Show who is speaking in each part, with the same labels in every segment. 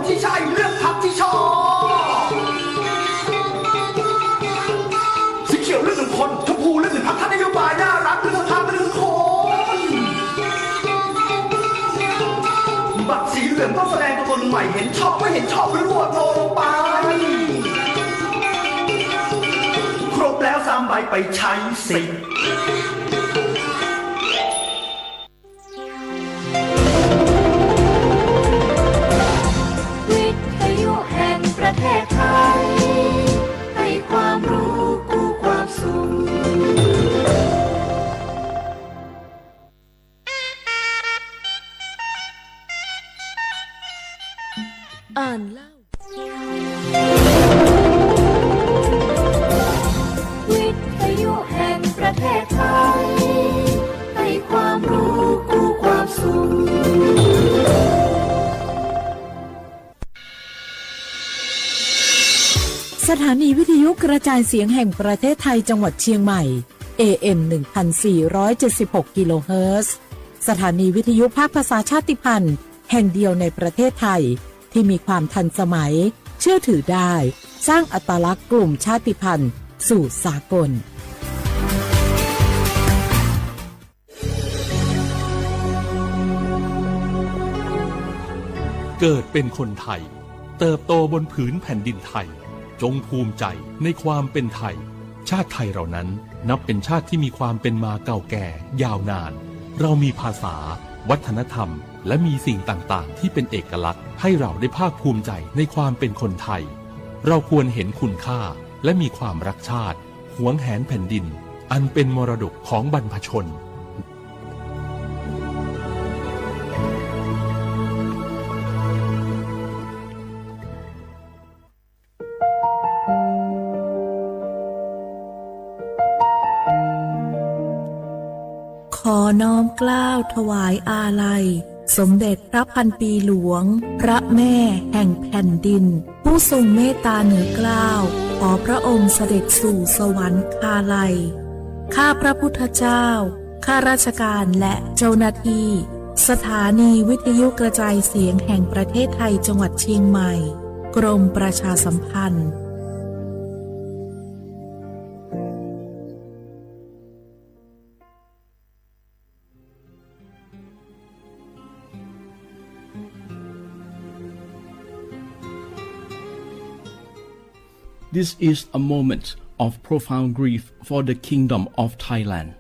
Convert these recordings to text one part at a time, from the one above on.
Speaker 1: ที่ใช่เลือกพรรคที่ชอบสีเขียวเลือกหนึ่งคนชมพูเลือกหนึ่งพรรคท่านนโยบายน่ารักเลือกสภาเลือกคนบัตรสีเหลืองต้องแสดงตัวตนใหม่เห็นชอบไม่เห็นชอบหรือโหวตโนลงไปครบแล้ว3 ใบไปใช้สิทธิ์
Speaker 2: วิทยุแห่งประเทศไทยให้ความรู้กู้ความสุข
Speaker 3: อ่านเล่า
Speaker 2: วิทยุแห่งประเทศไทยให้ความรู้กู้ความสุข
Speaker 3: สถานีวิทยุกระจายเสียงแห่งประเทศไทยจังหวัดเชียงใหม่ AM 1476 กิโลเฮิรตซ์สถานีวิทยุภาคภาษาชาติพันธุ์แห่งเดียวในประเทศไทยที่มีความทันสมัยเชื่อถือได้สร้างอัตลักษณ์กลุ่มชาติพันธุ์สู่สากล
Speaker 4: เกิดเป็นคนไทยเติบโตบนผืนแผ่นดินไทยจงภูมิใจในความเป็นไทยชาติไทยเรานั้นนับเป็นชาติที่มีความเป็นมาเก่าแก่ยาวนานเรามีภาษาวัฒนธรรมและมีสิ่งต่างๆที่เป็นเอกลักษณ์ให้เราได้ภาคภูมิใจในความเป็นคนไทยเราควรเห็นคุณค่าและมีความรักชาติหวงแหนแผ่นดินอันเป็นมรดกของบรรพชน
Speaker 3: ขอน้อมเกล้าถวายอาลัยสมเด็จพระพันปีหลวงพระแม่แห่งแผ่นดินผู้ทรงเมตตาเหนือเกล้าขอพระองค์เสด็จสู่สวรรคาลัยข้าพระพุทธเจ้าข้าราชการและเจ้าหน้าที่สถานีวิทยุกระจายเสียงแห่งประเทศไทยจังหวัดเชียงใหม่กรมประชาสัมพันธ์
Speaker 5: This is a moment of profound grief for the Kingdom of Thailand.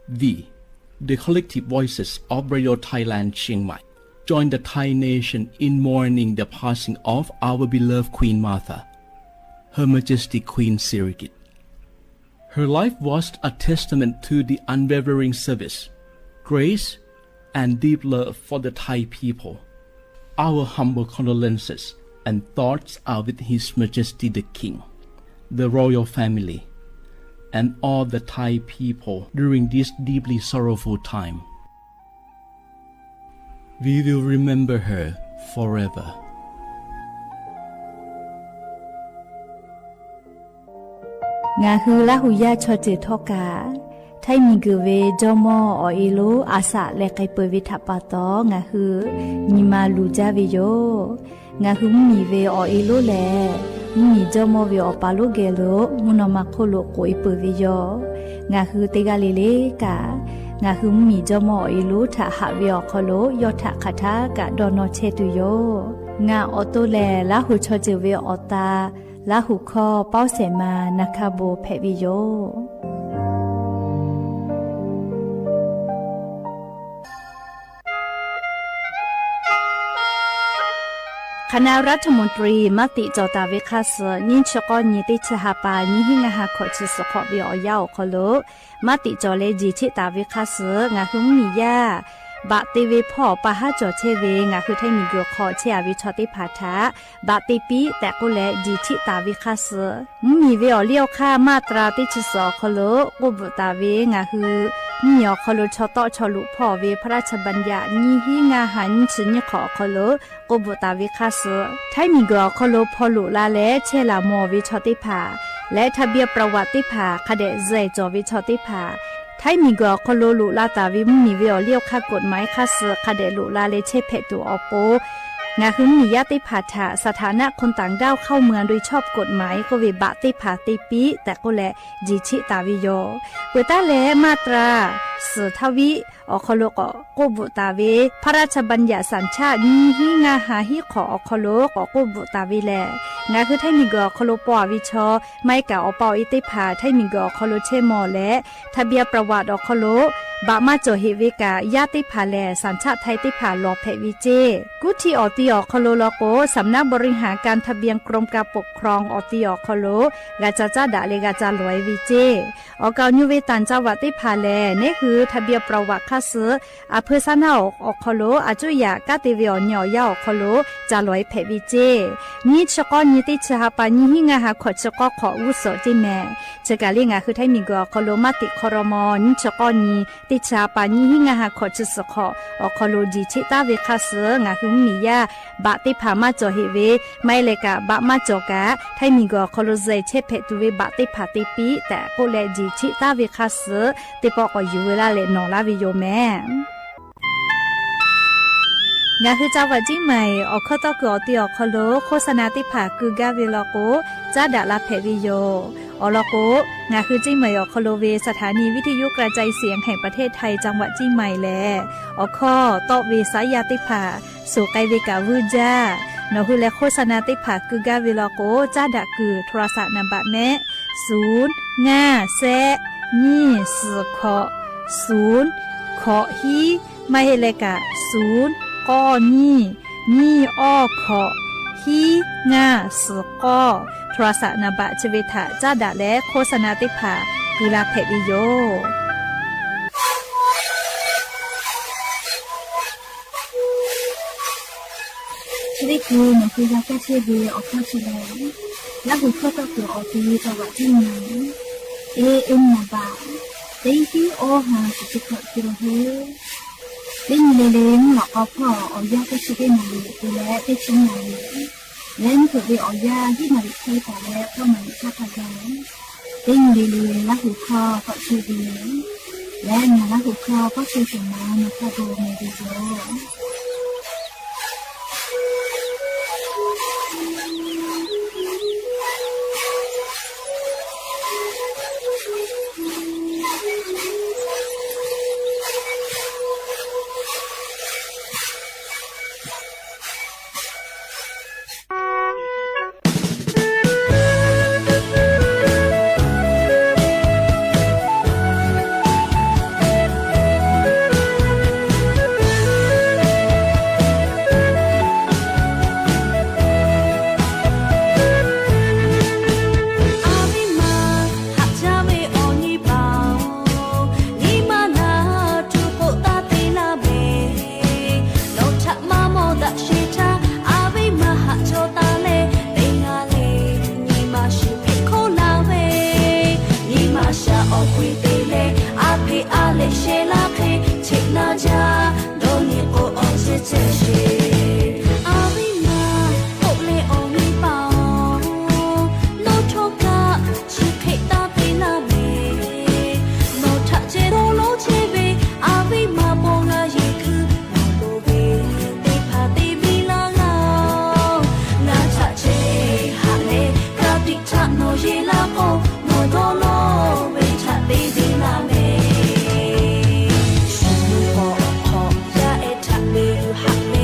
Speaker 5: The collective voices of Radio Thailand Chiang Mai, join the Thai nation in mourning the passing of our beloved Queen Martha, Her Majesty Queen Sirikit. Her life was a testament to the unwavering service, grace, and deep love for the Thai people. Our humble condolences and thoughts are with His Majesty the King, the royal family, and all the Thai people during this deeply sorrowful time. We will remember her forever.
Speaker 6: งาฮือละหุยาชอเจทอกาไทยมีกือเวจอมออเอโลอาสะและไกเปวิทัปปะตองาฮือมีมาลูจาเวโยงาฮือมีเวอเอโลแลมีจอมอเวอปาโลเกโลมุนอมาโคโลโกอิเปเวโยงาฮือเตกาเลเลกางาฮือมีจอมอเอโลทะหะเวอโคโลยอทะคาทากะดอนอเชตุโยงาออโตแลละหุชอเจเวอตาละหุคอเป้าเสมานะคะโบเพวิโยคณะรัฐมนตรีมติจอตาเวคัสยินชกอนิติชหาปานิหิงาหาขอชิสขอบิอยาวขโลมติจอเลจิชิตาเวคัสงาหุมมียาบะเตเวพ่อปะหาจอเชเวงาคือไทยมีเกขอเชอวิชอติภาทะบะเตปีแต่กุแลจิชิตาเวคัสมีเวอเลี้ยวค่ามาตราติชสอขโลกุบตาเวงาคือมีอขโลชอตอชอลุพ่อเวพระราชบัญญัตินิหิงาหันชิญขอขโลกุบตาเวคัสไทยมีเกขโลพอลุลาและเชลามอวิชอติภาและทะเบียนประวัติภาคเดเจจอวิชอติภาไทยมีกอคโลลุลาตาวิมมีเวอเลี้ยวค่ากฎหมายค่าเสือคาเดลุลาเลเชเพตูออโป งาคือมีญาติผาถาสถานะคนต่างด้าวเข้าเมืองโดยชอบกฎหมายก็เวบะติผาติปีแต่ก็แลจีชิตาวิโยเปิดตาแลมาตราสืทวิอคโลกโกบุตาเวพระราชบัญญัติสัญชาตินี้หิงาหาหิขออคโลกโกบุตาเวแลงาคือไทมีกอคโลปอวิชอไม่กะอปออิติผาไทมีกอคโลเชมอและทะเบียนประวัติอคโลบะมาโจเฮเวกาญาติผาแลสัญชาติไทยติผาลอเพวิเจกุทีออติอคโลโลโกสำนักบริหารการทะเบียนกรมการปกครองออติอคโลกาจาจาดาเลกาจาลอยวิเจออกาญูเวตันจาวติผาแลนี่คือทะเบียนประวัติคาซืออเพซานาอคโลอาจุยากาติเวียญอยาอคโลจาลอยเพวิเจนี่ชกอนี่ติชหาปานี่หิงาหาขอชกอขออุสจิแม่เจกาเลงาคือไทมีกอคโลมาติคอรมอนี่ชกอนี่ติชหาปานี่หิงาหาขอจุสขออคโลจีชิตาเวคาซืองาคือมียาบะติผามาจอเฮเวไม่เลกะบะมาจอกะไทมีกอคโลเซเชเพตุเวบะติผาติปีแต่ก็แลจีชิตาเวคาซือติปอกอยู่เวลาเลนอลาวิโยแม่งาคือเจ้าวัดจิใหม่ออกข้อตอกอติออกคโลโฆษณาติผาคือกาเวลโกจ้าดาลาเพวิโยอลโกงาคือจิใหม่ออกคโลเวสถานีวิทยุกระจายเสียงแห่งประเทศไทยจังหวัดจิใหม่แลออกข้อตอเวสายาติผาสู่ไกเวกาวูจ้านอคือและโฆษณาติผาคือกาเวลโกจ้าดาคือโทรศัพท์นำบัตรแม่0 5 แซนี่สือขอ0ขอฮีไม่เฮเลกะ0ก้อนี่อ้อขอฮีงาสือก้อโทรศัพท์นำบัตรชเวทะจ้าดาและโฆษณาติผาคือลาเพวิโย
Speaker 2: นี่คือหนูคือยาแก้เชื้อดีออกข้าวชิลแล้วหัวข้อต่อตัวออกทีจังหวัดที่ไหนเอ็มนาบาเต็งที่โอหาสุดขอที่เราเฮ้เล่นเล่นหลอกเอาพ่อเอายาแก้เชื้อได้มาเลยตัวแล้วได้ชิ้นไหนเล่นตัวเดียวเอายาที่มาใช้แต่แล้วก็มาชาติกันเล่นเล่นแล้วหัวข้อก็ชื่อดีและมาแล้วหัวข้อก็ชื่อสมาในข้อโบในดีโจหักเล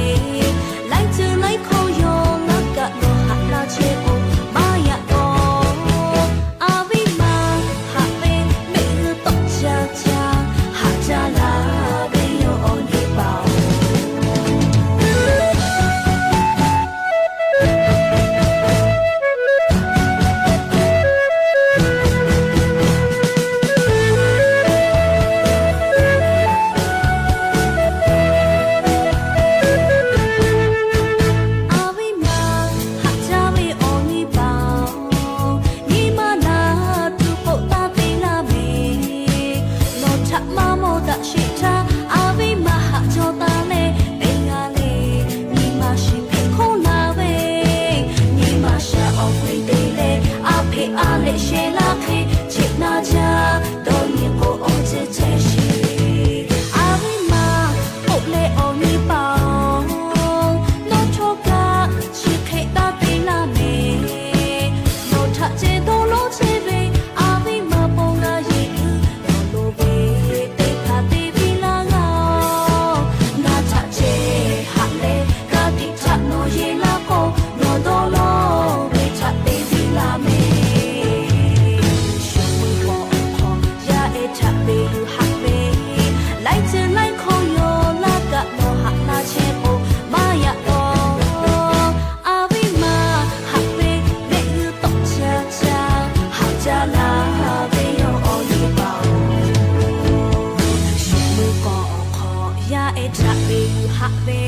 Speaker 7: e cha be ha be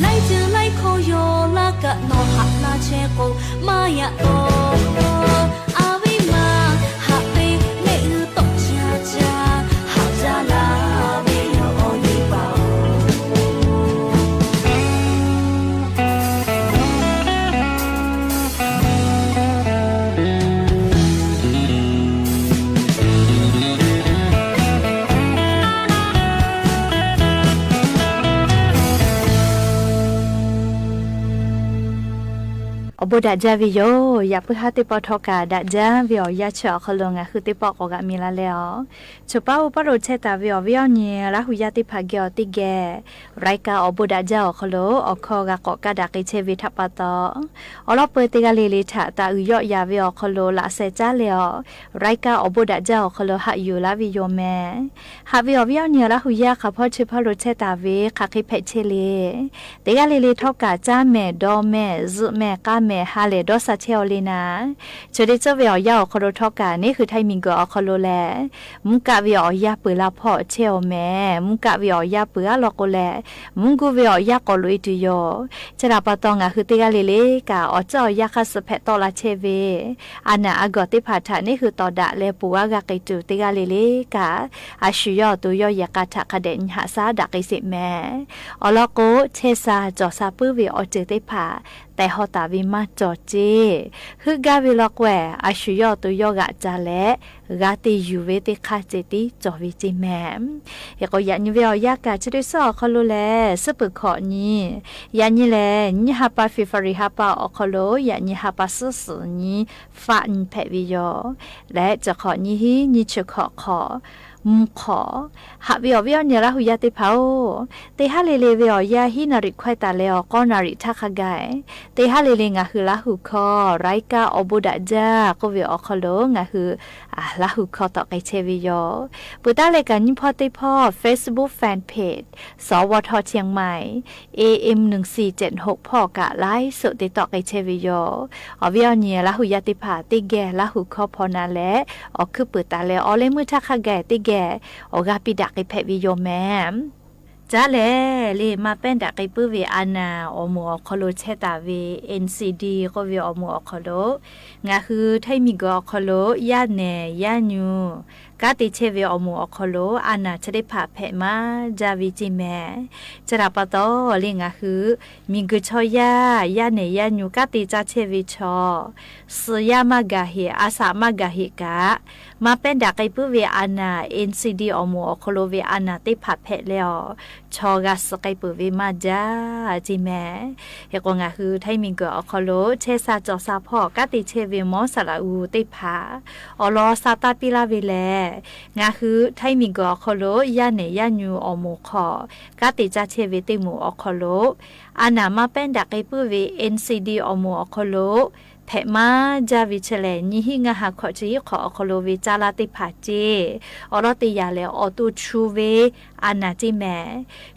Speaker 7: lai ju lai kho yo la ka no ha la che ko ma ya o a vi ma ha be le u to cha cha ha ja la be yo o ni ba
Speaker 6: อบดาจาวิโยอยากเพื่อหาติปอทอกาดาจาวิอยาเฉาขลงคือติปอกกะมีละแล้วชุป้าอุปโรเชตาวิอวิอเนียละหุยาติภาเกอติแกรายกาอบดาจาขลอคอกะกอกะดากิเชวิทัปตออลอเปติกาเลลิถาตาอุยอยาวิอขลละเซจาเลอรายกาอบดาจาขลหะอยู่ละวิโยแมหาวิอวิอเนียละหุยาขะพอชุปโรเชตาวิคาคิเพเชเลติกาเลลิทอกาจาแม่ดอแม่ซุแม่กาแม่ฮาเลดอสเชลลีนาจดิเจวิอยาคอโรทอกานี่คือไทมิงกอคอโลแลมุกะวิอยาเปลาพ่อเชลแม่มุกะวิอยาเปลาลอกโกแลมุกุวิอยากอลุยตุโยจราปตองะคือติกาเลเลกาอเจ้ายาคัสเพตอลาเชเวอานาอากอติพาทานี่คือตอดะเลปัวกะกิจูติกาเลเลกาอาชุยอตุโยยากาทะคเดนหาซาดักอิสิแม่อลอโกเชซาจอซาปื้อวิอเจติพาแต่ฮอตาวิมาจอเจฮึกาวิลอกแวอาชุยอตุโยกะจาเลกาติยูเวติคาเจติจอวิจิแมมยก็ยันวิอยากาจะได้สอคอโลแลสปึกขอนี้ยันนี่แลนี่ฮาปาฟิฟาริฮาปาอคอโลยันนี่ฮาปาสุสนี้ฟาอินเพวิโยและจะขอนี้ฮีนี่จะขอมุขอหาวิอวิอเนี่ยละหุยาติเผาเตหะเลเลวิอยาฮินาริควายตาเลอก็นาริทักขะไกเตหะเลเลงะคือละหุคอไรกาอบุดะจาก็วิอคอโลงะคือละหุคอตอไกเชวิโยปุตาเลกันยิพอติพอ Facebook Fan Page สวทเชียงใหม่ AM 1476พ่อกะไลฟ์สดติตอไกเชวิโยอวิอเนี่ยละหุยาติผาติแกละหุคอพอนาและอคือปุตาเลอเลมือทักขะไกติแกโอกาปิดักไอเพวิโยแมมจ้าเลมาเป็นดักไอปื้อเวอานาอมัวคอโลเชตาเว NCD ก็เวอมัวคอโลงาคือไทมิกอคอโลยาเนยาญูกาติเชเวอมัวคอโลอานาจะได้ผ่าเพมาจาวิจิแมจราปตอเลงาคือมิกชอยายาเนยาญูกาติจาเชวิชอสยามากาเฮอาสามากาเฮกะมาเป็นดักไอปื้อเวอานา NCD อมัวคอโลเวอานาติผ่าเพแล้วชอกาสกายปืวิมาจาจิแม่เฮกงาคือไทมิงกอคอโลเชซาจอซาพ่อกะติเชเวมอสลาอูติผาอลอซาตาปิลาเวแลงาคือไทมิงกอคอโลยาเนยาญูอโมคอกะติจาเชเวติมูอคอโลอานามาเป็นดักไอปืเว NCD อโมอคอโลเพมาจาวิเชเลนี่หิงาหาขอจีขออคโลวิจาลาติผาเจอรติยาเลออตูชูเวอานาจิแม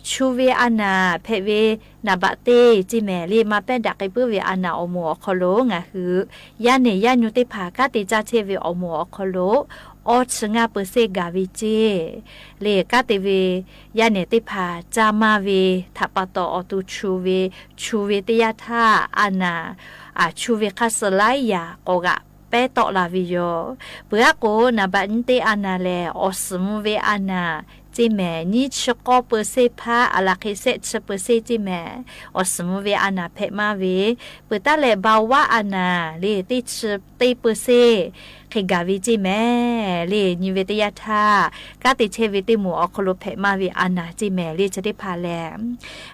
Speaker 6: ชูเวอานาเพเวนาบะเตจิแมลีมาเป็นดักไอปื้อเวอานาอโมอคโลงะคือยาเนยาญูติผากะติจาเชเวอโมอคโลออชงาเปเซกาวิเจเลกาติเวยาเนติผาจามาเวทัปตออตูชูเวติยาทาอานาชูเวคาสไลยาโกกะเปตอลาวิโยเปะโกนาบันเตอานาเลออสมุเวอานาจิแมนี่ชกอเปเซพาอลาคิเซชเปเซจิแมอสมุเวอานาเพมาเวเปตาเลบาวะอานาเลติชติเปเซkhiกาวิจิแม่เลนิเวตยาทากาติเชวิติหมูอคโลเพมาวิอานาจิแม่เลจะได้พาแลม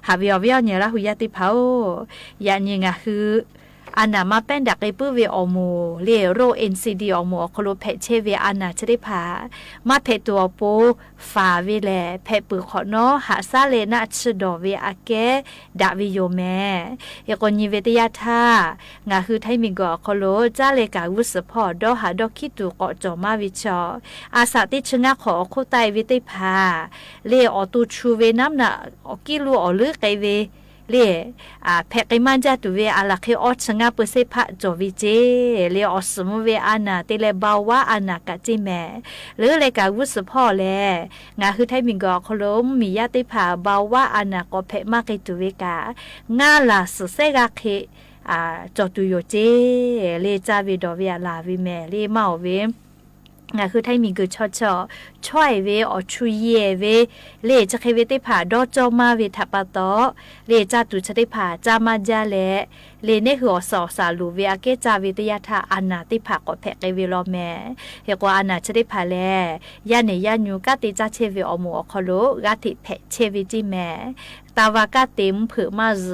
Speaker 6: หาวิอวิอเนี่ยละหุยาติเผายานี่งะคืออานามาเป็นดักไอปื้อเวอโมเลโร NCD อโมอคโลเพเชเวอานาจะได้พามาเพตัวโปฟาเวแลเพปือขอเนาะหาซาเลนะชดอเวอาเกดาวิโยแม่ยกนิเวตยาทางาคือไทมิกอคโลจาเลกาวุสพอดอหาดอคิตุกอจอมาวิชออาสาติชงะขอโคไตวิติพาเลอตูชูเวน้ำนะอกิลูอลือไกเว เลแพกไมันจะตัวเวอาลักออชงาเปเซพะจวิเจเลออสมเวอานาเตเลบาวะอานากะจิแมหรือเลกาวุสพ่อแลงาคือไทยมิงกอคลมมียาติผาบาวะอานากอเพมากตัวเวกางาลาสุเซกาเคจอตุโยเจเลจาวิดอเวลาวิแมเลเมาเวงาคือไทยมีกูช่วยเวอชุยเยเวเลจะเคเวติผาดอจอมาเวทัปตอเลจาตุชะติผาจามาจาเลเลเนหัวสอสาลูเวอาเกจาวิตยาทาอานาติผากอแพกเวลอแมเฮกว่าอานาชะติผาแลยาเนยาญูกะติจาเชเวอโมอคโลกะติแพเชวิจิแมตาวากะติมผือมาซ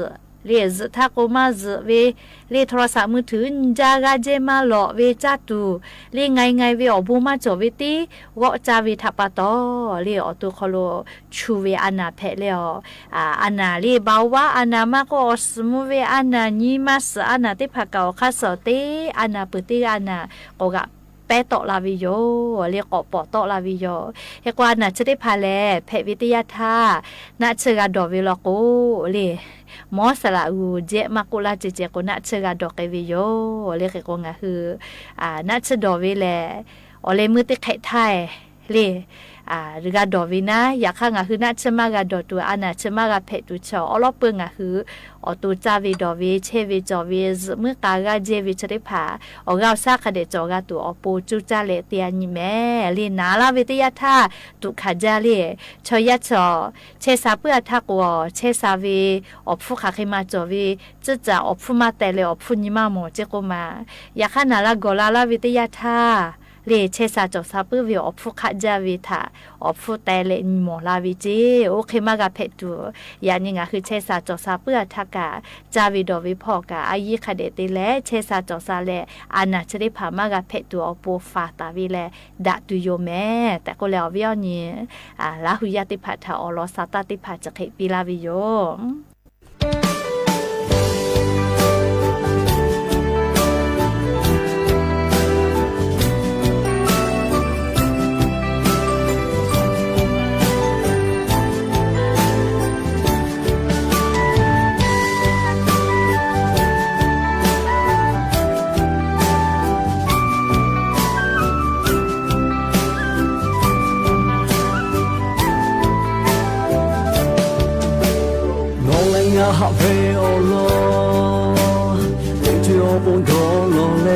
Speaker 6: เรียซถ้าโกมาซเวเรียโทรศัพท์มือถือจากาเจมาหลอเวจัตูเรียไงเวอบูมาจอเวติวอจาวิทัปตอเรียอตุคโลชูเวอานาเพเลออานาเรียบาวะอานามาก็สมุเวอานานีมาสอานาติภากาคาสเตอานาปติอานาโกกะเปตอลาวิโยเรียกปอตอลาวิโยเฮกว่าน่ะจะได้พาแลแพวิทยาธาน่ะเชกาดอเวลโกเลมอสละอูเจมากุลาเจเจโกน่ะเชกาดอกเอวิโยเรียกก็งะคือน่ะเชดอเวแลอเลมือติไข่ไทยเลหรือกาดอวินะอยากข้างคือน่าเชมากาดอตัวอันน่ะเชมากาเพตุชออลอเปิงคืออตูจาวิดอวิเชวิจอวิเมื่อกากาเจวิชริผาออกาซาคเดจอกาตัวอปูจูจาเลเตียนิแม่ลีนาลาวิทยาธาตุขจาเลชยัชอเชซาเปือทักวอเชซาวิอฟุคาคิมาจอวิจุจาอฟุมาเตเลอฟุนิมาโมเจโกมาอยากข้านาลากอลาลาวิทยาธาเลเชซาจอซาปือวิอฟุคจาวิทาอฟุเตเลนิโมลาวิเจโอเคมากาเพตุยานิงาคือเชซาจอซาเปือทักกาจาวิดอวิพอกาอายิคเดติเลเชซาจอซาเลอานาชริพามากาเพตุอปูฟาตาวิเลดะตุโยแม่แต่ก็แล้ววิอนี่ลาหุยาติพัทาอลอซาตาติพัจะเคปิลาวิโย
Speaker 8: 哈飞欧罗，对住我半途落嘞，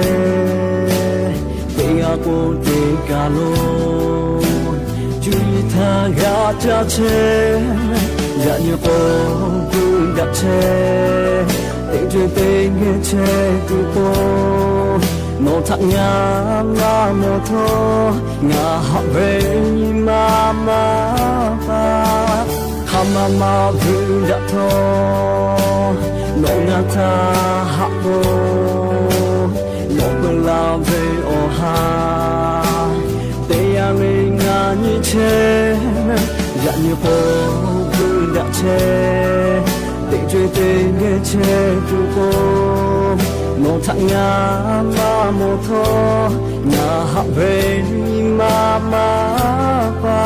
Speaker 8: 对呀过对家路，注意他呀家车，人要过不入车，对住对个车不过，我擦呀那摩托，呀哈飞妈妈吧。มามาพูดทอน้องนาทาฮับโบน้องเปล่าเบอฮาเตียงงานยิ่งเชยันยูโปพูดเชเตจเตเงเชกูโกน้องทักงามาโมโทงาฮับเบมามาปา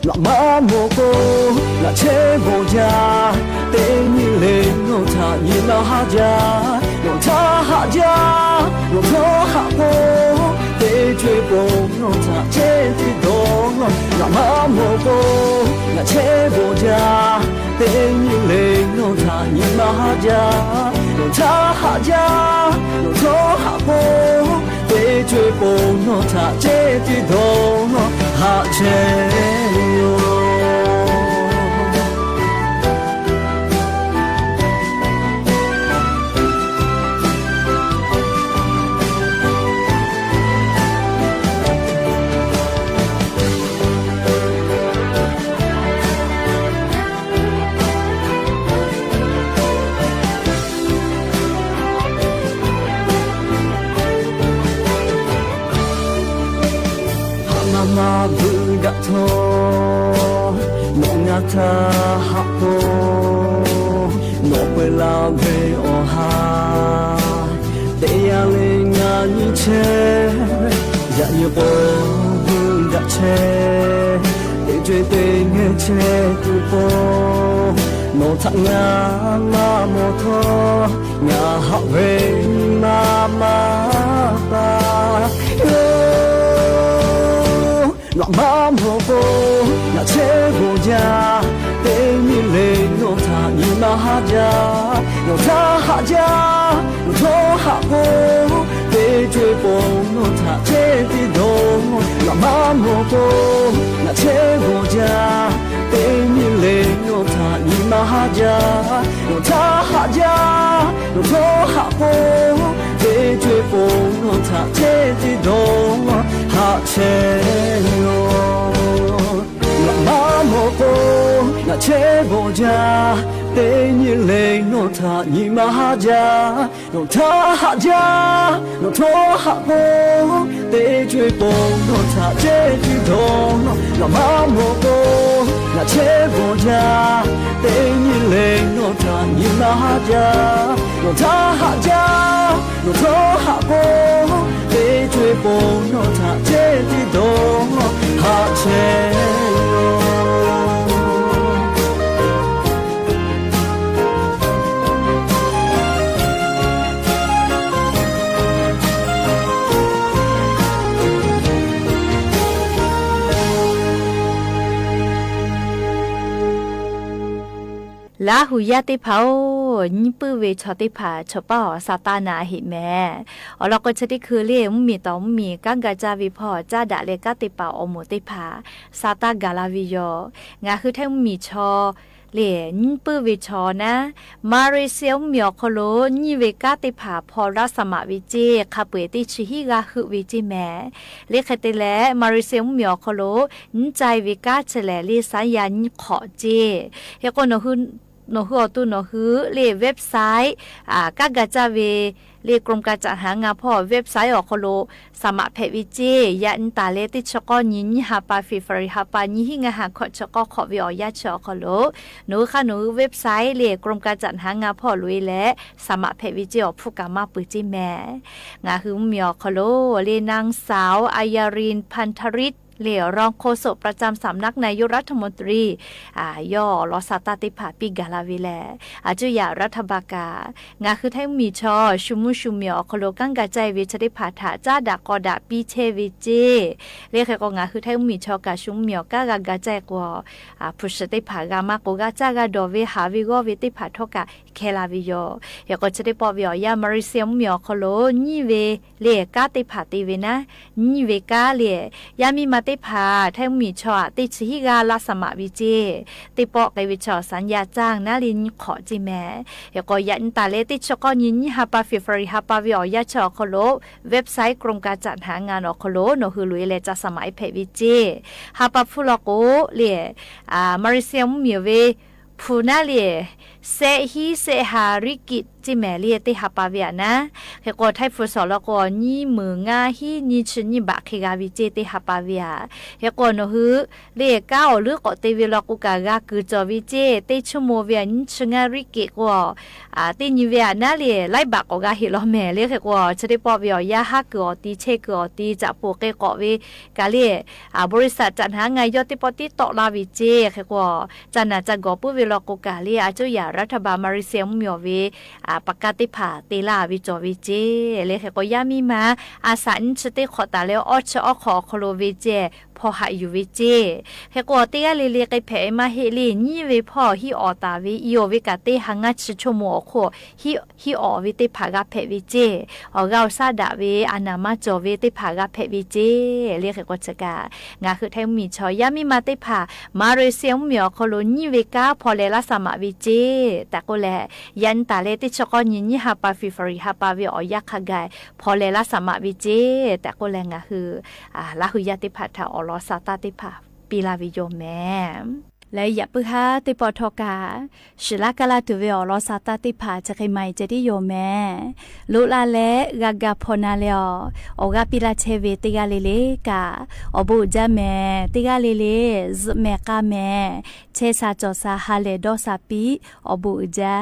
Speaker 8: ละมาโมโกละเชโบจาเตนิเลโนทายินาฮาจาโนทาฮาจาโนโทฮาโบเตจวยโบโนทาเชติโดละมาโมโกละเชโบจาเตนิเลโนทายินาฮาจาโนทาฮาจาโนโทฮาโบเตจวยโบโนทาเชติโดฮาเชมาบูดะทอมองนาทาฮับโบนอเปลาเบอฮาเตยาเลงานิเชยะยโบบูดะเชเต追对眼前不波，诺他俺妈摩托，俺好为妈妈吧。那妈摩波，那切不家，对你累诺他你妈哈家，诺他哈家，诺托哈波。对追波诺他切地东，那妈摩波，那切不家，对你累诺他你妈哈家，诺他哈家，诺托哈波。对追波诺他切地东，哈切诺，那妈摩波，那切不家。对你累诺他你妈哈家，诺他哈家，诺托哈波，对追波诺他接地东，那妈摩波，那切不家，对你累诺他你妈哈家，诺他哈家，诺托哈波，对追波诺他接地东，哈切诺。
Speaker 6: ลาหูยาติเผาญี่ปุ่นเวชติผาชป้าซาตานาหิแม่เราก็จะได้คือเลี้ยงมีต่อมีกังกาจาวิพอจ้าดาเลกาติป่าอมุติผาซาตากาลาวิโยงาคือแท่งมีชอเลี้ยงปื้อวิชอนะมาเรเซียมีอคโลนี่เวกาติผาพอรัสมาวิจิคาเปติชิฮิกาคือวิจิแม่เลี้ยงเตแลมาเรเซียมีอคโลนิใจวิกาเฉลลิสายันขอเจเฮก็นคือโนฮือตุโนฮือเลเว็บไซต์กากาจาเวเลกรมการจัดหางานพ่อเว็บไซต์ออกโคโลสมัครเพจวิจิยันตาเลติชกอยินหาปาฟิฟรีหาปายิหิงหาขอชกอขอวิอยาชอโคโลหนูค่ะหนูเว็บไซต์เลกรมการจัดหางานพ่อลุยและสมัครเพจวิจิออกผู้กามาปืจิแม่งาคือมีออกโคโลเลนางสาวอายารินพันธริศเหลี่ยรองโฆษกประจำสำนักนายกรัฐมนตรีย่อลอสาตาติผาปิกาลาวิแลจุยารัฐบากางาคือไทยมีชอชุมุชุมยอคโลกังกาใจวิชติผาถาจ้าดากอดาปีเชวิจิเรียกก็งาคือไทยมีชอกาชุมยอกากากาใจกว่าพุชติผากามากกาจากาดอวิหาวิโกวิติผาทกะเคลาวิโยยก็จะได้ปอวิอยามาริเซียมยอคโลนี่เวเลียกาติผาติเวนะนี่เวกาเลียยามีมาติผาไทยมีชอติชิฮิกาลาสมาวิจิติปอกไกวิชอสัญญาจ้างนาลินขอจิแม่ยก็ยันตาเลติชก็ยินฮาปาฟิฟรีฮาปาวิอยาชอโคโลเว็บไซต์กรมการจัดหางานอโคโลโนฮือลุยเลจะสมัยเพวิจิฮาปาฟุลโกเลียมาริเซียมมีเวพูนาเลียเซฮีเซฮาริกิจิแมเลียติฮาปาเวียนะเฮก็ไทฟุสอลก็นี่มืองาฮีนี่ชนี่บะเคกาวิเจติฮาปาเวียเฮก็โนฮือเลียก้าวหรือก็เตวิลกุกากาคือจอวิเจติชโมเวียนี่ชงาริกิก็ตินี่เวียนะเลียไลบะก็กาฮิโลแมเลียเฮก็จะได้ปอเวียยาฮักก็ติเชก็ติจะโปเกก็เวกาเลียบริษัทจัดหางานยอติปอติตอลาวิเจเฮก็จันน่ะจะก็ปุเวลกุกาเลียจุยารัฐบาลมาริเซียมมีเวปกติผาตีลาวิจอวิเจเลยเขก็ยามีมาอาศัยชติขอตาแล้วอชอขอโคโลวิเจพอหายอยู่วิเจเขก็ตีกาเลไกเพมาเฮลีนี่เวพ่อฮิออตาวิโยวิกาเตหังชชโมโคฮิออวิติผากาเพวิเจออกาซาดาเวอนามาจอวิติผากาเพวิเจเรียกเขก็จะกางาคือไทยมีชอยามีมาติผามาเรเซียมมีอโคโลนี่เวกาพอเลลาสมาวิเจแต่ก็แลยันตาเลติชกอยินฮาปาฟิฟรีฮาปาวิออยักขกายพอเลลาสมาวิเจแต่ก็แลงาคือลาหุยาติผาทาอลอซาตาติผาปีลาวิโยแม่และอย่าเพิ่งหาติปอทกาชิลากาลาตุเวอลอซาตาติผาจะใครไม่จะได้โยแม่ลุลาเลกากาพนาเลอโอกาปิลาเชเวติกาเลเลกาอบูจาแม่ติกาเลเลซเมกาแม่เชซาจอซาฮาเลดอซาปีอบูจา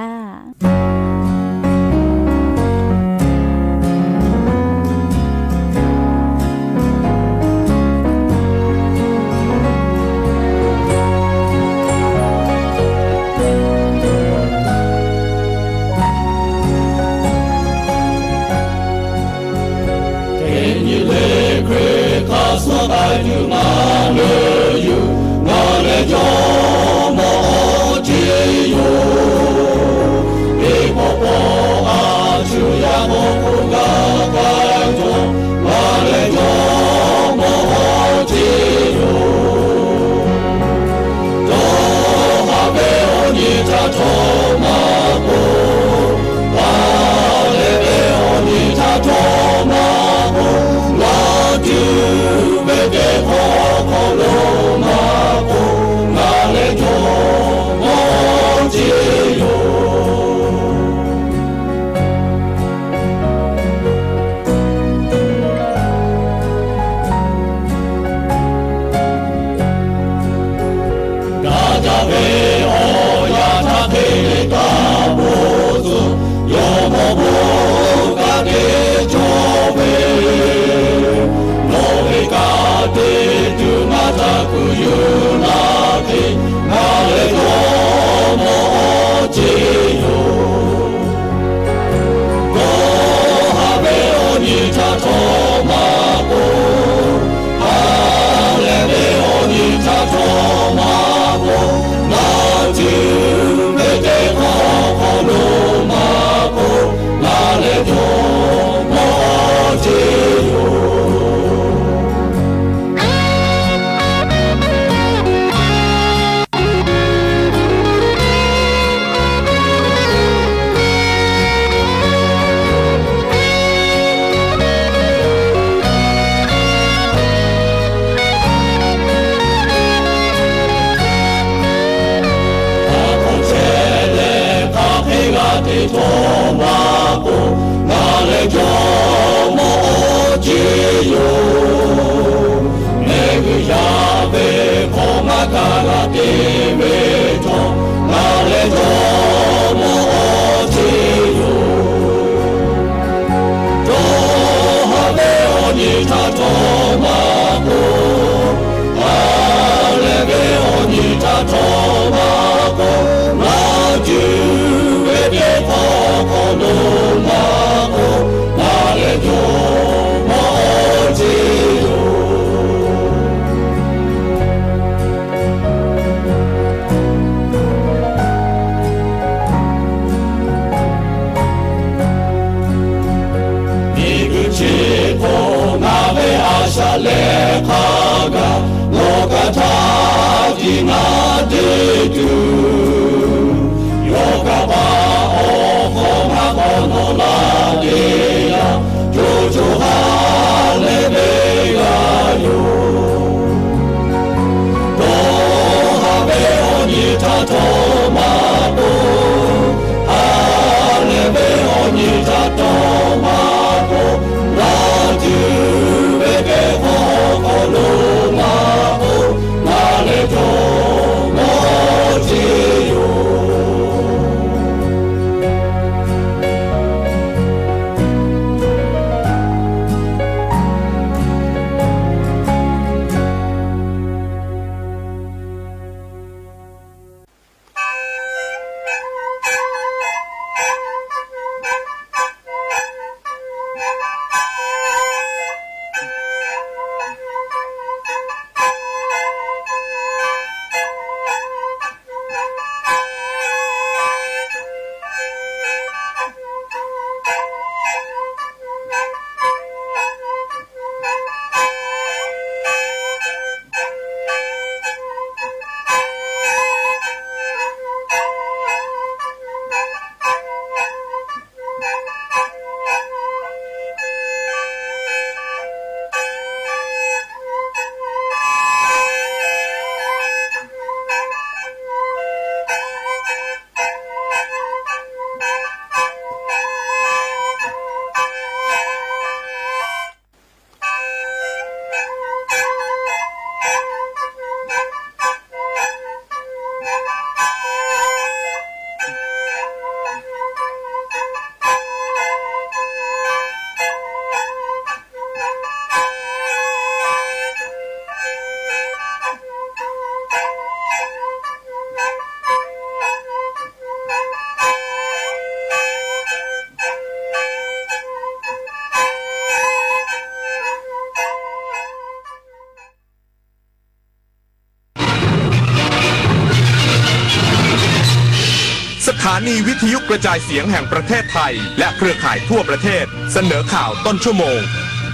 Speaker 9: สถานีวิทยุกระจายเสียงแห่งประเทศไทยและเครือข่ายทั่วประเทศเสนอข่าวต้นชั่วโมง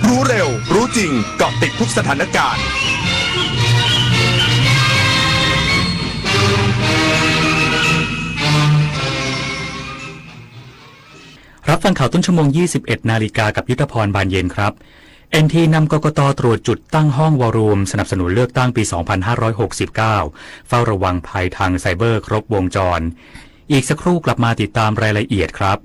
Speaker 9: รู้เร็วรู้จริงเกาะติดทุกสถานการณ์
Speaker 10: รับฟังข่าวต้นชั่วโมง 21 นาฬิกากับยุทธพรบานเย็นครับ NT นำกกต.ตรวจจุดตั้งห้องวอรูมสนับสนุนเลือกตั้งปี 2569 เฝ้าระวังภัยทางไซเบอร์ครบวงจรอีกสักครู่กลับมาติดตามรายละเอียดครับ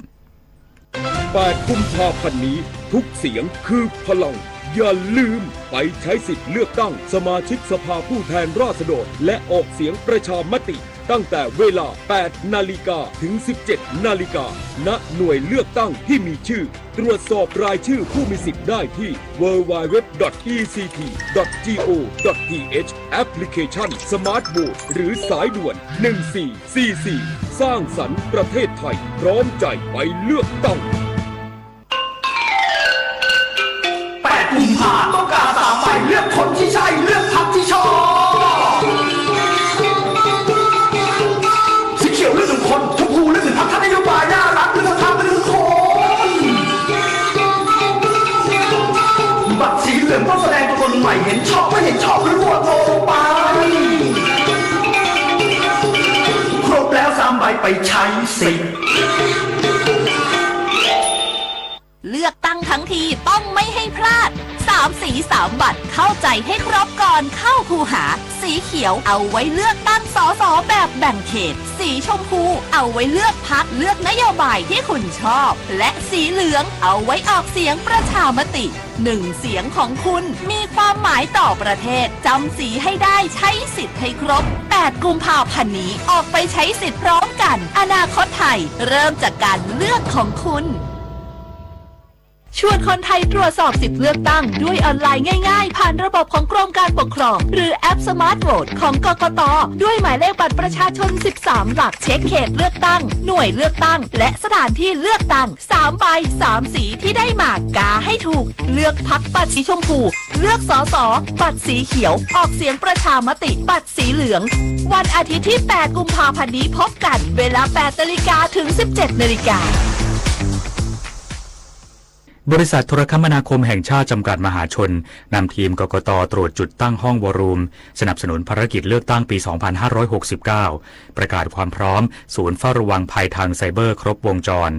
Speaker 11: 8 กุมภาพันธ์นี้ทุกเสียงคือพลัง อย่าลืมไปใช้สิทธิ์เลือกตั้งสมาชิกสภาผู้แทนราษฎรและออกเสียงประชามติตั้งแต่เวลา 8 นาฬิกาถึง 17 นาฬิกาณหน่วยเลือกตั้งที่มีชื่อตรวจสอบรายชื่อผู้มีสิทธิ์ได้ที่ www.ect.go.th แอปพลิเคชัน Smart Vote หรือสายด่วน 1444 สร้างสรรค์ประเทศไทยพร้อมใจไปเลือกตั้ง
Speaker 1: 8 กุมภาพันธ์ต้องการสามใบเลือกคนที่ใช่เลือกพรรคที่ชอบสีเขียวเลือก1 คนชมพูเลือก1 พรรคท่านนโยบายน่ารักเลือกสภาเลือก1 คนบัตรสีเหลืองต้องแสดงตัวตนใหม่เห็นชอบไม่เห็นชอบหรือโหวตโนไปครบแล้ว3 ใบไปใช้สิทธิ์
Speaker 12: เลือกตั้งทั้งทีต้องไม่ให้พลาด3 สี3 บัตรเข้าใจให้ครบก่อนเข้าคูหาสีเขียวเอาไว้เลือกตั้งสสแบบแบ่งเขตสีชมพูเอาไว้เลือกพรรคเลือกนโยบายที่คุณชอบและสีเหลืองเอาไว้ออกเสียงประชามติ1 เสียงของคุณมีความหมายต่อประเทศจำสีให้ได้ใช้สิทธิ์ให้ครบ8 กุมภาพันธ์นี้ออกไปใช้สิทธิ์พร้อมกันอนาคตไทยเริ่มจากการเลือกของคุณชวนคนไทยตรวจสอบสิทธิเลือกตั้งด้วยออนไลน์ง่ายๆผ่านระบบของกรมการปกครองหรือแอป Smart Vote ของกกต.ด้วยหมายเลขบัตรประชาชน13 หลักเช็คเขตเลือกตั้งหน่วยเลือกตั้งและสถานที่เลือกตั้ง3 ใบ 3 สีที่ได้มากาให้ถูกเลือกพรรคบัตรสีชมพูเลือกสสบัตรสีเขียวออกเสียงประชามติบัตรสีเหลืองวันอาทิตย์ที่8 กุมภาพันธ์นี้พบกันเวลา 8 นาฬิกาถึง 17 นาฬิกา
Speaker 10: บริษัทโทรคมนาคมแห่งชาติจำกัดมหาชนนำทีมกกต.ตรวจจุดตั้งห้องวอรูมสนับสนุนภารกิจเลือกตั้งปี 2569 ประกาศความพร้อมศูนย์เฝ้าระวังภัยทางไซเบอร์ครบวงจร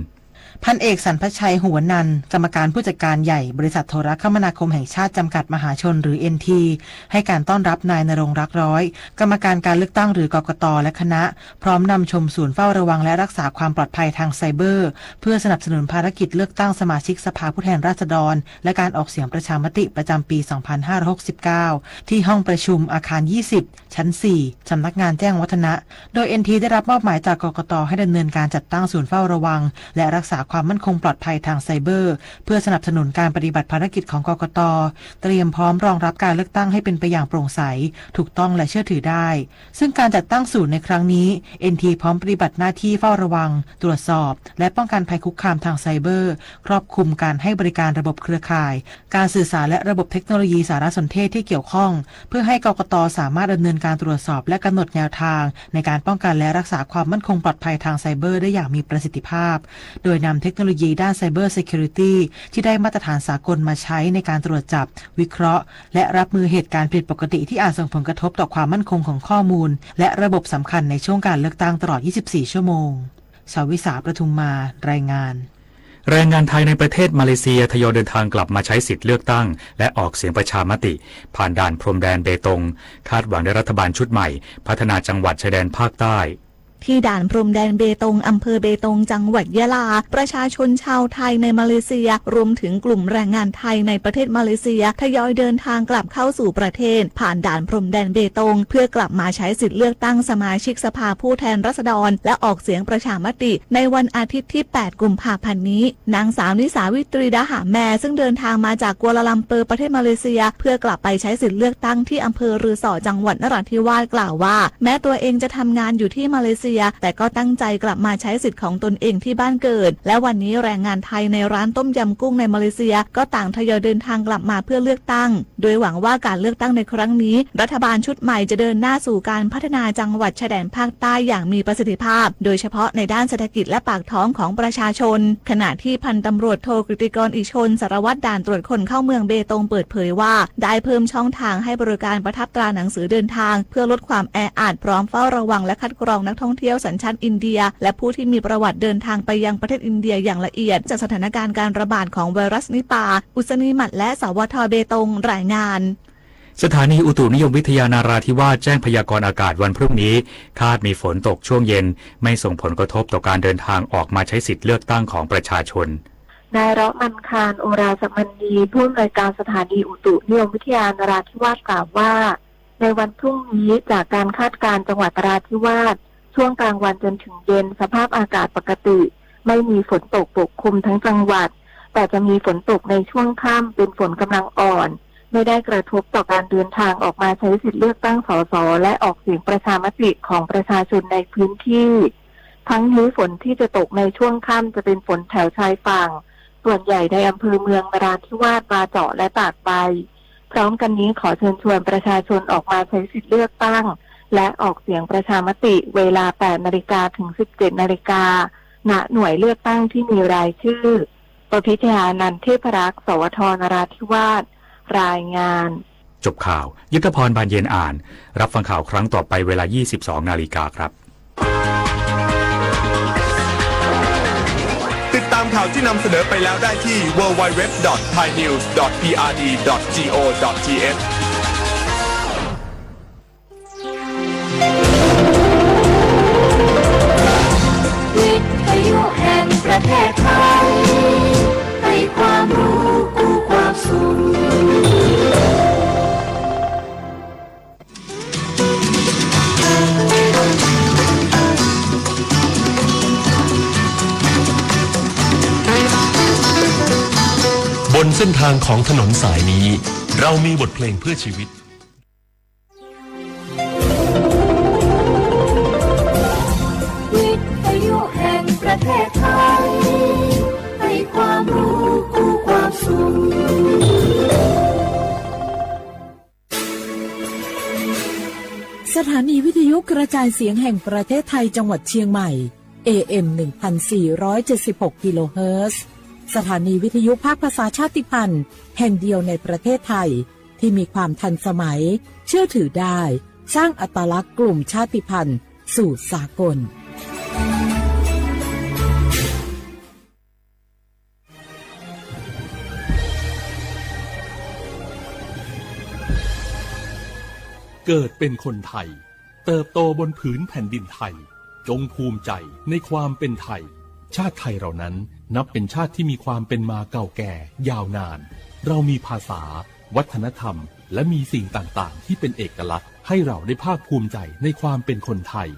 Speaker 13: พันเอกสรรพชัยหัวนันท์กรรมการผู้จัดการใหญ่บริษัทโทรคมนาคมแห่งชาติจำกัดมหาชนหรือ NT ให้การต้อนรับนายณรงค์รักร้อยกรรมการการเลือกตั้งหรือกกต.และคณะพร้อมนำชมศูนย์เฝ้าระวังและรักษาความปลอดภัยทางไซเบอร์เพื่อสนับสนุนภารกิจเลือกตั้งสมาชิกสภาผู้แทนราษฎรและการออกเสียงประชามติประจำปี 2569 ที่ห้องประชุมอาคาร 20 ชั้น 4 สำนักงานแจ้งวัฒนะโดย NT ได้รับมอบหมายจากกกต.ให้ดำเนินการจัดตั้งศูนย์เฝ้าระวังและรักษาความมั่นคงปลอดภัยทางไซเบอร์เพื่อสนับสนุนการปฏิบัติภารกิจของกกต.เตรียมพร้อมรองรับการเลือกตั้งให้เป็นไปอย่างโปร่งใสถูกต้องและเชื่อถือได้ซึ่งการจัดตั้งศูนย์ในครั้งนี้ NT พร้อมปฏิบัติหน้าที่เฝ้าระวังตรวจสอบและป้องกันภัยคุกคามทางไซเบอร์ครอบคลุมการให้บริการระบบเครือข่ายการสื่อสารและระบบเทคโนโลยีสารสนเทศที่เกี่ยวข้องเพื่อให้กกต.สามารถดำเนินการตรวจสอบและกำหนดแนวทางในการป้องกันและรักษาความมั่นคงปลอดภัยทางไซเบอร์ได้อย่างมีประสิทธิภาพโดยนำเทคโนโลยีด้านไซเบอร์Security ที่ได้มาตรฐานสากลมาใช้ในการตรวจจับวิเคราะห์และรับมือเหตุการณ์ผิดปกติที่อาจส่งผลกระทบต่อความมั่นคงของข้อมูลและระบบสำคัญในช่วงการเลือกตั้งตลอด 24 ชั่วโมงชวิสาประทุมมารายงาน
Speaker 10: แรงงานไทยในประเทศมาเลเซียทยอยเดินทางกลับมาใช้สิทธิ์เลือกตั้งและออกเสียงประชามติผ่านด่านพรมแดนเบตงคาดหวังได้รัฐบาลชุดใหม่พัฒนาจังหวัดชายแดนภาคใต้
Speaker 3: ที่ด่านพรมแดนเบตงอำเภอเบตงจังหวัดยะลาประชาชนชาวไทยในมาเลเซียรวมถึงกลุ่มแรงงานไทยในประเทศมาเลเซียทยอยเดินทางกลับเข้าสู่ประเทศผ่านด่านพรมแดนเบตงเพื่อกลับมาใช้สิทธิเลือกตั้งสมาชิกสภาผู้แทนราษฎรและออกเสียงประชามติในวันอาทิตย์ที่8 กุมภาพันธ์นี้นางสาวนิสาวิตรีดาหาแมซึ่งเดินทางมาจากกัวลาลัมเปอร์ประเทศมาเลเซียเพื่อกลับไปใช้สิทธิเลือกตั้งที่อำเภอรือสอจังหวัดนราธิวาสกล่าวว่าแม้ตัวเองจะทำงานอยู่ที่มาเลเซียแต่ก็ตั้งใจกลับมาใช้สิทธิ์ของตนเองที่บ้านเกิดและวันนี้แรงงานไทยในร้านต้มยำกุ้งในมาเลเซียก็ต่างทยอยเดินทางกลับมาเพื่อเลือกตั้งโดยหวังว่าการเลือกตั้งในครั้งนี้รัฐบาลชุดใหม่จะเดินหน้าสู่การพัฒนาจังหวัดชายแดนภาคใต้อย่างมีประสิทธิภาพโดยเฉพาะในด้านเศรษฐกิจและปากท้องของประชาชนขณะที่พันตำรวจโทกฤติกรอิชนสารวัตรด่านตรวจคนเข้าเมืองเบตงเปิดเผยว่าได้เพิ่มช่องทางให้บริการประทับตราหนังสือเดินทางเพื่อลดความแออัดพร้อมเฝ้าระวังและคัดกรองนักท่องเที่ยวสัญชาติอินเดียและผู้ที่มีประวัติเดินทางไปยังประเทศอินเดียอย่างละเอียดจากสถานการณ์การระบาดของไวรัสนิปาอุษณีหมัดและสวทเบตงรายงาน
Speaker 10: สถานีอุตุนิยมวิทยานาราธิวาสแจ้งพยากรณ์อากาศวันพรุ่งนี้คาดมีฝนตกช่วงเย็นไม่ส่งผลกระทบต่อการเดินทางออกมาใช้สิทธิ์เลือกตั้งของประชาชน
Speaker 14: นายเราะมันคารโอราสมันนีผู้อำนวยการสถานีอุตุนิยมวิทยานราธิวาสกล่าวว่าในวันพรุ่งนี้จากการคาดการณ์จังหวัดนราธิวาสช่วงกลางวันจนถึงเย็นสภาพอากาศปกติไม่มีฝนตกปกคลุมทั้งจังหวัดแต่จะมีฝนตกในช่วงค่ำเป็นฝนกำลังอ่อนไม่ได้กระทบต่อการเดินทางออกมาใช้สิทธิเลือกตั้งสสและออกเสียงประชามติของประชาชนในพื้นที่ทั้งนี้ฝนที่จะตกในช่วงค่ำจะเป็นฝนแถวชายฝั่งส่วนใหญ่ในอำเภอเมืองนราธิวาสมาเจาะและตากใบพร้อมกันนี้ขอเชิญชวนประชาชนออกมาใช้สิทธิเลือกตั้งและออกเสียงประชามติเวลา 8 นาฬิกาถึง 17 นาฬิกาณหน่วยเลือกตั้งที่มีรายชื่อประพิชญานันท์เทพรักษ์สวทนราธิวาสรายงาน
Speaker 10: จบข่าวยุทธพรบานเย็นอ่านรับฟังข่าวครั้งต่อไปเวลา 22 นาฬิกาครับ
Speaker 9: ติดตามข่าวที่นำเสนอไปแล้วได้ที่ www.thainews.prd.go.th
Speaker 7: วิทยุแห่งประเทศไทยให้ความรู้กู้ความสุข
Speaker 4: บนเส้นทางของถนนสายนี้เรามีบทเพลงเพื่อชีวิต
Speaker 7: วิทยุแห่งประเทศไทยให้ความรู้กู้ความสุข
Speaker 3: สถานีวิทยุกระจายเสียงแห่งประเทศไทยจังหวัดเชียงใหม่ AM 1476 กิโลเฮิรตซ์สถานีวิทยุภาคภาษาชาติพันธุ์แห่งเดียวในประเทศไทยที่มีความทันสมัยเชื่อถือได้สร้างอัตลักษณ์กลุ่มชาติพันธุ์สู่สากล
Speaker 4: เกิดเป็นคนไทยเติบโตบนผืนแผ่นดินไทยจงภูมิใจในความเป็นไทยชาติไทยเรานั้นนับเป็นชาติที่มีความเป็นมาเก่าแก่ยาวนานเรามีภาษาวัฒนธรรมและมีสิ่งต่างๆที่เป็นเอกลักษณ์ให้เราได้ภาคภูมิใจในความเป็นคนไทย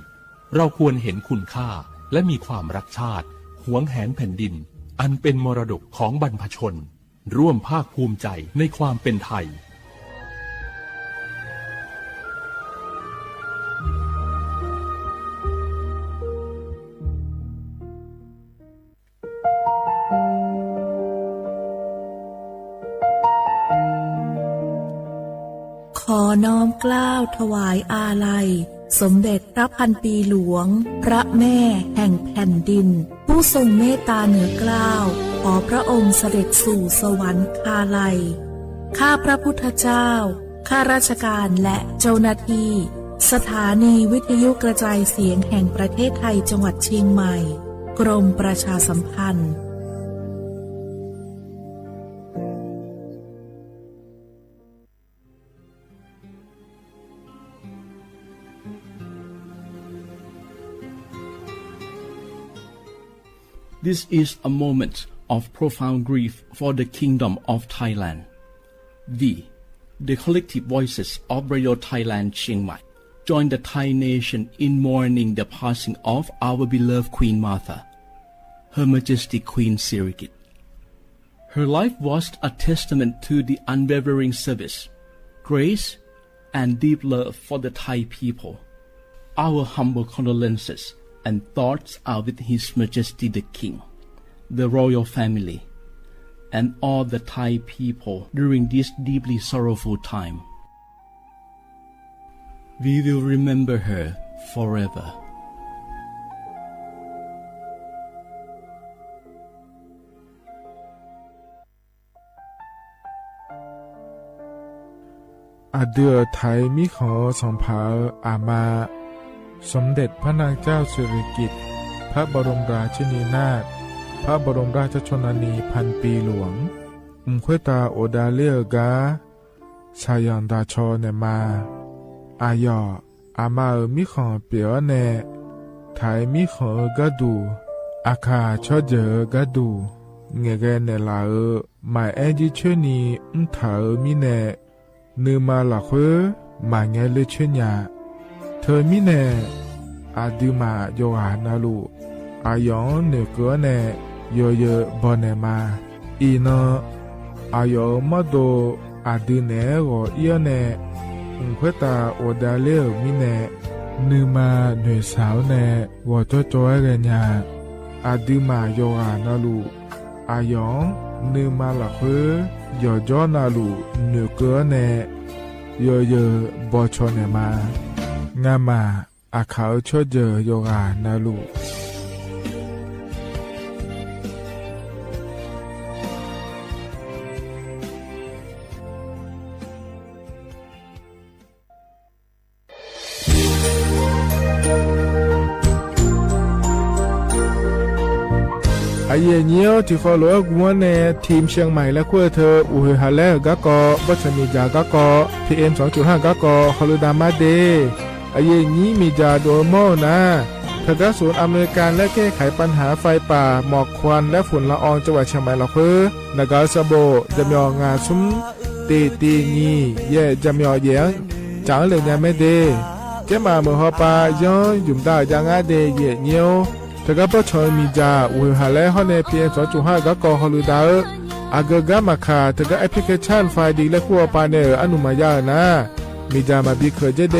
Speaker 4: เราควรเห็นคุณค่าและมีความรักชาติหวงแหนแผ่นดินอันเป็นมรดกของบรรพชนร่วมภาคภูมิใจในความเป็นไทย
Speaker 3: ขอน้อมเกล้าถวายอาลัยสมเด็จพระพันปีหลวงพระแม่แห่งแผ่นดินผู้ทรงเมตตาเหนือเกล้าขอพระองค์เสด็จสู่สวรรคาลัยข้าพระพุทธเจ้าข้าราชการและเจ้าหน้าที่สถานีวิทยุกระจายเสียงแห่งประเทศไทยจังหวัดเชียงใหม่กรมประชาสัมพันธ์
Speaker 5: This is a moment of profound grief for the Kingdom of Thailand. The collective voices of Radio Thailand Chiang Mai join the Thai nation in mourning the passing of our beloved Queen Martha, Her Majesty Queen Sirikit. Her life was a testament to the unwavering service, grace, and deep love for the Thai people. Our humble condolences and thoughts are with His Majesty the King, the royal family, and all the Thai people during this deeply sorrowful time. We will remember her forever.
Speaker 15: Adeur Thai มิขอส่งเผาอามาสมเด็จพระนางเจ้าสิริกิติ์พระบรมราชินีนาถพระบรมราชชนนีพันปีหลวงควยตาโอดาเลียกาชายันดาชอเนมาอายออามามิขอเปียวเนไทยมิขอกะดูอาคาชอเจอกะดู เงเกเนลาหมายจิเชนีเถอมิเนนือมาหลักมาเงเลเชญญาเธอมิเนอาดิมาโยหานาลูอายองเนเกเนโยเยบอนเนมาอีนอายอมาโดอาดิเนโกเอียเนเพื่อตาโอดาเลมิเนนือมาเหนือสาวเนวอจจอยเรญาอาดิมาโยหานาลูอายองนือมาหลักยอจอนาลูเนเกเนโยเยบอชเนมางามาอาเขาชดเจอโยกานาลูไอเยี่ยวที่ขอหลวงวัวเนทีมเชียงใหม่และขั้วเธออุเฮฮาเลกะกอวัชมีจากะกอ PM 2.5 กะกอฮอลดามาเดไอเยี่ยนี้มีจาโดโมนะทางศูนย์อำนวยการและแก้ไขปัญหาไฟป่าหมอกควันและฝุ่นละอองจังหวัดเชียงใหม่ละเพื่อนากาซาโบจะมีงาซุ้มตีงีเย่จะมีเยียงจางเลยเนี่ยไม่เดเจ้ามาเมื่อฮอปาย้อนยุ่มได้จางอาเดเย่เนียวทางปชมีจาอุหาและฮอนในพีเอ็ม2.5ก็กอฮอลูดาอากกามาคาทางแอปพลิเคชันไฟดีและขั้วปาเนออนุมายานะมีจามาบิเคเจเด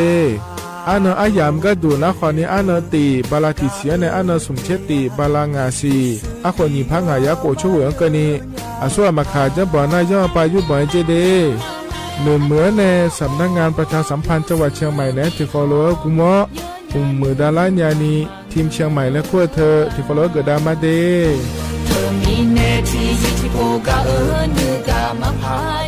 Speaker 15: อันอายามก็ดูนะคนนี้อันตีบาลาติเสียในอันสมเชติบาลางาซีอาคนนี้พังหายาโกช่วยกันนี้อาส่วนมาคาจะบ่อนายย่อไปยุบ่อยเจเดหนึ่งเหมือนในสำนักงานประชาสัมพันธ์จังหวัดเชียงใหม่และที่ฟอลโล่กุมอมือดาลานยานีทีมเชียงใหม่และขั้วเธอที่ฟอลโล่เกิดดามาเดเธอมีเนที่ที่โกกานือกามาพาย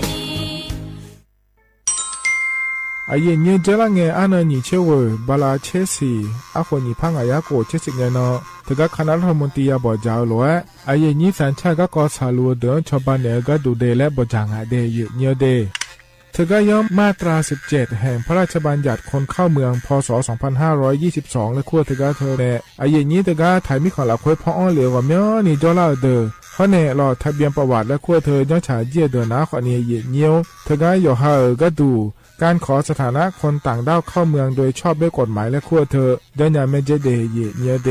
Speaker 15: ไอเย็นเย็นเจริญเงอันนี้เชื่อว่าบาลาเชสีอาคนนี้พังอายาโกเชสิเงนอถึงกับคณะรัฐมนตรีบอกเจ้าหลวงไอเย็นนี้สัญชาติก็สาลัวเดินชาวบ้านเนี่ยก็ดูเดและบอกจางหาเดยเนียวเดถึงกับย่อมมาตรา17แห่งพระราชบัญญัติคนเข้าเมืองพ.ศ. 2522และขั้วถึงกับเธอเนี่ยไอเย็นนี้ถึงกับไทยมีของหลักคุยพ่ออ้อเหลือว่าเมื่อนี่จ้าเล่าเดอเพราะเนี่ยหลอดทะเบียนประวัติและขั้วเธอย้อนฉายเยี่ยเดินนะขอเนี่ยเยี่ยเนียวถึงกับย่อหาก็ดูการขอสถานะคนต่างด้าวเข้าเมืองโดยชอบด้วยกฎหมายและขั้วเธอย้อนยาเมเจเดเยเนียเด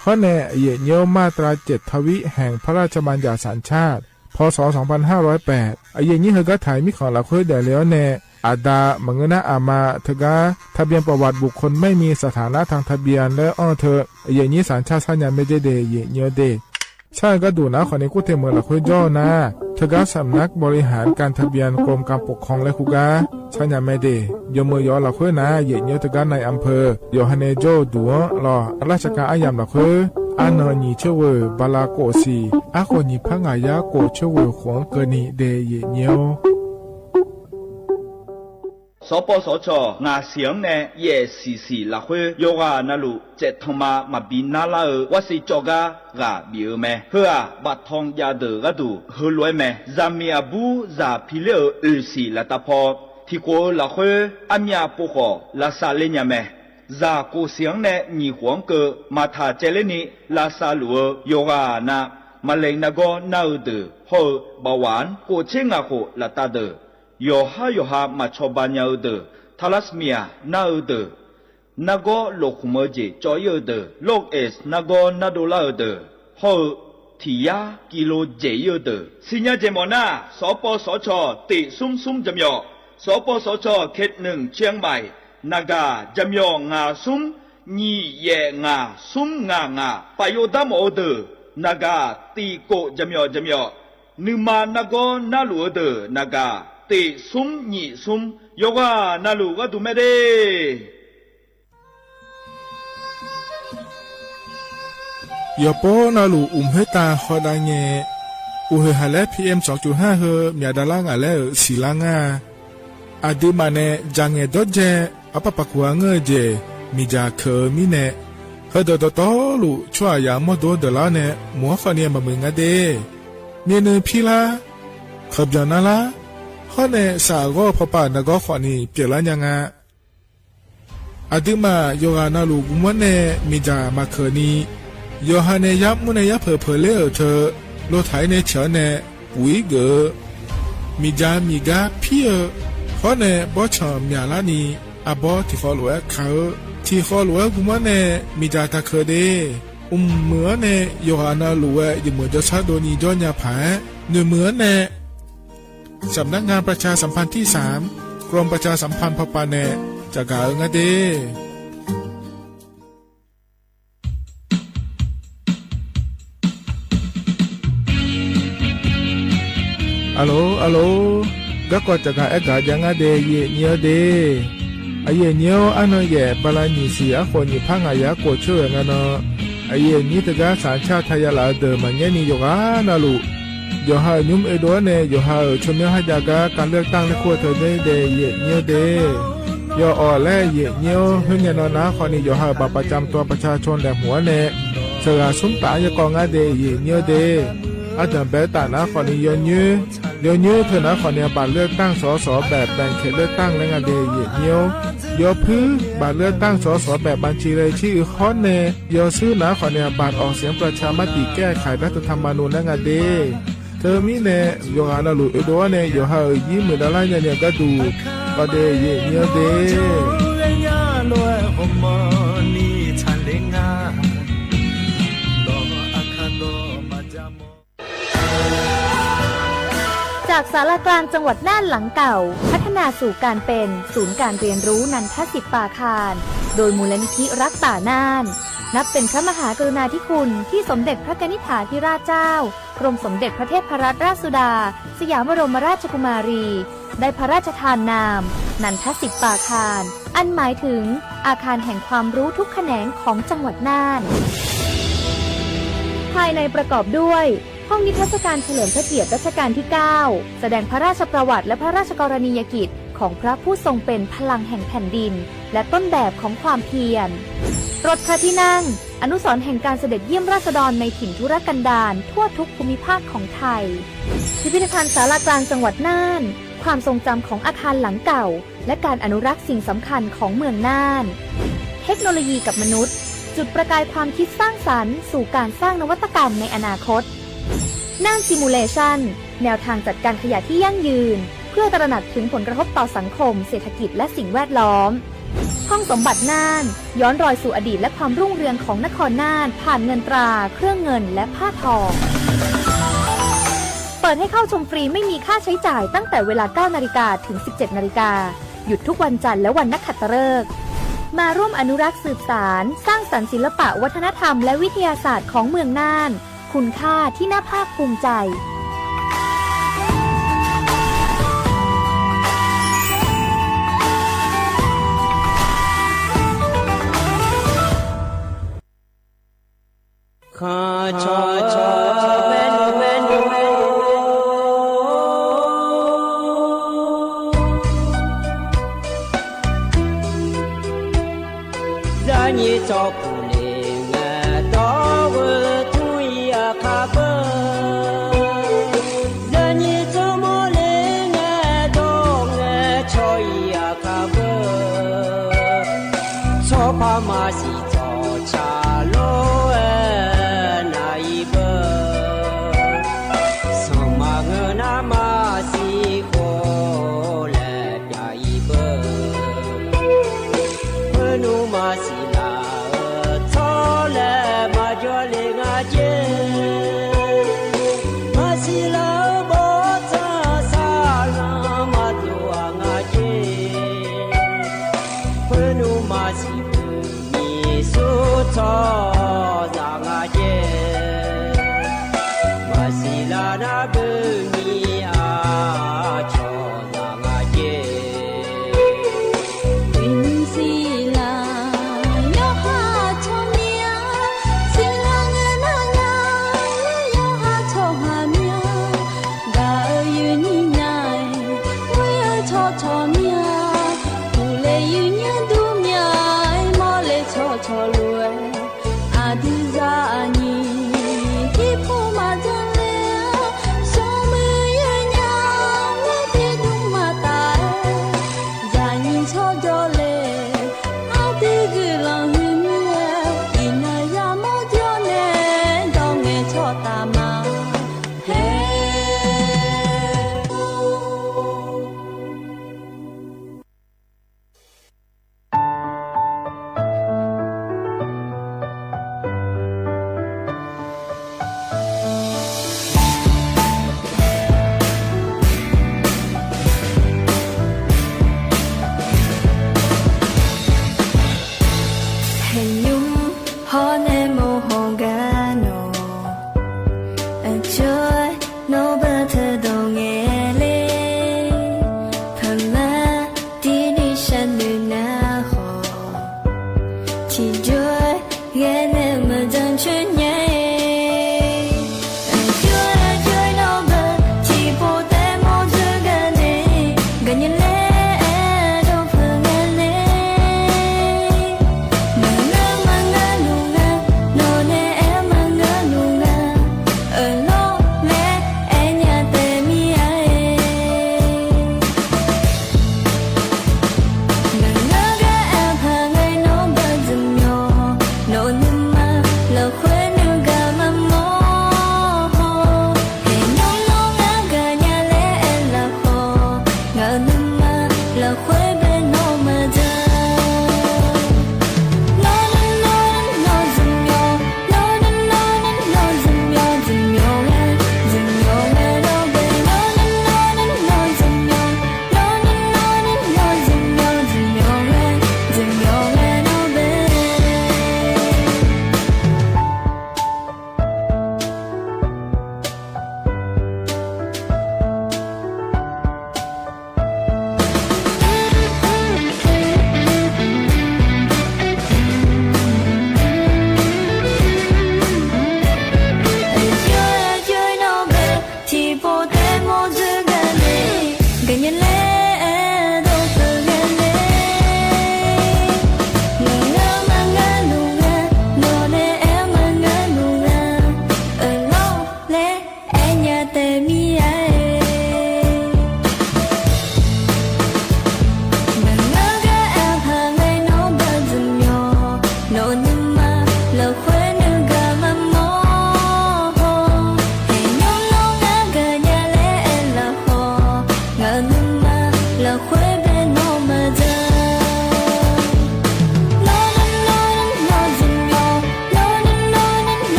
Speaker 15: เพราะในเยเนียวมาตรา7ทวิแห่งพระราชบัญญัติสัญชาติพ.ศ. 2508ไอเยนี้เฮก็ถ่ายมิของหลักคุยเดแล้วแน่อาดามงนะอามาเธอกาทะเบียนประวัติบุคคลไม่มีสถานะทางทะเบียนและอ้อเธอไอเยนี้สัญชาติสัญญาเมเจเดเยเนียเดใช่ก็ดูนะคนนี้กูเทเมืองหลักคุยย่อนะเธอก็สำนักบริหารการทะเบียนกรมการปกครองและคุกาชัญญาไม่ได้ยมมือยอหลักคุยนะเยเนียเธอก็ในอำเภอยอฮันเนโจดัวรอราชการอายามหลักคุยอันนี้เชื่อว่าบาลาโกสีอาคนนี้พังอายาโกเชื่อว่าขวงเกนีเดเยเนียว
Speaker 16: สปสชงาเสียงเนเยสีละคุยโยกานาลุเจตทมาบินาลาว่าสิจอกากาบิเอเมเฮือบัดทองยาเดกดูเฮลวยเมจามีอาบูจาพิเลอสีละตาพอที่โกละคุยอามีอาปุโกละซาเลญเมจาโกเสียงเนมีหวงเกมาทาเจเลนีลาซาลัวโยกานามาเลนากอนาอุดโฮบาวานโกเชงาโคละตาเดโยฮามาชอบานยาอุดทาลัสเมียนาอุดนากอโลคุมเจจอยอุดโลกเอสนากอนาโดลาอุดโฮทียากิโลเจอุดสิญญาเจมอนาสปสชติซุมจำยอสปสชเขต1เชียงใหม่นากาจำยองาซุมนีเยงาซุมงปายดามอุดนากาตีโกจำยอนึมานากอนาลูอุดนากาติซุมนีซุมโยกานาลูก็ดูไม่ได้
Speaker 15: ยาโปนาลูเฮตาขอดังเงอุเฮฮาเล PM 2.5 เฮมีดาลางาเลสีลางาอดีมาเนจังเงดเจอปะปะกัวเงเจมีจาเคมีเนเฮดดตอลูชัวยามดดลาเนมัวฟานีมามึงaเดเนเนพิลาขบยานาลาฮอเนสาโกพปานกขวานีเปียลายังาอดีมาโยกานาลูกุมเนมีจามาเคนีโยฮาเนยับมุเนยับเพอเลเธอ โลไถในเฉอเนปุ๋ยเกอมีจามีกาเพียขอเนบ่ชอมยาลานีอาบอที่ขอหลวเขาที่ขอหลวกุมะเนมีจาตะเคเดเหมือเนโยฮานาหลวอยู่เหมือนจะชาโดนีจอนยาผาเนื้อเหมือนเนสำนักงานประชาสัมพันธ์ที่3กรมประชาสัมพันธ์พปาเนจะกาเงาเดอัลโหลก็กว่าจะกาเอกายังอาเดเยเนียเดไอเยเนียวอันนั้นแย่บาลานีสีอาคนยี่พังอายากดช่วยงานเนาะไอเยนี่ตะกาสัญชาติไทยลาเดมันเยนี่โยกานาลูโยฮายุมเอโดเนโยฮาชมยาฮจากาการเลือกตั้งในขั้วเธอได้เดเยเนียวเดโยออและเยเนียวเฮงยานนะคนนี้โยฮาบัตรประจำตัวประชาชนแดงหัวเนเสือสุนตายกองอาเดเยเนียวเดอาจารย์เบตานะคนนี้ยนยืเธอนะคนนี้บัตรเลือกตั้งสสแบบแบ่งเขตเลือกตั้งและงานเดยเนียวยอพื้นบัตรเลือกตั้งสสแบบบัญชีรายชื่อข้อเนยอซื้อนะคนนี้บัตรออกเสียงประชามติแก้ไขรัฐธรรมนูญและงานเดเธอมีเนยอนาลูเอโดเนยอฮายี่มือดาราเนี่ยก็ดูก็เดยเนียวเด
Speaker 6: จากศาลากลางจังหวัดน่านหลังเก่าพัฒนาสู่การเป็นศูนย์การเรียนรู้นันทศิษย์ป่าคารโดยมูลนิธิรักป่าน่านนับเป็นพระมหากรุณาธิคุณที่สมเด็จพระกนิษฐาธิราชเจ้ากรมสมเด็จพระเทพรัตนราชสุดาสยามบรมราชกุมารีได้พระราชทานนามนันทศิษย์ป่าคารอันหมายถึงอาคารแห่งความรู้ทุกแขนงของจังหวัดน่านภายในประกอบด้วยห้องนิทรรศการเฉลิมพระเกียรติรัชกาลที่ 9 แสดงพระราชประวัติและพระราชกรณียกิจของพระผู้ทรงเป็นพลังแห่งแผ่นดินและต้นแบบของความเพียรรถพระที่นั่งอนุสรณ์แห่งการเสด็จเยี่ยมราษฎรในถิ่นทุรกันดารทั่วทุกภูมิภาคของไทยพิพิธภัณฑ์ศาลากลางจังหวัดน่านความทรงจำของอาคารหลังเก่าและการอนุรักษ์สิ่งสำคัญของเมืองน่านเทคโนโลยีกับมนุษย์จุดประกายความคิดสร้างสรรค์สู่การสร้างนวัตกรรมในอนาคตน่านซิมูเลชันแนวทางจัดการขยะที่ยั่งยืนเพื่อตระหนักถึงผลกระทบต่อสังคมเศรษฐกิจและสิ่งแวดล้อมห้องสมบัติน่านย้อนรอยสู่อดีตและความรุ่งเรืองของนครน่านผ่านเงินตราเครื่องเงินและผ้าทองเปิดให้เข้าชมฟรีไม่มีค่าใช้จ่ายตั้งแต่เวลา 9 นาฬิกาถึง 17 นาฬิกาหยุดทุกวันจันทร์และวันนักขัตฤกษ์มาร่วมอนุรักษ์สืบสานสร้างสรรค์ศิลปะวัฒนธรรมและวิทยาศาสตร์ของเมืองน่านคุณค่าที่น่าภาคภูมิใจ
Speaker 8: ข้าชอเวนจะนี่จอกูเลงดอเวทุยอาคาเบจะนี่จอโมเลงดองชอยอาคาเบชอพามาสิจอชาโล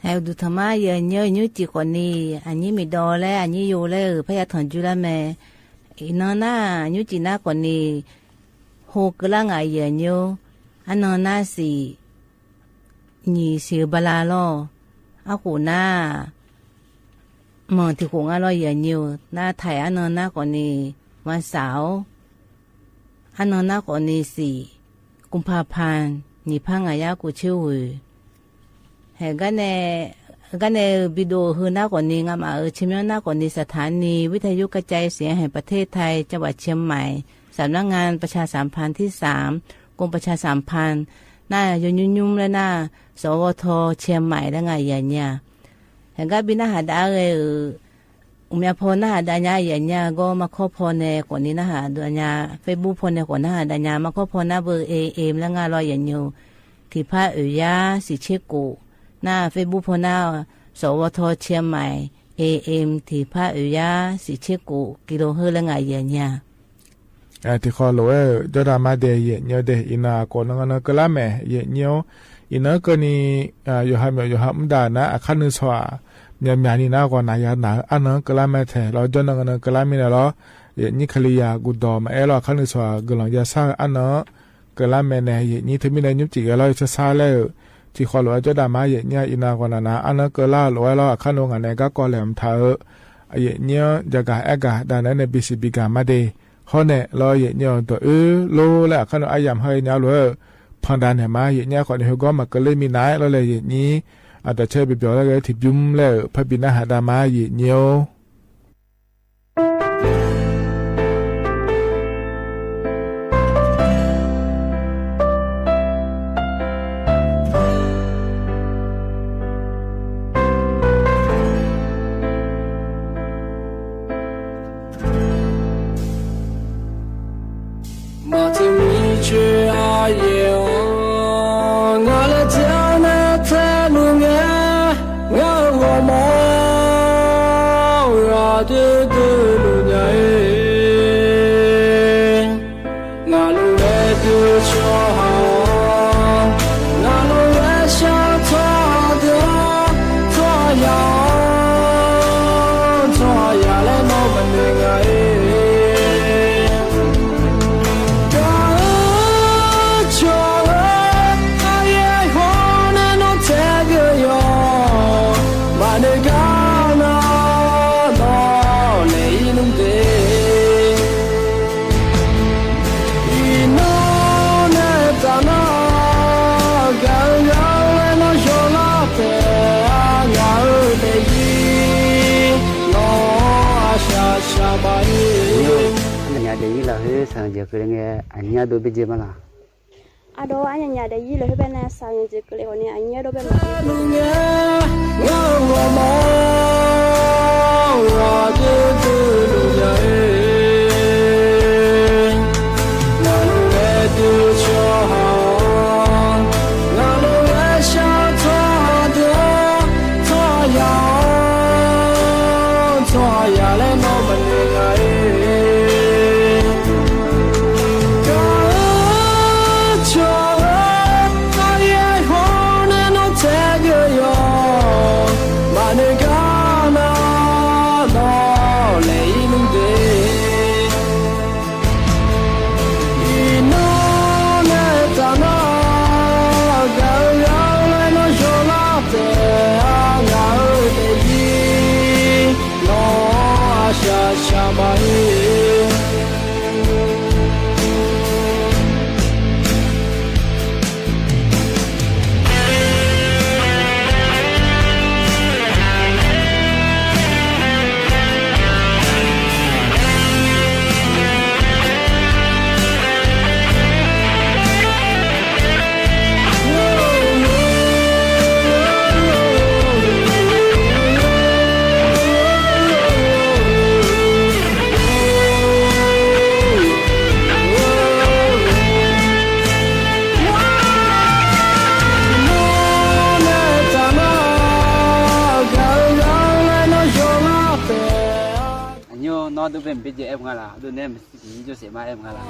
Speaker 6: Hãyดูthầm á giờ nhớ nhớ chỉ còn đi anh nhớ mi đo lẽ anh nhớ vô lẽ ở phải thằng chú là mẹ nó na nhớ chỉ na còn đi hồ cứ là ngày giờ nhớ anh nó na xì nhì xì bà la lo à cụ na mà thì cũng lo giờ nhiều na thầy anh nó na còn điวันเสาร์อันนั้นน่ะก่อนนี่สี่กุมภาพันธ์นี่พังอายากูชื่อเห็นกันในวิดีโอคือน่ะก่อนนี่งามาชิมน่ะก่อนนี่สถานีวิทยุกระจายเสียงแห่งประเทศไทยจังหวัดเชียงใหม่สำนักงานประชาสัมพันธ์ที่3กรมประชาสัมพันธ์น่ายุ่มๆแล้วน่ะสวทเชียงใหม่ได้ไงอย่างเงี้ยเห็นกันบินหาดาเลยอุมยาพรนะฮะดาญาอย่างเงี้ยก็มาขอพรในก่อนนี้นะฮะดาญาเฟซบุ๊กพรในก่อนนะฮะดาญามาขอพรนะเบอร์AMแล้วงานรออย่างอยู่ที่พระเอยาสิเชกุหน้าเฟซบุ๊กพรนะสวทเชียงใหม่ AM ที่พระเอยาสิเชกุกิโลเฮอร์แล้วงานอย่างเงี้ย
Speaker 15: ที่ขอรู้จะดามาเดย์เยอะเดย์อินาก่อนงั้นก็ละแม่เยอะอินาก็นี่อยู่ห้ามด่านะขั้นนึงสว่ามีนี่น่ากว่านายันนะอันนั้นก็ละไม่แท้เราจนนั้นก็ละไม่ได้หรอนี่ขลียากูดอมเราขั้นนึงสว่าก็หลังจะสร้างอันนั้นก็ละไม่แน่นี่ถึงมีในยุคจีก็เราจะสร้างแล้วที่ขอรู้จะดามาเนี่ยอินากว่านะอันนั้นก็ละรู้เราขั้นลงอันนี้ก็ก่อแหลมเท้าเนี่ยจะกะเอกะดังนั้นในBCBกามาเดย์เขาเนี่ยเราเนี่ยตัวโลและขั้นอายามให้เนี่ยรู้ป พอดานแห่มาอย่างเงี้ยคนเขาก็มาก็เลยมีนายแล้วเลยอย่างนี้อาจจะเชื่อไปเปล่าแล้วก็ถิบยุ่มแล้วพระบิณฑดามาอย่างเงี้ย
Speaker 8: 马子米去阿耶哦，我来叫那太路面，我毛啊的路面，我路来的桥好，我路来下错的错呀，错呀来毛门的哎。
Speaker 17: sang je kelenge anya do beje mala
Speaker 18: ado anya nya de yile hebe na sang je kelenge ni anya do be ma wa de de lu ya e na lu le de cho ha na lu le sha ta de ta ya le no ma ne ga e
Speaker 17: nó tôi về bây giờ em ngala tôi nem cho sẽ mai em ngala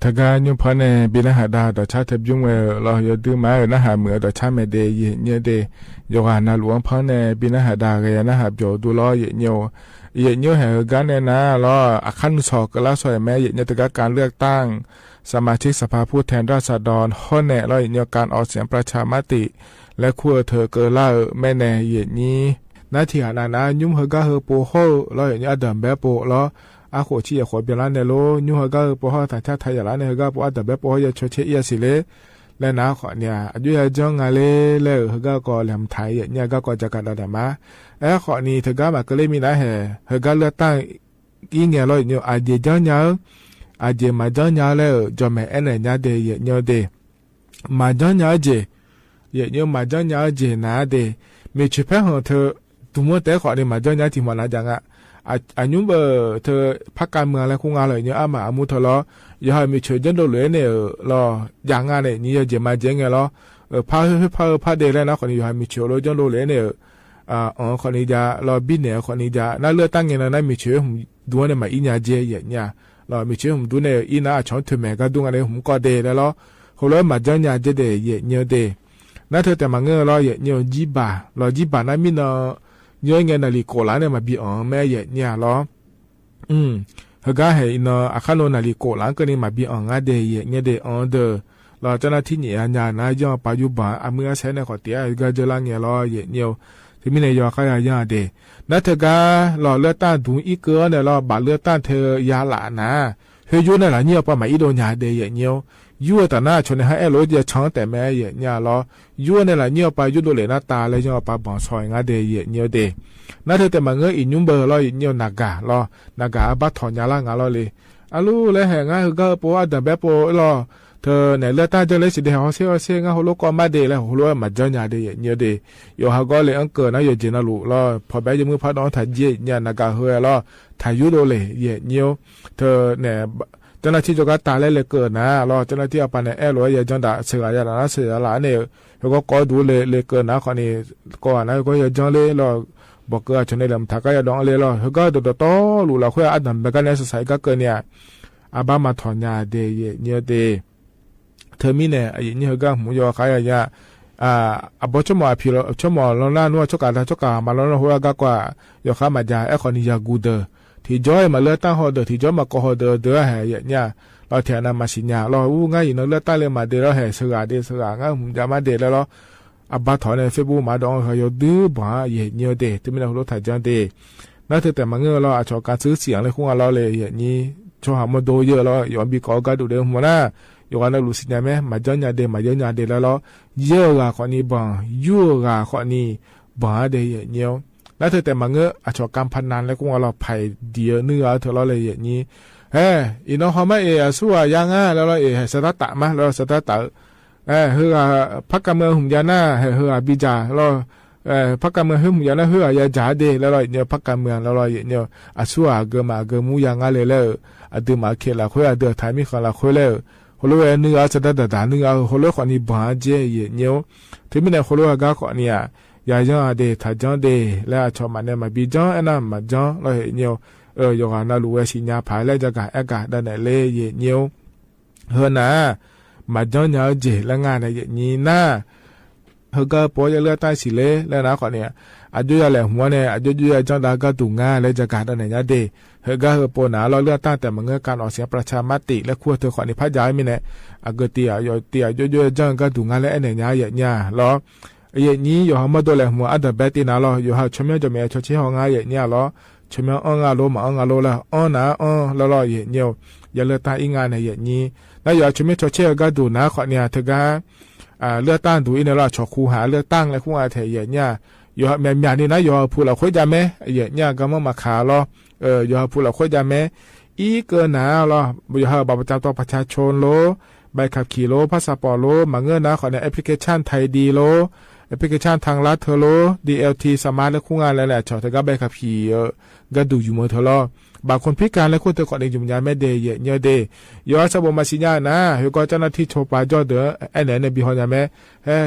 Speaker 15: ถ้าการยุพเนบินหาดาต่อชาติยุ่งเราอย่าดื้อมานะหาเหมือต่อชาติไม่เดยเนี่ยเดยโยกานาหลวงพเนบินหาดากันนะหาโยดูล้อเยเนียวแห่งการเนี่ยนะล้อขั้นสอบก็แล้วสอยแม่เยเนี่ยแต่การเลือกตั้งสมาชิกสภาผู้แทนราษฎรข้อแน่ล้อเนียวการออกเสียงประชามติและขั้วเธอเกิดล่าแม่แน่เยนี้นาทีหานายุ่งเหก็เหโปโฮล้อเนียดัมแบบโปล้ออาโคชีขอเบียร์ในโลยูฮก็ปอฮาชาไทยละเนี่ยก็ปอแต่แบบปอยชดเชยสิเลและนาขอเนี่ยอายุจังอะไรแล้วก็แหลมไทยเนี่ยก็จะกันได้มาขอนี้เธอก็มาก็เลยมีนะเฮก็เลือกตั้งอีเงี้ยเลยเนี่ยอาจจะจังเนี่ยอาจจะมาจังเนี่ยแล้วจะไม่เอ็นเนี่ยเดียเนี่ยเดมาจังเนี่ยเจเนี่ยมาจังเนี่ยเจนะเดมีชุดเพื่อเธอตัวมั่วแต่ขอเนี่ยมาจังเนี่ยที่มันน่าจังอ่ะอันยุ่งเบอเธอพักการเมืองอะไรคงอะไรเนี่ยอามาอามุทลอย่าให้มีเฉยจนโดนเลยเนี่ยรออย่างงั้นเนี่ยนี่จะมาเจ๊งไงรอพาเดแล้วนะคนนี้อย่าให้มีเฉยโดนจนโดนเลยเนี่ยคนนี้จะรอบินเนี่ยคนนี้จะน่าเลือกตั้งยังไงน่ามีเฉยผมดูเนี่ยมาอีเนี่ยเจ๊เนี่ยรอมีเฉยผมดูเนี่ยอีน่าช่องถึงแม้ก็ดูอะไรผมก็เดแล้วรอเขาเลยมาจังเนี่ยเจ๊เดเนี่ยเดน่าเธอแต่มาเงี้ยรอเนี่ยจีบารอจีบาน่ามีเนาะ ย้อยเงินนาฬิโกลาเนี่ยมาบีอ๋อแม่เย่เนี่ยล้อเฮก็ให้เนาะอาคาโนนาฬิโกลาก็นี่มาบีอ๋องาเดเย่เนี่ยเดอ๋อเดอเราเจ้าหน้าที่เนี่ยญาณย่อปัจจุบันอาเมื่อใช้ในขอเตียก็จะละเงี้ยล้อเย่เนี่ยที่มีในยอขยายาเดนัทกาหล่อเลือดต้านดูอีเกือเนี่ยเราบาดเลือดต้านเธอยาหลานะเฮยุนั่นแหละเนี่ยปะมาอีโดญาเดเย่เนี่ยยัวแต่หน้าชนให้เอโลเดียช้องแต่แม่เย่เนี่ยล้อยัวเนี่ยแหละเนี่ยปะยุโดเลหน้าตาเลยย่อปะบ่อซอยงาเดเย่เนี่ยเดนัทแต่มาเงยอินุ่มเบอร์ล้อเนี่ยนากาล้อนากาบัดถอนยาละงาล้อเลยอาลูเลยแหงาคือก็ปัวแต่แบบปัวล้อเธอเนี่ยเลือดต้านจะเลยสิเดียวเสียงาหัวโลกมาเดแล้วหัวโลกมาจ้องยาเดเนี่ยเดอยู่หาก็เลยอังเกิดนะอยู่จีน่าลูล้อพอแบบจะมือพัดน้องถ่ายเย่เนี่ยนากาเฮล้อถ่ายยุโดเลยเย่เนี่ยเธอเนี่ยเจ้าหน้าที่จะก็ตาเลยเกิดนะรอเจ้าหน้าที่เอาไปในแอร์รอยอย่าจังดาเสืออย่าละเสือละเนี่ยแล้วก็ดูเลยเกิดนะคนนี้ก่อนนะก็อย่าจังเลยรอบอกเกิดชนในลำทักก็อย่าดองเลยรอแล้วก็โตหลุดเราค่อยอัดนำไปกันในสายก็เกิดเนี่ยอาบ้ามาถอนยาเดยเนี่ยเดเธอมีเนี่ยไอ้เนี่ยก็หมูยอขายยาอบชมอพิโรชมอลงหน้านวดชกามาลงหัวก็กว่ายอข้ามาจาไอ้คนนี้ยากูเดอที่จอยมาเลือดตั้งหอเดอที่จอยมาก็หอเดอแห่เนี่ยเราแถวนั้นมาสิญญาเราง่ายอยู่เนาะเลือดตั้งเลยมาเดอเราแห่เสือง่ายผมจะมาเดอแล้วอาบ้าถอนในเฟซบุ๊กมาดองเขาอยู่ดื้อบ้าเนี่ยเดที่ไม่ได้รถถ่ายจังเดนั่นแต่มาเงือเราอาจจะการซื้อเสียงเลยคุ้งเราเลยอย่างนี้ชอบหามาดูเยอะแล้วย้อนบีก็กระดูเดิมหัวหน้าอยู่กันแล้วรู้สิเนี่ยไหมมาจ้องยาเดแล้วเยอะกว่าคนนี้บ้างยั่วกว่าคนนี้บ้าเดเนี่ยแล้วแต่มาเงืออาจจะการพนันแล้วคุ้งเราไผ่เดียวเนื้อเธอเราเลยอย่างนี้อีน้องเขาไม่สู้ยังแล้วเราสตาร์ตมาแล้วสตาร์ตเฮือพักการเมืองหุ่มยาหน้าเฮือบิจาเราพักการเมืองหุ่มยาหน้าเฮือยาจ่าเดแล้วเราเนี่ยพักการเมืองแล้วเราเนี่ยสู้เกมูยังเลยแล้วดืมาเคละคุยเดือดไทยมีคนละคุยแล้วคนรู้เนื้อสตาร์ตเนื้อคนรู้คนนี้บ้าเจเนี่ยที่ไม่ได้คนรู้ก็คนเนี่ยยาจังเดถ้าจังเดแล้วชอบมันเนี่ยมาบิจังนั่นมาจังเราเนี่ยอยู่กันน่ารู้ว่าสิญญาภายแล้วจะการด้านไหนเลยเนี่ยเฮือนะมาจ้องยาวเจแล้วงานเนี่ยนี่นะเฮก็ปอยเลือดใต้สิเลยแล้วนะคนเนี่ยอายุยาแหลหัวเนี่ยอายุยาจังดาก็ตุงงานแล้วจะการด้านไหนเนี่ยเดเฮก็ปอหนาเราเลือดใต้แต่มันเงือการออกเสียงประชามติและขั้วเธอคนนี้พัดย้ายมีเนี่ยก็เตียอายุจังก็ตุงงานแล้วไอ้เนี่ยล้อนี้อยู่ห้องมาดูแลหัวอันดับเบตินาล้ออยู่ห้องชมจะมีชดเชยห้องงานเนี่ยล้อชมอ่างาโลมาอ่างาโลละนะแล้วเนี่ยอย่าเลือดใต้อีงานเนี่ยนี้แล้วอย่าชมชดเชยก็ดูนะคนเนี่ยเธอก็เลือกตั้งดูอินเนอร์ชอคูหาเลือกตั้งแล้วคู่อาเทียเนี่ยอยู่แม่นี่นะอยู่ผู้เราคุยจำไหมเนี่ยก็มาขาล้ออยู่ผู้เราคุยจำไหมอีเกินหนาล้ออยู่บัตรประจำตัวประชาชนโลใบขับขี่โลพาสปอร์ตโลมาเงินนะขอในแอปพลิเคชันไทยดีโลแอปพลิเคชันทางรัฐเธอโล DLT สมาร์ทและคู่งานแล้วแหละชอเธอก็ใบขับขี่ก็ดูอยู่มือเธอล้อบางคนพิการและคนเธอก่อนเองจุ่มยาไม่เดย์เนี่ยเดย์ย้อนสบมาสิญญานะเฮก็เจ้าหน้าที่โชว์ปาจอเดอในบิฮอนยาแม่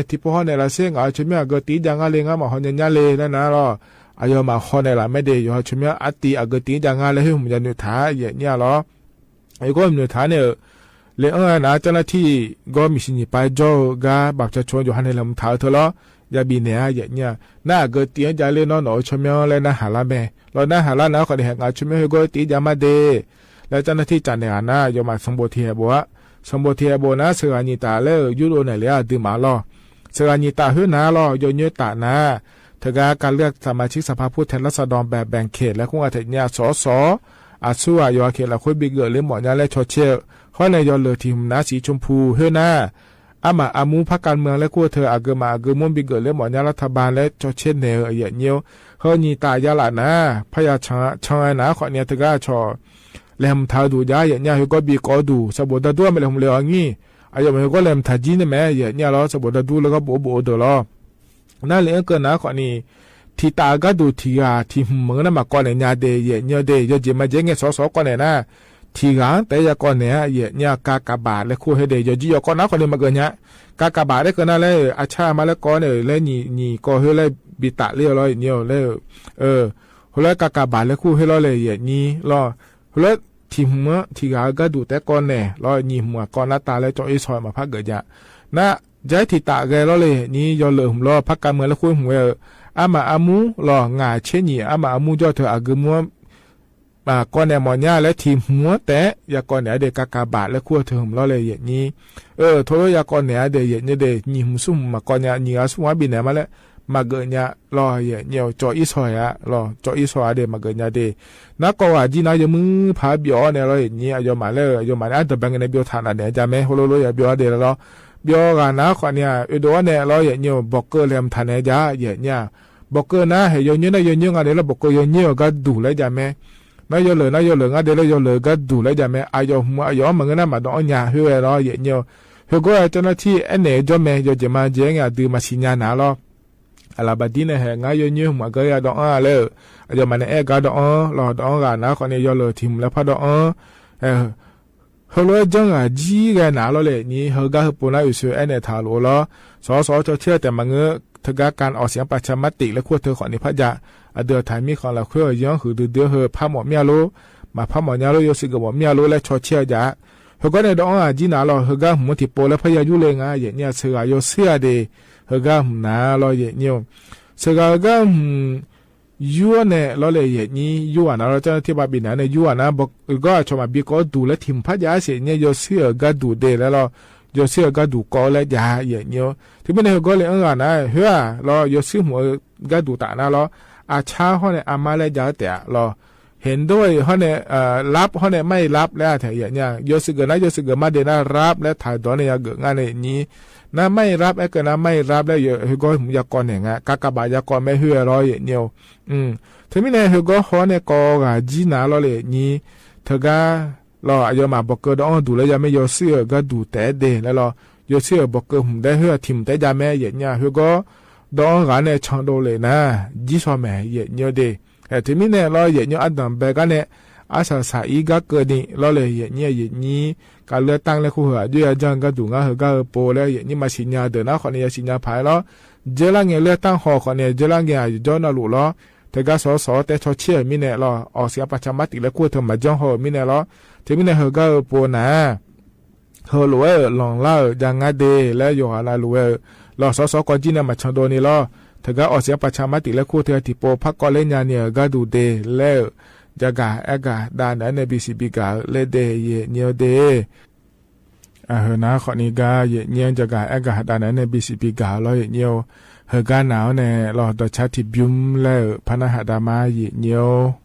Speaker 15: ที่พวกในละเสียงเอาชุดเมียก็ตีจังอะไรงั้นมาฮอนยาเลยนั่นนะล้ออายมาฮอนในละไม่เดย์ย้อนชุดเมียอัตตีก็ตีจังอะไรให้ผมจะนึกท้าเนี่ยล้อไอ้ก็นึกท้าเนี่ยเลยนะเจ้าหน้าที่ก็มีสิ่งไปจอกาบักจะชวนอยู่หันในลำท้าเธอล้อยาบีเนี่ยน่าเกิดตีจะเล่นน้องชุดเมียเลยนะหาละแม่เราหน้าหาละนะคนที่แห่งอาชุดเมียก็ตีจะมาเดแล้วเจ้าหน้าที่จันเนี่ยนะยอมมาสมบูรณ์ที่บัวสมบูรณ์ที่บัวนะเสือนิตาแล้วยุโรเนี่ยเลยดื่มมาล้อเสือนิตาหื้อนะล้อยเยอะตานะเธอการเลือกสมาชิกสภาผู้แทนราษฎรแบบแบ่งเขตและคงอาจจะเนี่ยสอาสู้อยอเขตละคุยบิเกอร์หรือหมอนยาและชดเชลข้อในยอเลือทีมนาสีชมพูหื้อนะอามูพรรคการเมืองและคู่เธออาเกมามุนบิเกอร์หรือหมอนยารัฐบาลและชดเชลเนอเนี่ยเฮนิตายาละนะพยาชานะขอเนี่ยตะกาชอแลมทาดูยาเนี่ยเฮก็บีก็ดูสบดตัวไม่เลยผมเลยอย่างงี้อายมันก็แลมทาจีนแม่เนี่ยล้อสบดดูแล้วก็โบเดอล้อนั่นเลยเกินนะขอนี่ที่ตาก็ดูที่เหมือนน่ะมาก่อนเนี่ยเดเนี่ยเดยจะมาเจงเงี้ยสอก่อนเนี่ยนะที่กลางแต่ยาก่อนเนี่ยกากบาทและคู่ให้เดยจีก่อนนะขอเนี่ยมาเกินเนี่ยกากบาทได้เกินนั่นเลยอาชามาแล้วก่อนเนี่ยแล้วนี่ก็เฮ้ยเลยบิตะเรียวเลยเนี่ยเลยหัวกากบาทแล้วคู่ให้เราเลยนี่รอหัวทีมที่ก็ดูแต่ก่อนเนี่ยรอนี่หัวก่อนหน้าตาแล้วจอยซอยมาพักเกิดยะนะใจที่ตาแกเราเลยนี่ยอเหลือหัวพักการเมืองแล้วคู่หัว อามาอามูหล่องาเชนีอามาอามูจอเธออากมัวก่อนแนมอนยาและทีมหัวแต่ยาก่อนเนี่ยเด็กกากาบาทและขั้วเธอหมล้อเลยอย่างนี้โทรยาก่อนเนี่ยเด็กอย่างนี้เด็กยิมซุ่มมาก่อนเนี่ยยิงอาสุวาบินเนี่ยมาแล้วมาเกิดเนี่ยรออย่างเดียวจ่ออีสอยอะรอจ่ออีสอยเด็กมาเกิดเนี่ยเด็กนักก็ว่าจีน่าจะมือพาเบียวเนี่ยเราอย่างนี้อายุมาเลยอายุมาเนี่ยแต่แบงก์ในเบียวทานเนี่ยจะไม่ฮัลโหลอย่าเบียวเด็กแล้วเบียวกันนะคนเนี่ยโดนเนี่ยเราอย่างเดียวบอกเกอร์เลมทานเนี่ยจะอย่างเนี่ยบอกเกอร์นะเฮ้ยอย่างนี้นะอย่างนี้กันเดี๋ยวเราบอกเกอร์อย่างนี้ก็ดูเลยจะไม่นายเลยงั้นเดี๋ยวเราเลยก็ดูเลยจะไม่อายุมันก็น่ามาต้องเนี่ยเฮ้ยเราอย่างเดียวเฮ้ยก็เจ้าหน้าที่เนี่ยจะไม่จะมาเจ๊งดูมาสิญญาณนะเราอาลาบดีเนี่ยง่ายยิ่งมาก็ยาดองเลยอาจจะมันก็ดองรอดองกันนะคนนี้ยอเลยทีมแล้วพอดองเฮโลจังจีกันนะเราเลยนี่เฮก็ปุ่นอะไรอยู่ส่วนเนี่ยทารุล้อสอจะเชื่อแต่มันเงือกทการออกเสียงประชามติและขั้วเธอของนิพยาเดือดไทยมีของเราขั้วย้อนคือเดือดเฮพาหมอเมียรู้มาพาหมอเมียรู้ยศกบเมียรู้และชอเชื่อยาเฮก็เนี่ยดองจีน่าเราเฮก็หัวที่โปและพยายุเลยง่ายอย่างเนี้ยเสือยศเสียเดเฮก็น่าเราอย่างเนี้ยเสือก็ยัวเนี่ยเราเลยอย่างนี้ยัวนะเราจะที่บาบินเนี่ยยัวนะบอกก็ชมาบีก็ดูและทิมพัดยาเสียเนี่ยยศเสือก็ดูเดแล้วเรายศเสือก็ดูก็และยาอย่างเนี้ยที่ไม่ได้ก็เลยนะเฮ้ยเรายศเสือหัวก็ดูตานะเราอาชาเขาเนี่ยอามาและยาแต่เราเห็นด้วยเขาเนี่ยรับเขาเนี่ยไม่รับแล้วแต่อย่างเนี้ยยศเสือนะยศเสือมาเดนะรับและถ่ายตอนเนี่ยเกิดงานในนี้น่าไม่รับไอ้ก็น่าไม่รับแล้วเฮก็ผมอยากก่อนเนี่ยกากบายากรไม่เหือร้อยเนียวถึงไม่แน่เฮก็ฮอเนี่ยก็จีน่าเราเลยนี่เธอก็รออายุมาบอกเกอร์ดองดูแล้วยังไม่ยอเสื้อก็ดูแต่เดแล้วรอยอเสื้อบอกเกอร์ผมได้เหือทิมแต่ยาแม่อย่างเนี้ยเฮก็ดองกันเนี่ยช่างดูเลยนะจีสอแม่อย่างเนี้ยเดแต่ถึงไม่แน่เราอย่างเนี้ยอันดับแบบกันเนี่ยอาศัยสายก็เกิดนี่เราเลยอย่างเนี้ยอย่างนี้การเลือกตั้งแล้วคู่หัวด้วยอาจารย์ก็ดูง่ายก็โปแล้วอย่างนี้มาสิญญาเดินนะคนนี้สิญญาภายแล้วเจริญเงี้ยเลือกตั้งหอคนนี้เจริญเงี้ยอยู่จอนาลุล้อแต่ก็สอแต่ชอเชื่อมิเนี่ยล้อออกเสียประชามติแล้วคู่เธอมาจ้องหอมิเนี่ยล้อที่มิเนี่ยเขาก็โปนะเขารวยลองเล่าอย่างงั้นเดแล้วอยู่อะไรรวยล้อสก่อนจีน่ะมาชนโดนี่ล้อเธอก็ออกเสียประชามติแล้วคู่เธอที่โปพักก็เล่นยาเนี่ยก็ดูเดแล้วจะกะดานในบีซีบีกาเลเดเยเนียวเดเฮนะขอนี้กาเยเนียจะกะดานในบีซีบีกาลอยเนียวเฮกาหนาวในรอดชาติบิมแล้วพนะหดามาเยเนียว
Speaker 8: เ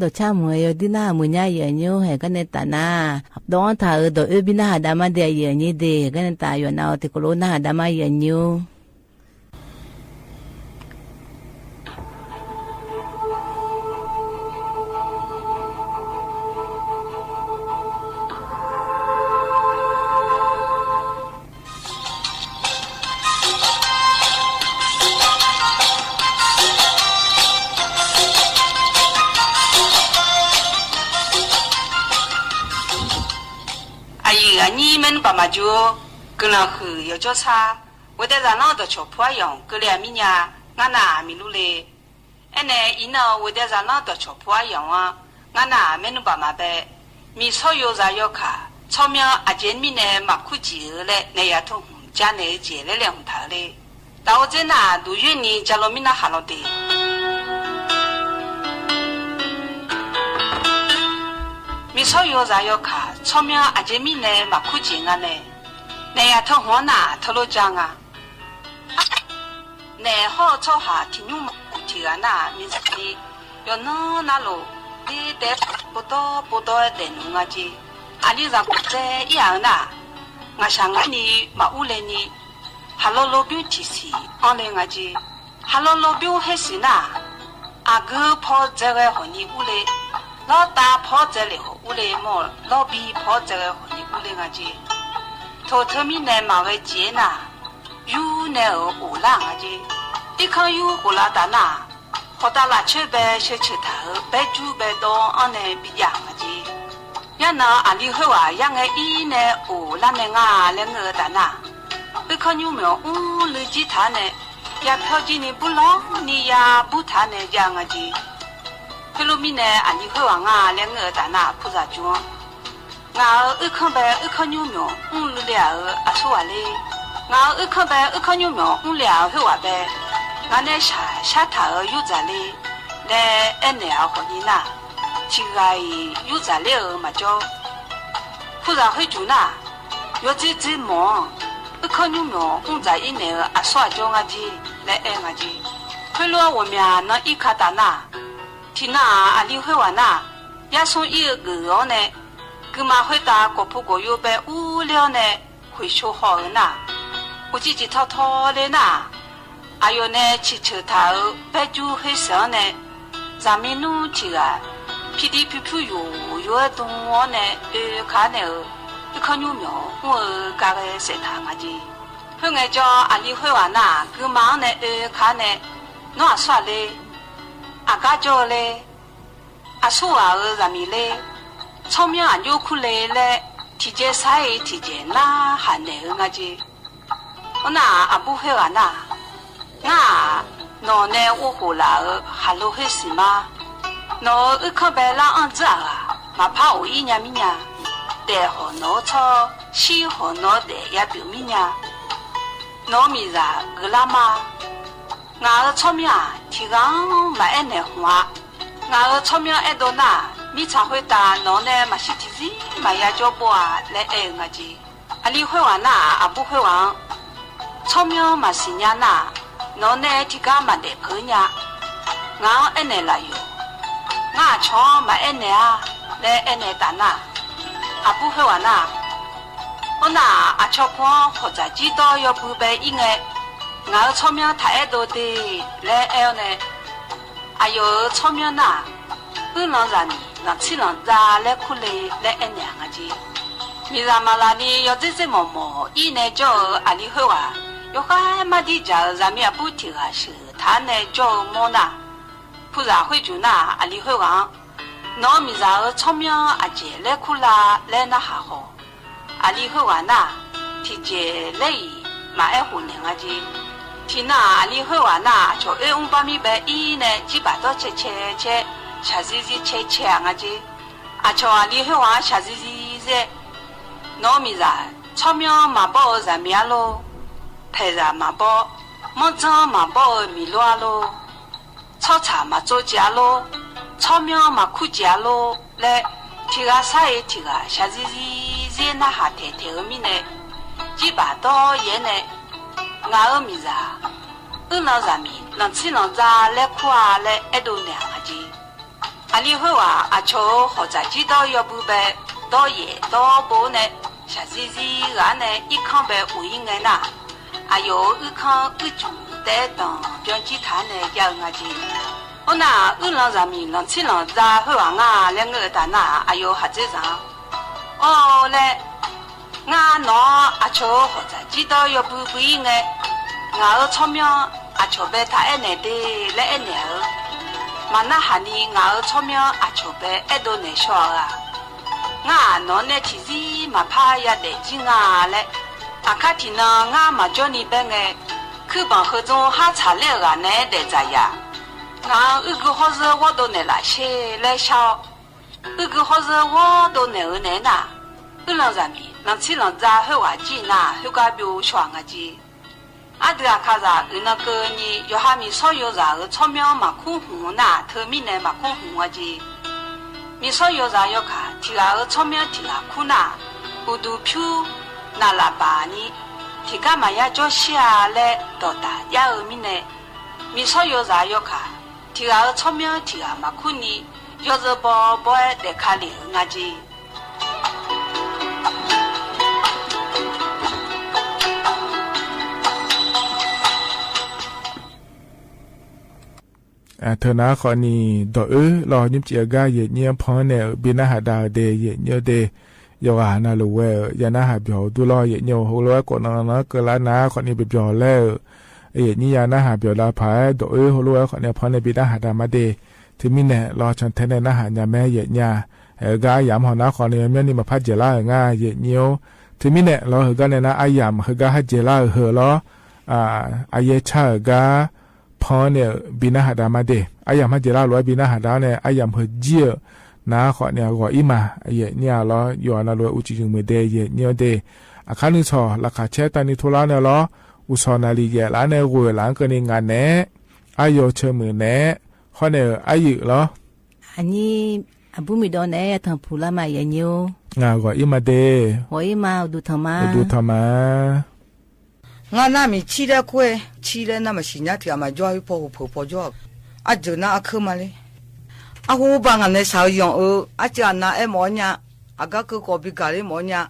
Speaker 19: ดชาหมวยดินามุญญาเยญูให้กันในตานาดอนถ้าดอบินาดามาเดียเยญีเดกันในตาอยู่นาวติโกโลนาดามาเยญู
Speaker 20: 你们爸妈就跟了后要叫啥？我在热闹的瞧破样，跟了米呀，俺那米路嘞。哎呢，一呢我在热闹的瞧破样啊，俺那没弄爸妈呗。米草有啥要看？草苗阿姐米呢马苦几嘞，那也通家内接了两头嘞。到我在那都愿你家老米那哈了的。米草有啥要看？草苗阿姐米呢马苦几啊呢？那也通河那头路讲啊。那好草下听用提啊那米子的，要弄那路你得不多的弄啊姐，阿里让在一样那，我想啊你马乌来你，哈罗罗表提示安来啊姐，哈罗罗表还是那，阿哥跑这个和你乌来。老大跑这里和屋里么，老比跑这个和你屋里个姐，头头米呢马个姐呐，有呢乌拉个姐，一看有乌拉达呐，好大拉车呗小车头，白猪白多安呢比样个姐，呀那阿里后啊样个一呢乌拉呢啊两个达呐，一看有没有了吉他呢，呀跳进你不老你呀不弹呢样个姐。菲律宾呢，阿里后啊，两个大那菩萨庄，我一看呗，一看牛苗，了阿说话嘞，我一看呗，一看牛苗，了后话呗，我那下头有在嘞，那俺那和你那，这个有在了嘛叫，菩萨会做那，要这忙，一看牛苗，在一那阿说叫我姐来爱我姐，菲律我们那一看大那。听那阿里会玩那，也送一个人呢，干嘛会打国铺国有呗无聊呢，会说好的那，我自己偷偷的那，还有呢汽车头白就会上呢，咱们弄起来，屁地屁屁有动我呢，看呢，一看有苗，我搞个食堂啊姐，后来叫阿里会玩那，干嘛呢看呢，那算嘞。阿家叫嘞，阿叔啊咱们嘞，草苗俺就苦嘞嘞，提前晒提前那还那个阿姐，我那阿不会玩那，那呢我回来还路会是吗？那一看白拉安子啊，嘛怕我一年米呀，得和那草西和那的也表明呀，那米啥个啦嘛？我个草苗提纲买爱那花，我个草苗爱多那，米茶会打，侬呢嘛是提子，嘛也叫不啊来爱我姐，阿里会玩那，阿不会玩，草苗嘛是伢那，侬呢提纲嘛得朋友，我爱那来哟，我唱嘛爱那啊，来爱那打那，阿不会玩那，我那阿唱光或者知道要不被应爱。我草苗太多的来爱呢，还有草苗呐，不能让你让吃让炸来苦嘞来爱两个姐，你让嘛啦你要这么，一呢叫阿里好啊，要还嘛的叫咱们也不听啊是，他呢叫么呐，不然会就那阿里好啊，那米让草苗阿姐来苦啦来那还好，阿里好啊那，提前来嘛爱护两个姐。听那阿里会玩那，就用把米白一呢，几把刀切，下子切啊子，啊就阿里会玩下子糯米ra，草苗嘛包在面咯，配ra嘛包，毛针嘛包米乱咯，草茶嘛做家咯，草苗嘛苦家咯，来提个啥也提个，下子那下天个米呢，几把刀也呢。我米ra，老让米，让吃让炸来苦啊来爱多两个鸡，阿里后啊，阿秋或者知道要不呗，到夜到不呢，下次是俺呢一看呗回应的呐，还有一看一住在当标记他呢要俺去。我那二郎上面能吃郎在后啊，两个蛋呐，还有还这上。哦嘞，俺喏阿秋或者知道要不回应的，俺聪明阿秋呗他爱呢的来爱呢。mà na hà ni ngã cho mía à chụp bé ở đâu này xóa à ngã nó này thì gì mà pha ya để chi ngã lệ à khác thì nó ngã mà cho ni bé nghe cứ bằng hợp đồng hát trả lệ à này để giải ya ngã ư cái hồ sơ wo đâu này lại xe lại sao ư cái hồ sơ wo đâu này ở này nà ư làm gì làm chỉ làm ra hơi quá chi nà hơi cái biểu xóa ngã chi阿德阿卡扎，那个你要哈米所有啥个草苗嘛空红呐，头面呢嘛空红啊ji，米所有啥要看，提阿个草苗提阿苦呐，不都漂那拉巴呢，提干嘛呀叫下来到达呀后面呢，米所有啥要看，提阿个草苗提阿嘛苦呢，要是包包得看里啊ji。
Speaker 15: เธอนะขอนี่ดอรอยิมเจียกาเยเนียพอเนี่ยบินาหาดาเดเยเนียเดยาวานาลูเวยานาหาเบียวดูรอเยเนียวโหลวกอนนะเกลานาขอนี่เบียวแล้วเยนี่ยานาหาเบียวลาพายดอโหลวขอเนี่ยพอเนี่ยบินาหาดามาเดที่มิเนี่ยรอฉันเทเนนะหายาแม่เยเนียกายามหอนะขอเนี่ยเนี่ยนี่มาพัดเจลาง่าเยเนียวที่มิเนี่ยรอเฮกาเนี่ยนะอายามเฮกาฮัดเจลาเฮลออายชากาพอเนี่ยบินาหาดามาเดอายามฮัจเจลาลอยบินาหาดาเนี่ยอายามเฮเจียนาขอเนี่ยก็อีมาเยเนี่ยลอยอนาลอยอุจิจึงมือเดเยเนี่ยเดอาคานึชอราคาเชตานิทุลาเนี่ยลออุซอนาลีเยลาเนี่ยรวยหลังก็นี่งานแน่อายเชมือแน่ข้อเนี่ยอายุลอ
Speaker 19: อันนี้อบุมิดอนเอทังพูลามาเยเนียว
Speaker 15: งาก็อีมาเด
Speaker 19: โอยมาดูธรรมา
Speaker 15: ดูธรรมา
Speaker 21: ငါနာမီချီတဲ့ခွဲချီတဲ့နာမရှိညာတရားမှာကြွားဖို့ဖို့ကြောအဂျနာအခမလေးအဟိုဘာငါနဲ့ဆောင်းယောအချာနာအမောညာအကကကိုဘီကာရီမောညာ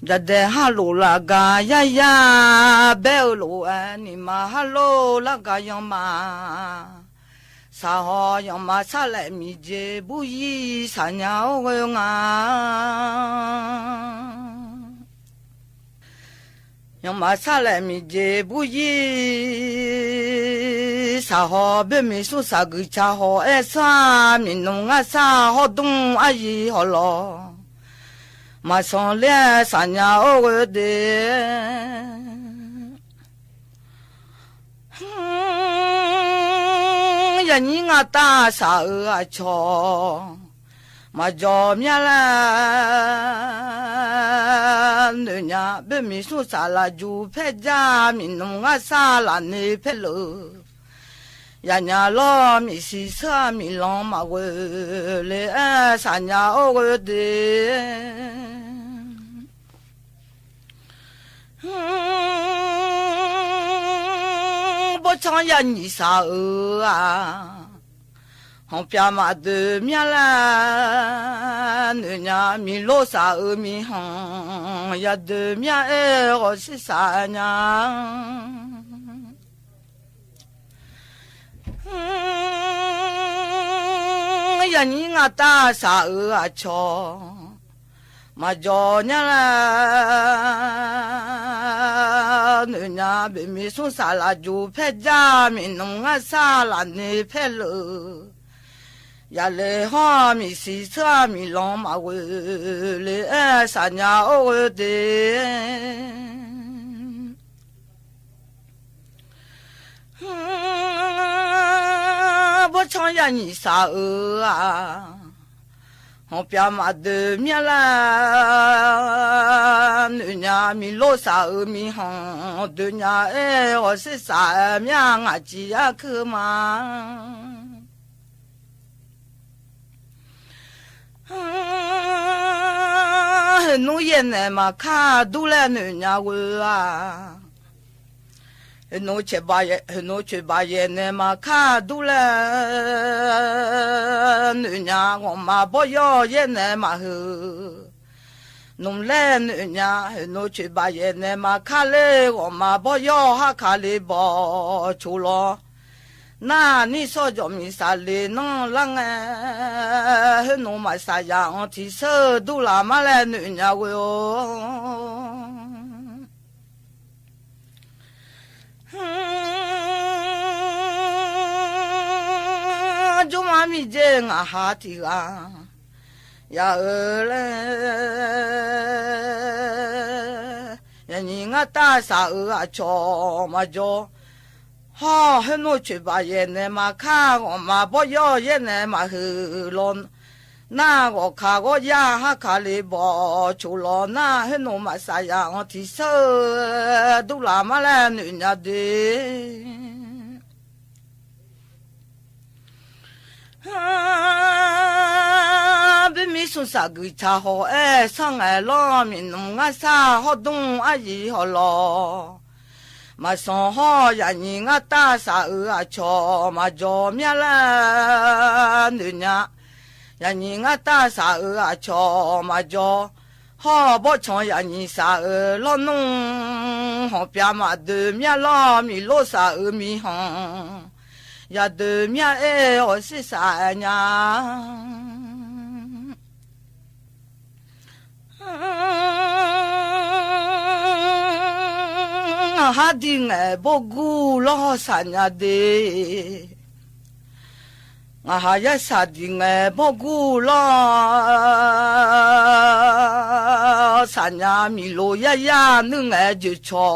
Speaker 21: ဒတဲ့ဟာလိုလာဂါယယဘဲလိုအနီမဟာလိုလာဂါယောမာစာဟောယောမာဆလက်မီဂျေဘူးယီဆာညာဝေငါယောမဆလာမီဂျေဘူးယီစာဟောဘေမီဆူစာဂီချာဟောအဆာမီနုံငါစာဟောဒုံအယီဟောလောမဆွန်လဲဆာညာအိုဝဒေယညင်းငါတာစာအချောမကြောမြလာနညာဘမီဆူဆာလာဂျူဖဲကြမီနုံငါဆာလာနေဖဲလို့ယညာလောမီစီဆာမီလောမဝဲလေအဆာညာအိုဝဒေဘောချောင်းယညီစာအာဟောပြမdeမြလာနညာမီလို့စာမီဟောရdeမြအဲရောစစာညာယညီငါတာစာအချောမကြောညာလာနညာဘမီဆူစာလာဂျူဖဲကြမီနုံငါစာလာနေဖဲလို့ยาเลฮามิสิซามิลองมาเวเลสัญญาโอเดบ่ชอนยานิสาฮอปยามาเดမြလာနညာမီလို့စာမီဟောဒညာအဲဟောစစ်စာမြငါကြည်ရခမ努也那么卡杜来人家我啊， no che ba ye ne ma kha du la nu nya ngo ma bo yo ye ne ma hu num le nu nya no che ba ye ne ma kha le ngo ma bo yo ha kha le bo chu lo na ni so jo mi sa le no lang no ma sa ya on ti se du la ma le nu nya we o jo ma mi je nga ha ti ga ya le ya ni nga ta sa a cho ma jo ha he no che ba ye ne ma kha ngo ma bo yo ye ne ma hu lon na go kha go ya ha kha le bo chu lo na he no ma sa ya on ti se du la ma la nu nya de bi mi su sa gu cha ho e sang e lo mi nu nga sa ho dong a yi ho lo ma son ho ya ni nga ta sa a cho ma jo mya la nu nya ya ni nga ta sa a cho ma jo ho bo chon ya ni sa lo nu ho pya ma de mya lo mi lo sa mi hon ya de mya e o si sa nya ha ding e bo gu lo sa nya de ha ya sa ding e bo gu lo sa nya mi lo ya ya nu e ju cho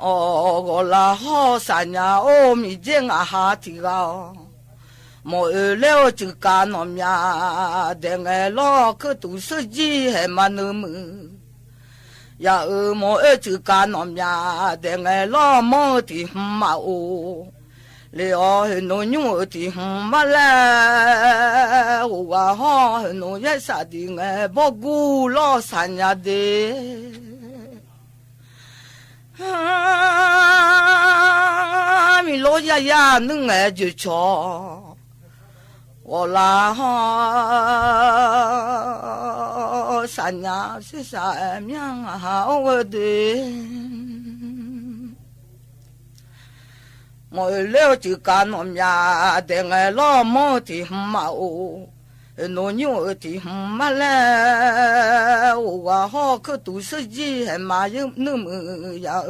Speaker 21: o go la ho sa nya o mi je nga ha ti ga mo le o chu ka no mya de nge lo ke tu su ji he ma nu mu ya mo e chu ka no mya de nge lo mo ti ma o le o no nyu ti ma la o wa ho no ye sa di nge bo gu lo sa nya de mi lo ya ya nu nge ju cho我啦哈三呀是啥命啊我的，我了就干我呀的我老母的妈哦，农牛的妈嘞，我好可都是几还嘛有那么呀。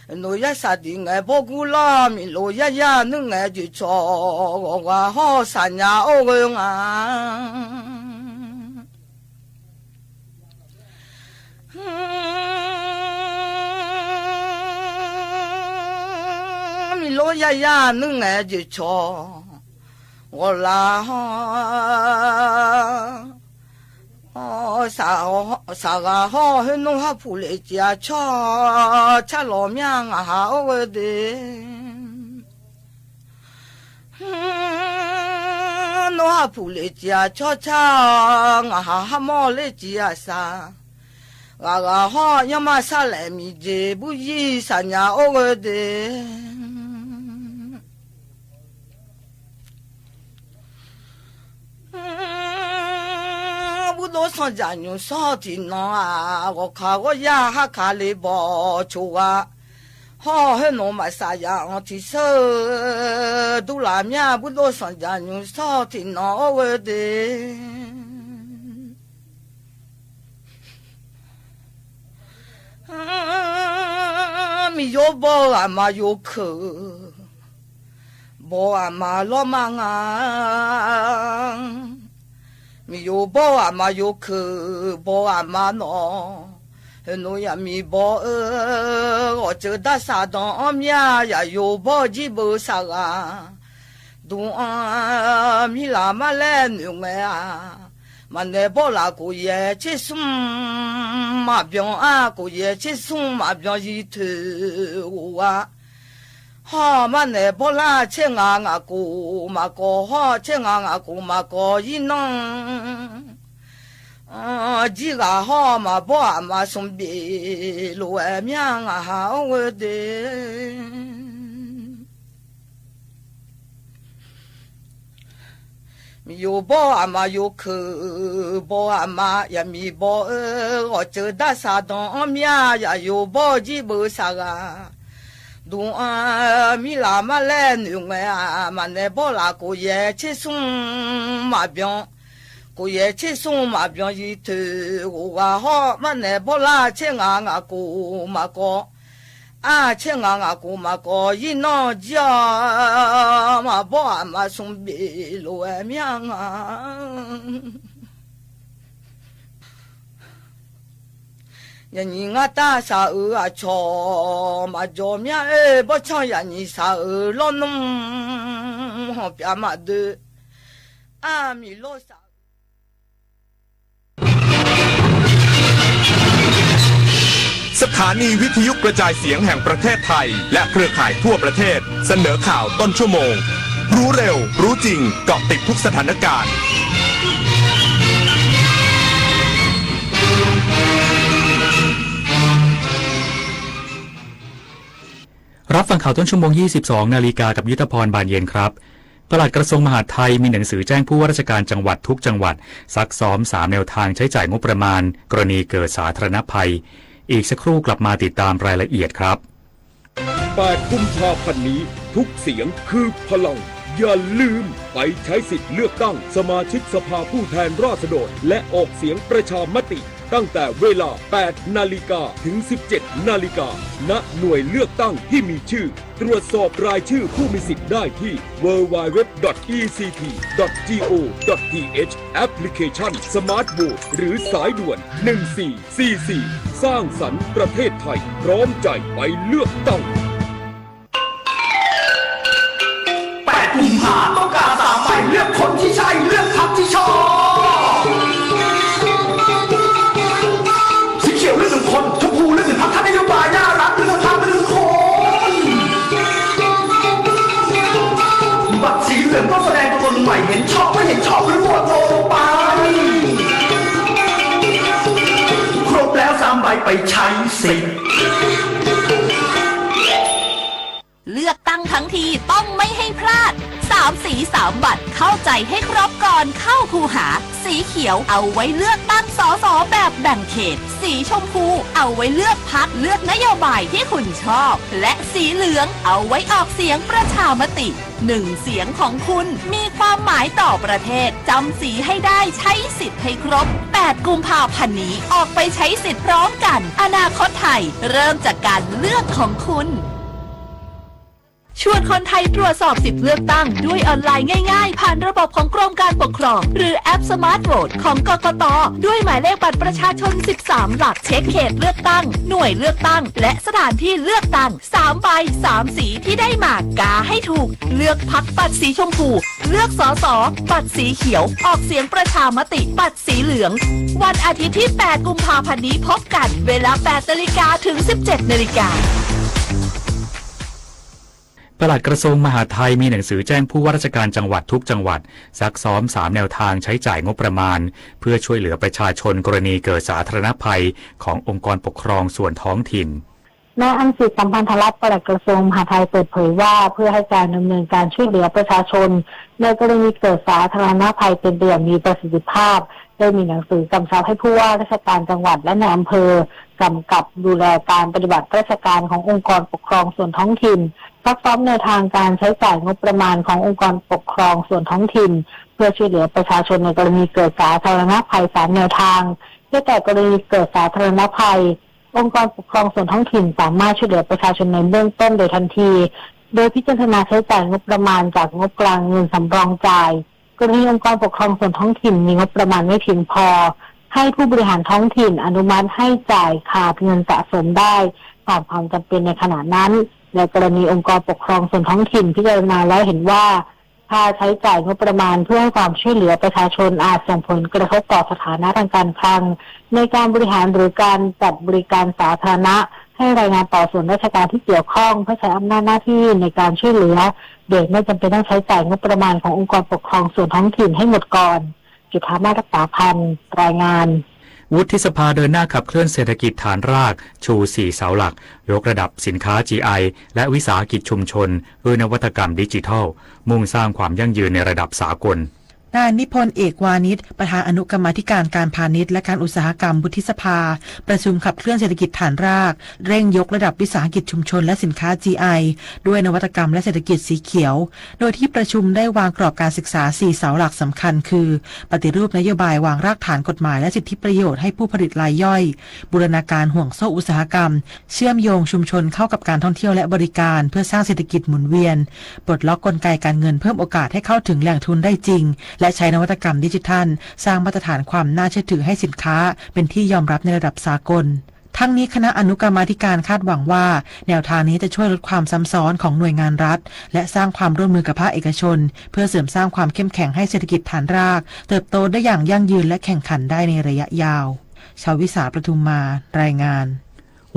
Speaker 21: no ya sa di ngai bo gu la mi lo ya ya nu ngai ju cho wa ho sa nya o go nga mi lo ya ya nu ngai ju cho wa la ho sa ga ho no ha pu le jia cha lo myang a ha o de no ha pu le jia cha nga ha mo le jia sa ga ho ya ma sa le mi je bu yi sa nya o de都上家牛少的呢啊！我看我呀哈卡里包球啊，好很多嘛啥样的手都拉面不都上家牛少的呢我的，没有包啊嘛有口，包啊嘛老忙啊。mi yo bo ama yo ke bo ama no no ya mi bo o che da sa don mya ya yo bo ji bo sa ga du mi la ma le nu me a ma ne bo la ko ye chi sum ma byon a ko ye chi sum ma byon yi te wa ha ma ne bo la che nga nga ko ma ko ha che nga nga ko ma ko yi nong 几个好嘛不嘛送别路外面啊好我的。有包阿妈有口包阿妈也没包我走到沙东面也有包几包啥个，东米拉嘛来牛啊嘛那包拉过也去送马병过也去送马병一头我好嘛那包拉去啊过嘛过。啊，请我姑妈过一闹家嘛，把嘛送别路外面啊。人家打啥啊吵嘛叫面不唱人家啥老弄好别嘛的啊米罗啥。
Speaker 9: สถานีวิทยุกระจายเสียงแห่งประเทศไทยและเครือข่ายทั่วประเทศเสนอข่าวต้นชั่วโมงรู้เร็วรู้จริงเกาะติดทุกสถานการณ์
Speaker 10: รับฟังข่าวต้นชั่วโมง 22 นาฬิกากับยุทธพรบานเย็นครับปลัดกระทรวงมหาดไทยมีหนังสือแจ้งผู้ว่าราชการจังหวัดทุกจังหวัดซักซ้อม3แนวทางใช้จ่ายงบประมาณกรณีเกิดสาธารณภัยอีกสักครู่กลับมาติดตามรายละเอียดครับ
Speaker 11: 8 กุมภาพันธ์นี้ทุกเสียงคือพลังอย่าลืมไปใช้สิทธิ์เลือกตั้งสมาชิกสภาผู้แทนราษฎรและออกเสียงประชามติตั้งแต่เวลา 8 นาฬิกาถึง 17 นาฬิกาณหน่วยเลือกตั้งที่มีชื่อตรวจสอบรายชื่อผู้มีสิทธิ์ได้ที่ www.ect.go.th แอปพลิเคชัน Smart Vote หรือสายด่วน 1444 สร้างสรรค์ประเทศไทยพร้อมใจไปเลือกตั้ง
Speaker 1: 8 กุมภาต้องการสามใหม่เลือกคนที่ใช่เลือกพรรคที่ชอบสีเขียวเลือก1 คนชมพูเลือก1 พรรคท่านนโยบายน่ารักเลือกสภาเป็น1 คนบัตรสีเหลืองต้องแสดงตัวตนใหม่เห็นชอบไม่เห็นชอบหรือโหวตโนลงไปครบแล้ว3 ใบไปใช้สิทธิ์
Speaker 12: เลือกตั้งทั้งทีต้องไม่ให้พลาด3 สี 3 บัตรเข้าใจให้ครบก่อนเข้าคูหาสีเขียวเอาไว้เลือกตั้งสสแบบแบ่งเขตสีชมพูเอาไว้เลือกพรรคเลือกนโยบายที่คุณชอบและสีเหลืองเอาไว้ออกเสียงประชามติ1 เสียงของคุณมีความหมายต่อประเทศจำสีให้ได้ใช้สิทธิ์ให้ครบ8 กุมภาพันธ์นี้ออกไปใช้สิทธิ์พร้อมกันอนาคตไทยเริ่มจากการเลือกของคุณชวนคนไทยตรวจสอบสิทธิเลือกตั้งด้วยออนไลน์ง่ายๆผ่านระบบของกรมการปกครองหรือแอป Smart Vote ของกกต.ด้วยหมายเลขบัตรประชาชน13 หลักเช็คเขตเลือกตั้งหน่วยเลือกตั้งและสถานที่เลือกตั้ง3 ใบ 3 สีที่ได้มากาให้ถูกเลือกพรรคบัตรสีชมพูเลือกสสบัตรสีเขียวออกเสียงประชามติบัตรสีเหลืองวันอาทิตย์ที่8 กุมภาพันธ์นี้พบกันเวลา 8 นาฬิกาถึง 17 นาฬิกา
Speaker 10: ปลัดกระทรวงมหาดไทยมีหนังสือแจ้งผู้ว่าราชการจังหวัดทุกจังหวัดซักซ้อม3แนวทางใช้จ่ายงบประมาณเพื่อช่วยเหลือประชาชนกรณีเกิดสาธารณภัยขององค์กรปกครองส่วนท้องถิ่น
Speaker 2: นายอัญสิทธิ์สัมพันธรัตน์ปลัดกระทรวงมหาดไทยเปิดเผยว่าเพื่อให้การดำเนินการช่วยเหลือประชาชนในกรณีเกิดสาธารณภัยเป็นไปอย่างมีประสิทธิภาพได้มีหนังสือกำชับให้ผู้ว่าราชการจังหวัดและนายอำเภอกำกับดูแลการปฏิบัติราชการขององค์กรปกครองส่วนท้องถิ่นซักซ้อมแนวทางการใช้จ่ายงบประมาณขององค์กรปกครองส่วนท้องถิ่นเพื่อช่วยเหลือประชาชนในกรณีเกิดสาธารณภัย3แนวทางได้แก่กรณีเกิดสาธารณภัยองค์กรปกครองส่วนท้องถิ่นสามารถช่วยเหลือประชาชนในเบื้องต้นโดยทันทีโดยพิจารณาใช้จ่ายงบประมาณจากงบกลางเงินสำรองจ่ายกรณีองค์กรปกครองส่วนท้องถิ่นมีงบประมาณไม่เพียงพอให้ผู้บริหารท้องถิ่นอนุมัติให้จ่ายขาดเงินสะสมได้ตามความจำเป็นในขณะนั้นในกรณีองค์กรปกครองส่วนท้องถิ่นพิจารณาแล้วเห็นว่าค่าใช้จ่ายงบประมาณเพื่อให้ความช่วยเหลือประชาชนอาจส่งผลกระทบต่อสถานะทางการคลังในการบริหารหรือการจัดบริการสาธารณะให้รายงานต่อส่วนราชการที่เกี่ยวข้องเพื่อใช้อำนาจหน้าที่ในการช่วยเหลือโดยไม่จำเป็นต้องใช้จ่ายงบประมาณขององค์กรปกครองส่วนท้องถิ่นให้หมดก่อน จุฑามาศรักษาพันธ์รายงาน
Speaker 10: วุฒิสภาเดินหน้าขับเคลื่อนเศรษฐกิจฐานรากชู 4 เสาหลักยกระดับสินค้า GI และวิสาหกิจชุมชนด้วยนวัตกรรมดิจิทัลมุ่งสร้างความยั่งยืนในระดับสากล
Speaker 13: นายนิพนธ์เอกวานิชประธานอนุกรรมาธิการการพาณิชย์และการอุตสาหกรรมวุฒิสภาประชุมขับเคลื่อนเศรษฐกิจฐานรากเร่งยกระดับวิสาหกิจชุมชนและสินค้า GI ด้วยนวัตกรรมและเศรษฐกิจสีเขียวโดยที่ประชุมได้วางกรอบการศึกษา 4 เสาหลักสำคัญคือปฏิรูปนโยบายวางรากฐานกฎหมายและสิทธิประโยชน์ให้ผู้ผลิตรายย่อยบูรณาการห่วงโซ่อุตสาหกรรมเชื่อมโยงชุมชนเข้ากับการท่องเที่ยวและบริการเพื่อสร้างเศรษฐกิจหมุนเวียนปลดล็อกกลไกการเงินเพิ่มโอกาสให้เข้าถึงแหล่งทุนได้จริงและใช้นวัตกรรมดิจิทัลสร้างมาตรฐานความน่าเชื่อถือให้สินค้าเป็นที่ยอมรับในระดับสากลทั้งนี้คณะอนุกรรมาธิการคาดหวังว่าแนวทางนี้จะช่วยลดความซ้ำซ้อนของหน่วยงานรัฐและสร้างความร่วมมือกับภาคเอกชนเพื่อเสริมสร้างความเข้มแข็งให้เศรษฐกิจฐานรากเติบโตได้อย่างยั่งยืนและแข่งขันได้ในระยะยาวชาววิสาประทุมมารายงาน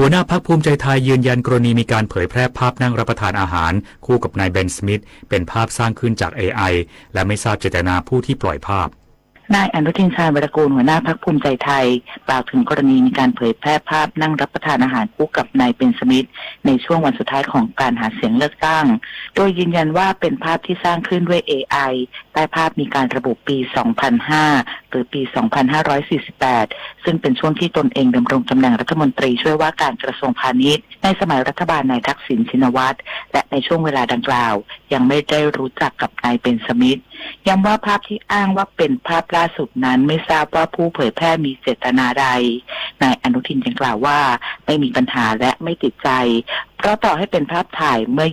Speaker 10: หัวหน้าพรรคภูมิใจไทยยืนยันกรณีมีการเผยแพร่ภาพนั่งรับประทานอาหารคู่กับนายเบนสมิธเป็นภาพสร้างขึ้นจาก AI และไม่ทราบเจตนาผู้ที่ปล่อยภาพ
Speaker 22: นายอนุทินชาญวิรากูลหัวหน้าพรรคภูมิใจไทยกล่าวถึงกรณีมีการเผยแพร่ภาพนั่งรับประทานอาหารคู่กับนายเบนสมิธในช่วงวันสุดท้ายของการหาเสียงเลือกตั้งโดยยืนยันว่าเป็นภาพที่สร้างขึ้นด้วย AI ใต้ภาพมีการระบุปี 2005 หรือปี 2548 ซึ่งเป็นช่วงที่ตนเองดำรงตำแหน่งรัฐมนตรีช่วยว่าการกระทรวงพาณิชย์ในสมัยรัฐบาลนายทักษิณชินวัตรและในช่วงเวลาดังกล่าวยังไม่ได้รู้จักกับนายเบนสมิธย้ำว่าภาพที่อ้างว่าเป็นภาพล่าสุดนั้นไม่ทราบว่าผู้เผยแพร่มีเจตนาใดนายอนุทินยังกล่าวว่าไม่มีปัญหาและไม่ติดใจเพราะต่อให้เป็นภาพถ่ายเมื่อ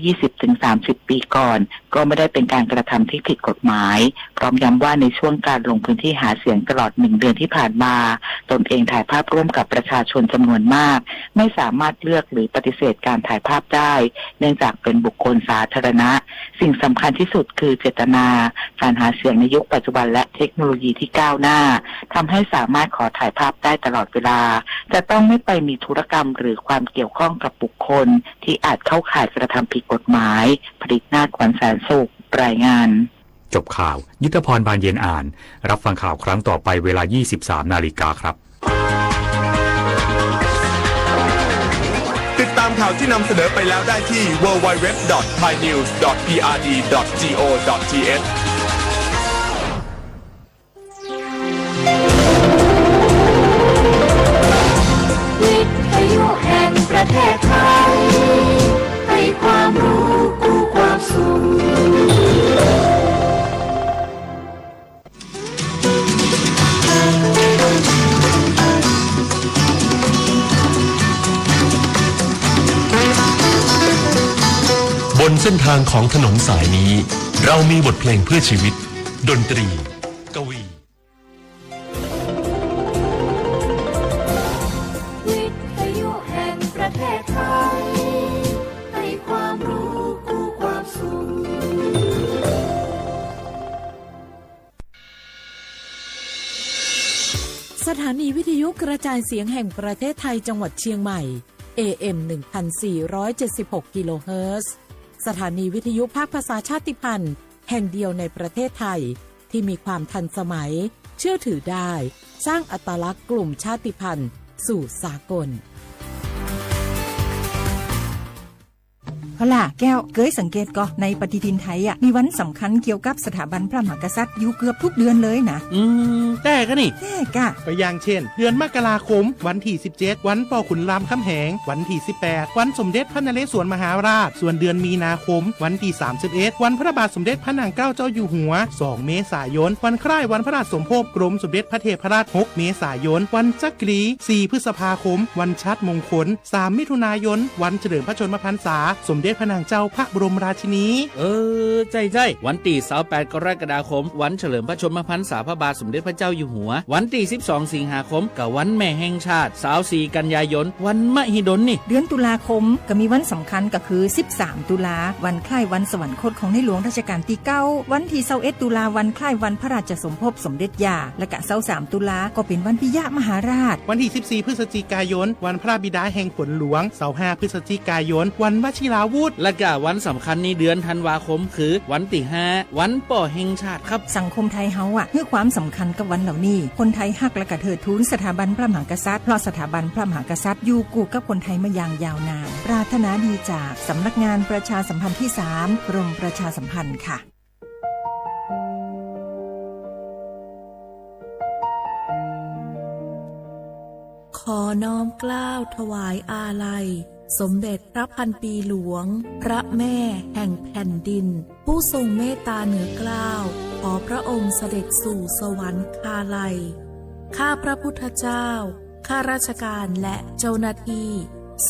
Speaker 22: 20-30 ปีก่อนก็ไม่ได้เป็นการกระทำที่ผิดกฎหมายพร้อมย้ำว่าในช่วงการลงพื้นที่หาเสียงตลอด1 เดือนที่ผ่านมาตนเองถ่ายภาพร่วมกับประชาชนจำนวนมากไม่สามารถเลือกหรือปฏิเสธการถ่ายภาพได้เนื่องจากเป็นบุคคลสาธารณะสิ่งสำคัญที่สุดคือเจตนาการหาเสียงในยุคปัจจุบันและเทคโนโลยีที่ก้าวหน้าทำให้สามารถขอถ่ายภาพได้ตลอดเวลาจะต้องไม่ไปมีธุรกรรมหรือความเกี่ยวข้องกับบุคคลที่อาจเข้าข่ายกระทำผิดกฎหมายผลิตนาฏ ขวัญแสนสุขรายงาน
Speaker 10: จบข่าวยุทธพรบานเย็นอ่านรับฟังข่าวครั้งต่อไปเวลา 23 นาฬิกาครับ
Speaker 9: ติดตามข่าวที่นำเสนอไปแล้วได้ที่ www.thainews.prd.go.th
Speaker 7: วิทยุแห่งประเทศไทยให้ความรู้กู้ความสุข
Speaker 4: บนเส้นทางของถนนสายนี้เรามีบทเพลงเพื่อชีวิตดนตรีกวี
Speaker 7: วิทยุแห่งประเทศไทยให้ความรู้กู้ความสุข
Speaker 3: สถานีวิทยุกระจายเสียงแห่งประเทศไทยจังหวัดเชียงใหม่ AM 1476 กิโลเฮิรตซ์สถานีวิทยุภาคภาษาชาติพันธุ์แห่งเดียวในประเทศไทยที่มีความทันสมัยเชื่อถือได้สร้างอัตลักษณ์กลุ่มชาติพันธุ์สู่สากล
Speaker 23: เอาล่ะแก้วเคยสังเกตก็ในปฏิทินไทยมีวันสำคัญเกี่ยวกับสถาบันพระมหากษัตริย์อยู่เกือบทุกเดือนเลยนะ
Speaker 24: แต่ก็นี่
Speaker 23: แต่กะ
Speaker 24: ไปอย่างเช่นเดือนมกราคมวันที่17วันป่อขุนรามคำแหงวันที่18วันสมเด็จพระนเรศวรมหาราชส่วนเดือนมีนาคมวันที่31วันพระบาทสมเด็จพระนางเกล้าเจ้าอยู่หัว2เมษายนวันคล้ายวันพระราชสมภพกรมสมเด็จพระเทพรัตน์6เมษายนวันจักรี4พฤษภาคมวันชัดมงคล3มิถุนายนวันเฉลิมพระชนมพรรษาสมเด็จพระนางเจ้าพระบรมราชินี
Speaker 25: ใจวันที่28กรกฎาคมวันเฉลิมพระชนมพรรษาพระบาทสมเด็จพระเจ้าอยู่หัววันที่12สิงหาคมกับวันแม่แห่งชาติ24กันยายนวันมหิดลนี่
Speaker 23: เดือนตุลาคมก็มีวันสำคัญก็คือ13ตุลาวันคล้ายวันสวรรคตของในหลวงรัชกาลที่9วันที่21ตุลาวันคล้ายวันพระราชสมภพสมเด็จย่าและก็23ตุลาก็เป็นวันปิยมหาราช
Speaker 24: วันที่14พฤศจิกายนวันพระบิดาแห่งฝนหลวง25พฤศจิกายนวันวชิราวุ
Speaker 25: พุธและก็วันสำคัญในเดือนธันวาคมคือวันที่5วันป่อแห่งชาติครับ
Speaker 23: สังคมไทยเฮาให้ความสำคัญกับวันเหล่านี้คนไทยฮักและก็เทิดทูนสถาบันพระมหากษัตริย์เพราะสถาบันพระมหากษัตริย์อยู่คู่กับคนไทยมาอย่างยาวนานปรารถนาดีจากสำนักงานประชาสัมพันธ์ที่3กรมประชาสัมพันธ์ค่ะ
Speaker 3: ขอน้อมเกล้าถวายอาลัยสมเด็จพระพันปีหลวงพระแม่แห่งแผ่นดินผู้ทรงเมตตาเหนือเกล้าขอพระองค์เสด็จสู่สวรรคาลัยข้าพระพุทธเจ้าข้าราชการและเจ้าหน้าที่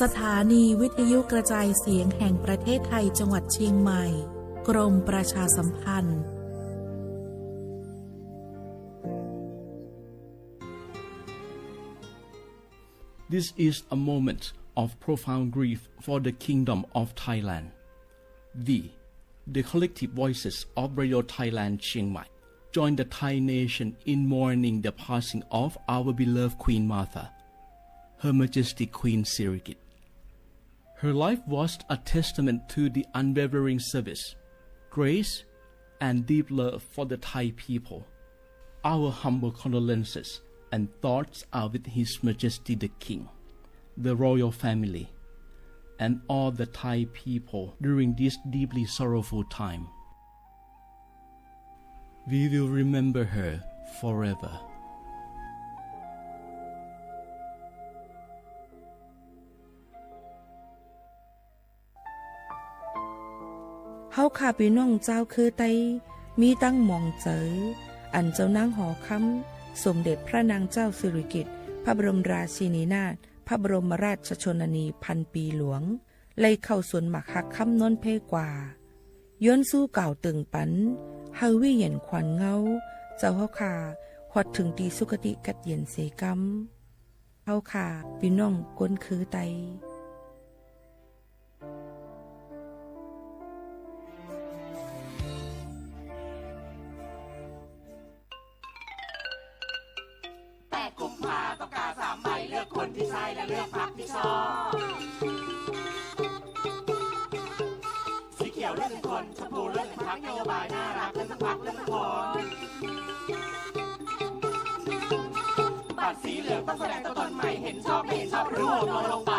Speaker 3: สถานีวิทยุกระจายเสียงแห่งประเทศไทยจังหวัดเชียงใหม่กรมประชาสัมพันธ์
Speaker 5: This is a moment of profound grief for the Kingdom of Thailand. We, the collective voices of Radio Thailand Chiang Mai, join the Thai nation in mourning the passing of our beloved Queen Martha, Her Majesty Queen Sirikit. Her life was a testament to the unwavering service, grace, and deep love for the Thai people. Our humble condolences and thoughts are with His Majesty the King, the royal family, and all the Thai people during this deeply sorrowful time. We will remember her forever.
Speaker 6: เฮาข้าพี่น้องเจ้าคือไตมีตั้งหม่องเจออันเจ้านางหอคำสมเด็จพระนางเจ้าสิริกิติ์พระบรมราชินีนาถพระบรมราชชนนีพันปีหลวงไล่เข้าสวนหมักหักคำนนเพกว่าย้อนสู้เก่าตึงปันเฮาวิเย็นขวัญเงาเจ้าเฮาขาหอดถึงตีสุคติกัดเย็นเสกำเฮาขาพี่น้องก้นคือไต
Speaker 1: กุมภาต้องการ3 ใบเลือกคนที่ใช่และเลือกพรรคที่ชอบสีเขียวเลือก1 คนชมพูเลือก1 พรรคนโยบายน่ารักเลือก1 พรรคเลือก1 คนบัตรสีเหลืองต้องแสดงตัวตนใหม่เห็นชอบไม่เห็นชอบรู้ตัวลงไป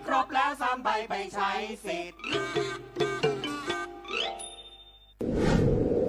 Speaker 1: ครบแล้ว3 ใบไปใช้สิทธิ์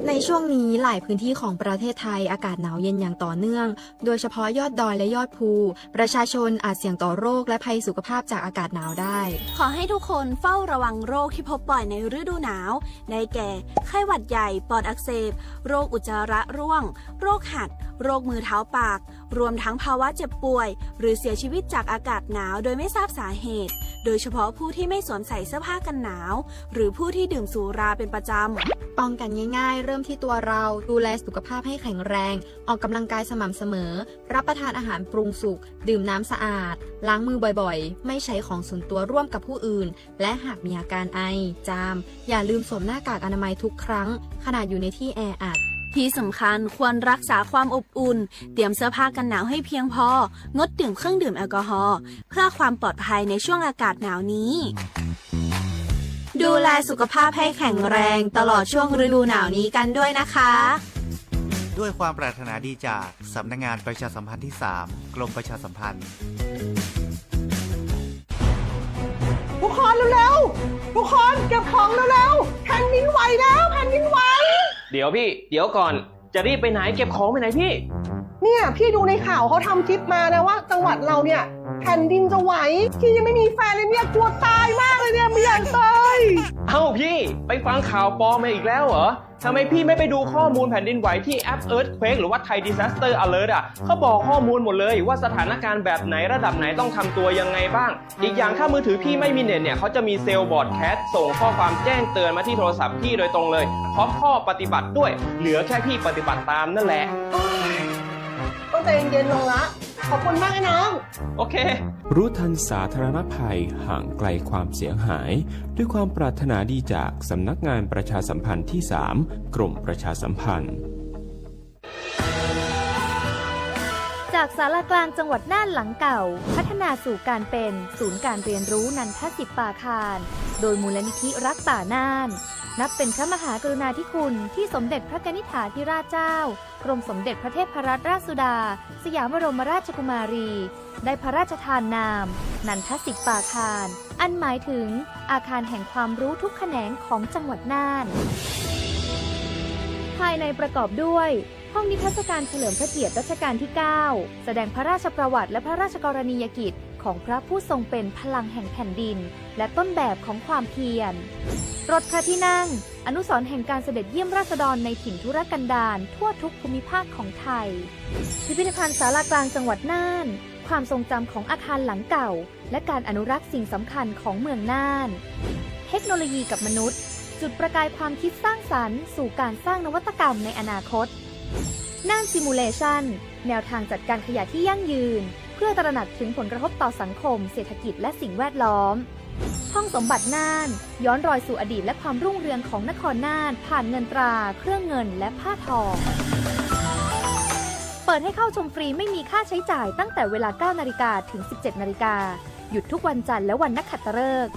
Speaker 14: ในช่วงนี้หลายพื้นที่ของประเทศไทยอากาศหนาวเย็นอย่างต่อเนื่องโดยเฉพาะยอดดอยและยอดภูประชาชนอาจเสี่ยงต่อโรคและภัยสุขภาพจากอากาศหนาวได้
Speaker 7: ขอให้ทุกคนเฝ้าระวังโรคที่พบบ่อยในฤดูหนาวได้แก่ไข้หวัดใหญ่ปอดอักเสบโรคอุจจาระร่วงโรคหัดโรคมือเท้าปากรวมทั้งภาวะเจ็บป่วยหรือเสียชีวิตจากอากาศหนาวโดยไม่ทราบสาเหตุโดยเฉพาะผู้ที่ไม่สวมใส่เสื้อผ้ากันหนาวหรือผู้ที่ดื่มสุราเป็นประจำ
Speaker 14: ป้องกันง่ายๆเริ่มที่ตัวเราดูแลสุขภาพให้แข็งแรงออกกำลังกายสม่ำเสมอรับประทานอาหารปรุงสุกดื่มน้ำสะอาดล้างมือบ่อยๆไม่ใช้ของส่วนตัวร่วมกับผู้อื่นและหากมีอาการไอจามอย่าลืมสวมหน้ากากอนามัยทุกครั้งขณะอยู่ในที่แออัด
Speaker 7: ที่สำคัญควรรักษาความอบอุ่นเตรียมเสื้อผ้ากันหนาวให้เพียงพองดดื่มเครื่องดื่มแอลกอฮอล์เพื่อความปลอดภัยในช่วงอากาศหนาวนี้ดูแลสุขภาพให้แข็งแรงตลอดช่วงฤดูหนาวนี้กันด้วยนะคะ
Speaker 16: ด้วยความปรารถนาดีจากสำนักงานประชาสัมพันธ์ที่3กรมประชาสัมพันธ์
Speaker 1: ทุกคนเร็วๆทุกคนเก็บของเร็วๆแผ่นดินไหวแล้วแผ่นดินไหว
Speaker 18: เดี๋ยวพี่เดี๋ยวก่อนจะรีบไปไหนเก็บของไปไหนพี่
Speaker 1: เนี่ยพี่ดูในข่าวเขาทำคลิปมานะว่าจังหวัดเราเนี่ยแผ่นดินจะไหวพี่ยังไม่มีแฟนเลยเนี่ยกลัวตายมากเลยเนี่ยไม่อยากตาย
Speaker 18: เอ้าพี่ไปฟังข่าวปลอมมาอีกแล้วเหรอทำไมพี่ไม่ไปดูข้อมูลแผ่นดินไหวที่แอป Earthquake หรือว่า Thai Disaster Alert อ่ะเขาบอกข้อมูลหมดเลยว่าสถานการณ์แบบไหนระดับไหนต้องทำตัวยังไงบ้างอีกอย่างถ้ามือถือพี่ไม่มีเน็ตเนี่ยเขาจะมีเซลล์บอร์ดแคสส่งข้อความแจ้งเตือนมาที่โทรศัพท์พี่โดยตรงเลยพร้อมข้อปฏิบัติด้วยเหลือแค่พี่ปฏิบัติตามนั่นแหละ
Speaker 1: ต้องใจเย็นๆลงละขอบคุณมากนะน้อง
Speaker 18: โอเค
Speaker 26: รู้ทันสาธารณภัยห่างไกลความเสียหายด้วยความปรารถนาดีจากสำนักงานประชาสัมพันธ์ที่3กรมประชาสัมพันธ์
Speaker 27: จับ
Speaker 8: จากศาลากลางจังหวัดน่านหลังเก่าพัฒนาสู่การเป็นศูนย์การเรียนรู้นันทศิษย์ป่าคารโดยมูลนิธิรักป่าน่านนับเป็นพระมหากรุณาธิคุณที่สมเด็จพระกนิษฐาธิราชเจ้ากรมสมเด็จพระเทพรัตนราชสุดาสยามบรมราชกุมารีได้พระราชทานนามนันทศิษย์ป่าคารอันหมายถึงอาคารแห่งความรู้ทุกแขนงของจังหวัดน่านภายในประกอบด้วยห้องนิทรรศการเฉลิมพระเกียรติรัชกาลที่ 9 แสดงพระราชประวัติและพระราชกรณียกิจของพระผู้ทรงเป็นพลังแห่งแผ่นดินและต้นแบบของความเพียรรถพระที่นั่งอนุสรณ์แห่งการเสด็จเยี่ยมราษฎรในถิ่นทุรกันดารทั่วทุกภูมิภาคของไทยพิพิธภัณฑ์ศาลากลางจังหวัดน่านความทรงจำของอาคารหลังเก่าและการอนุรักษ์สิ่งสำคัญของเมืองน่านเทคโนโลยีกับมนุษย์จุดประกายความคิดสร้างสรรค์สู่การสร้างนวัตกรรมในอนาคตน่านซิมูเลชันแนวทางจัดการขยะที่ยั่งยืนเพื่อตระหนักถึงผลกระทบต่อสังคมเศรษฐกิจและสิ่งแวดล้อมห้องสมบัติน่านย้อนรอยสู่อดีตและความรุ่งเรืองของนครน่านผ่านเงินตราเครื่องเงินและผ้าทองเปิดให้เข้าชมฟรีไม่มีค่าใช้จ่ายตั้งแต่เวลา 9 นาฬิกาถึง 17 นาฬิกาหยุดทุกวันจันทร์และวันนักขัตฤกษ์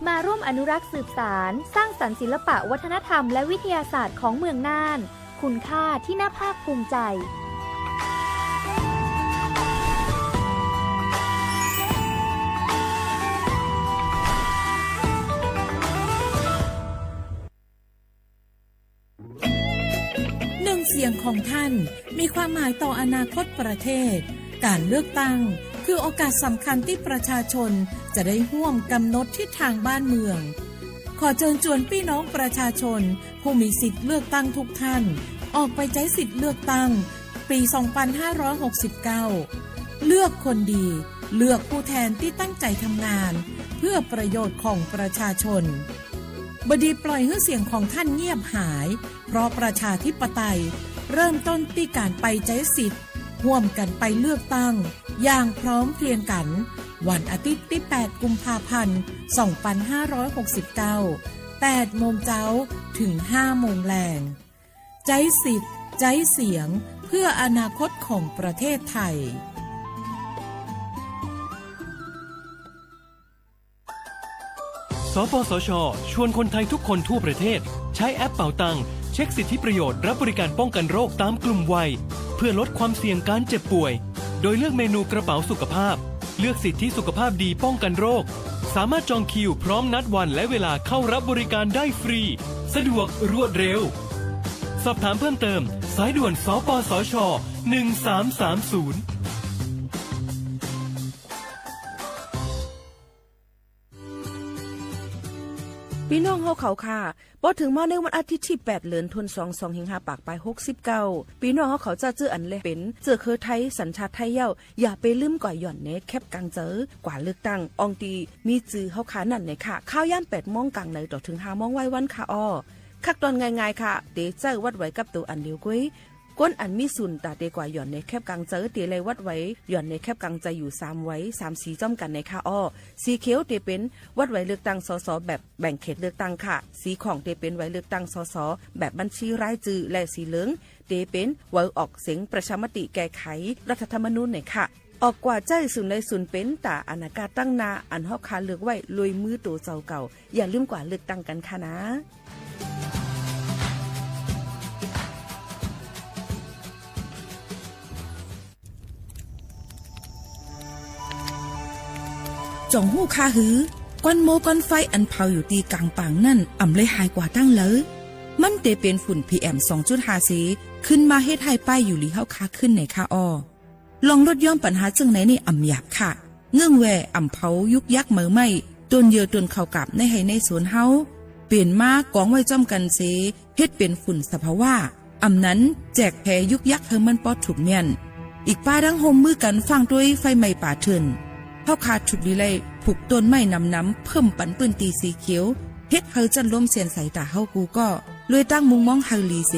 Speaker 8: มาร่วมอนุรักษ์สืบสานสร้างสรรค์ศิลปะวัฒนธรรมและวิทยาศาสตร์ของเมืองน่านคุณค่าที่น่าภาคภูมิใจ
Speaker 3: เสียงของท่านมีความหมายต่ออนาคตประเทศการเลือกตั้งคือโอกาสสำคัญที่ประชาชนจะได้ร่วมกำหนดทิศทางบ้านเมืองขอเชิญชวนพี่น้องประชาชนผู้มีสิทธิ์เลือกตั้งทุกท่านออกไปใช้สิทธิ์เลือกตั้งปี 2569 เลือกคนดีเลือกผู้แทนที่ตั้งใจทำงานเพื่อประโยชน์ของประชาชนบดีปล่อยให้เสียงของท่านเงียบหายเพราะประชาธิปไตยเริ่มต้นที่การไปใช้สิทธิ์ร่วมกันไปเลือกตั้งอย่างพร้อมเพรียงกันวันอาทิตย์ที่ 8 กุมภาพันธ์ 2569 8 โมงเช้าถึง 5 โมงแลงใช้สิทธิ์ใช้เสียงเพื่ออนาคตของประเทศไทย
Speaker 15: สปสช.ชวนคนไทยทุกคนทั่วประเทศใช้แอปเป๋าตังเช็คสิทธิประโยชน์รับบริการป้องกันโรคตามกลุ่มวัยเพื่อลดความเสี่ยงการเจ็บป่วยโดยเลือกเมนูกระเป๋าสุขภาพเลือกสิทธิสุขภาพดีป้องกันโรคสามารถจองคิวพร้อมนัดวันและเวลาเข้ารับบริการได้ฟรีสะดวกรวดเร็วสอบถามเพิ่มเติมสายด่วนสปสช1330
Speaker 6: พี่น้องเฮาเขาค่ะพอถึงมาในวันอาทิตย์ที่8เดือนธันวาคม25ปากปลาย69พี่น้องเฮาเขาจะเจออันเลยเป็นเจอเคอไทยสัญชาติไทยเย้าอย่าไปลืมก่อยหย่อนเนแคบกลางเจอกว่าเลือกตั้งอองตีมีจื้อเฮาขานั่นไหนค่ะข้าวย่าน8 โมงกลางในต่อถึง 5 โมงไว้วันค่ะอ้อคักตอนง่ายๆค่ะเตเจอวัดไว้กับตัวอันเดียวกุ้ยก้นอันมีสุนตาเตกว่าหย่อนในแคบกลางเจอเตเลยวัดไว้หย่อนในแคบกลางใจอยู่3ไว้3สีจ้อมกันในค่ะอ้อสีเขียวเตเป็นวัดไว้เลือกตั้งสสแบบแบ่งเขตเลือกตั้งค่ะสีของเตเป็นไว้เลือกตั้งสสแบบบัญชีรายชื่อและสีเหลืองเตเป็นไว้ออกเสียงประชามติแก้ไขรัฐธรรมนูญในค่ะออกกว่าใจสุนเลยสุนเป็นตาอนาคตตั้งนาอันเฮาคาเลือกไว้ลุยมือตัวเจ้าเก่าอย่าลืมกว่าเลือกตั้งกันค่ะนะจ่องหู้คาหือก้อนโมก้อนไฟอันเผาอยู่ตีกลางปางนั่นอ่ำเลยหายกว่าตั้งเลยมันเตเป็นฝุ่น PM 2.5 สีขึ้นมาเฮ็ดให้ป้ายอยู่ลีเฮาคาขึ้นในค่าอ้อลองลดย่อมปัญหาจังไหนในอ่ำหยาบค่ะเงื่องแวอ่ำเผายุกยักเหมือไม่ต้นเยอต้นเข้ากับในให้ในสวนเฮาเปลี่ยนมากองไว้จ้อมกันเสเฮ็ดเป็นฝุ่นสภาวะอ่ำนั้นแจกแผ่ยุกยักเฮามันปอดถูกเมียนอีกป้าดังโฮมมือกันฟังด้วยไฟไหม้ป่าเถินเฮาขาดฉุดวิไลผูกต้นไม้น้ำเพิ่มปันปืนตีสีเขียวเฮ็ดเฮาจันล้มเสียนใส่ตาเฮากูก็เลยตั้งมุงมองเฮาลีเส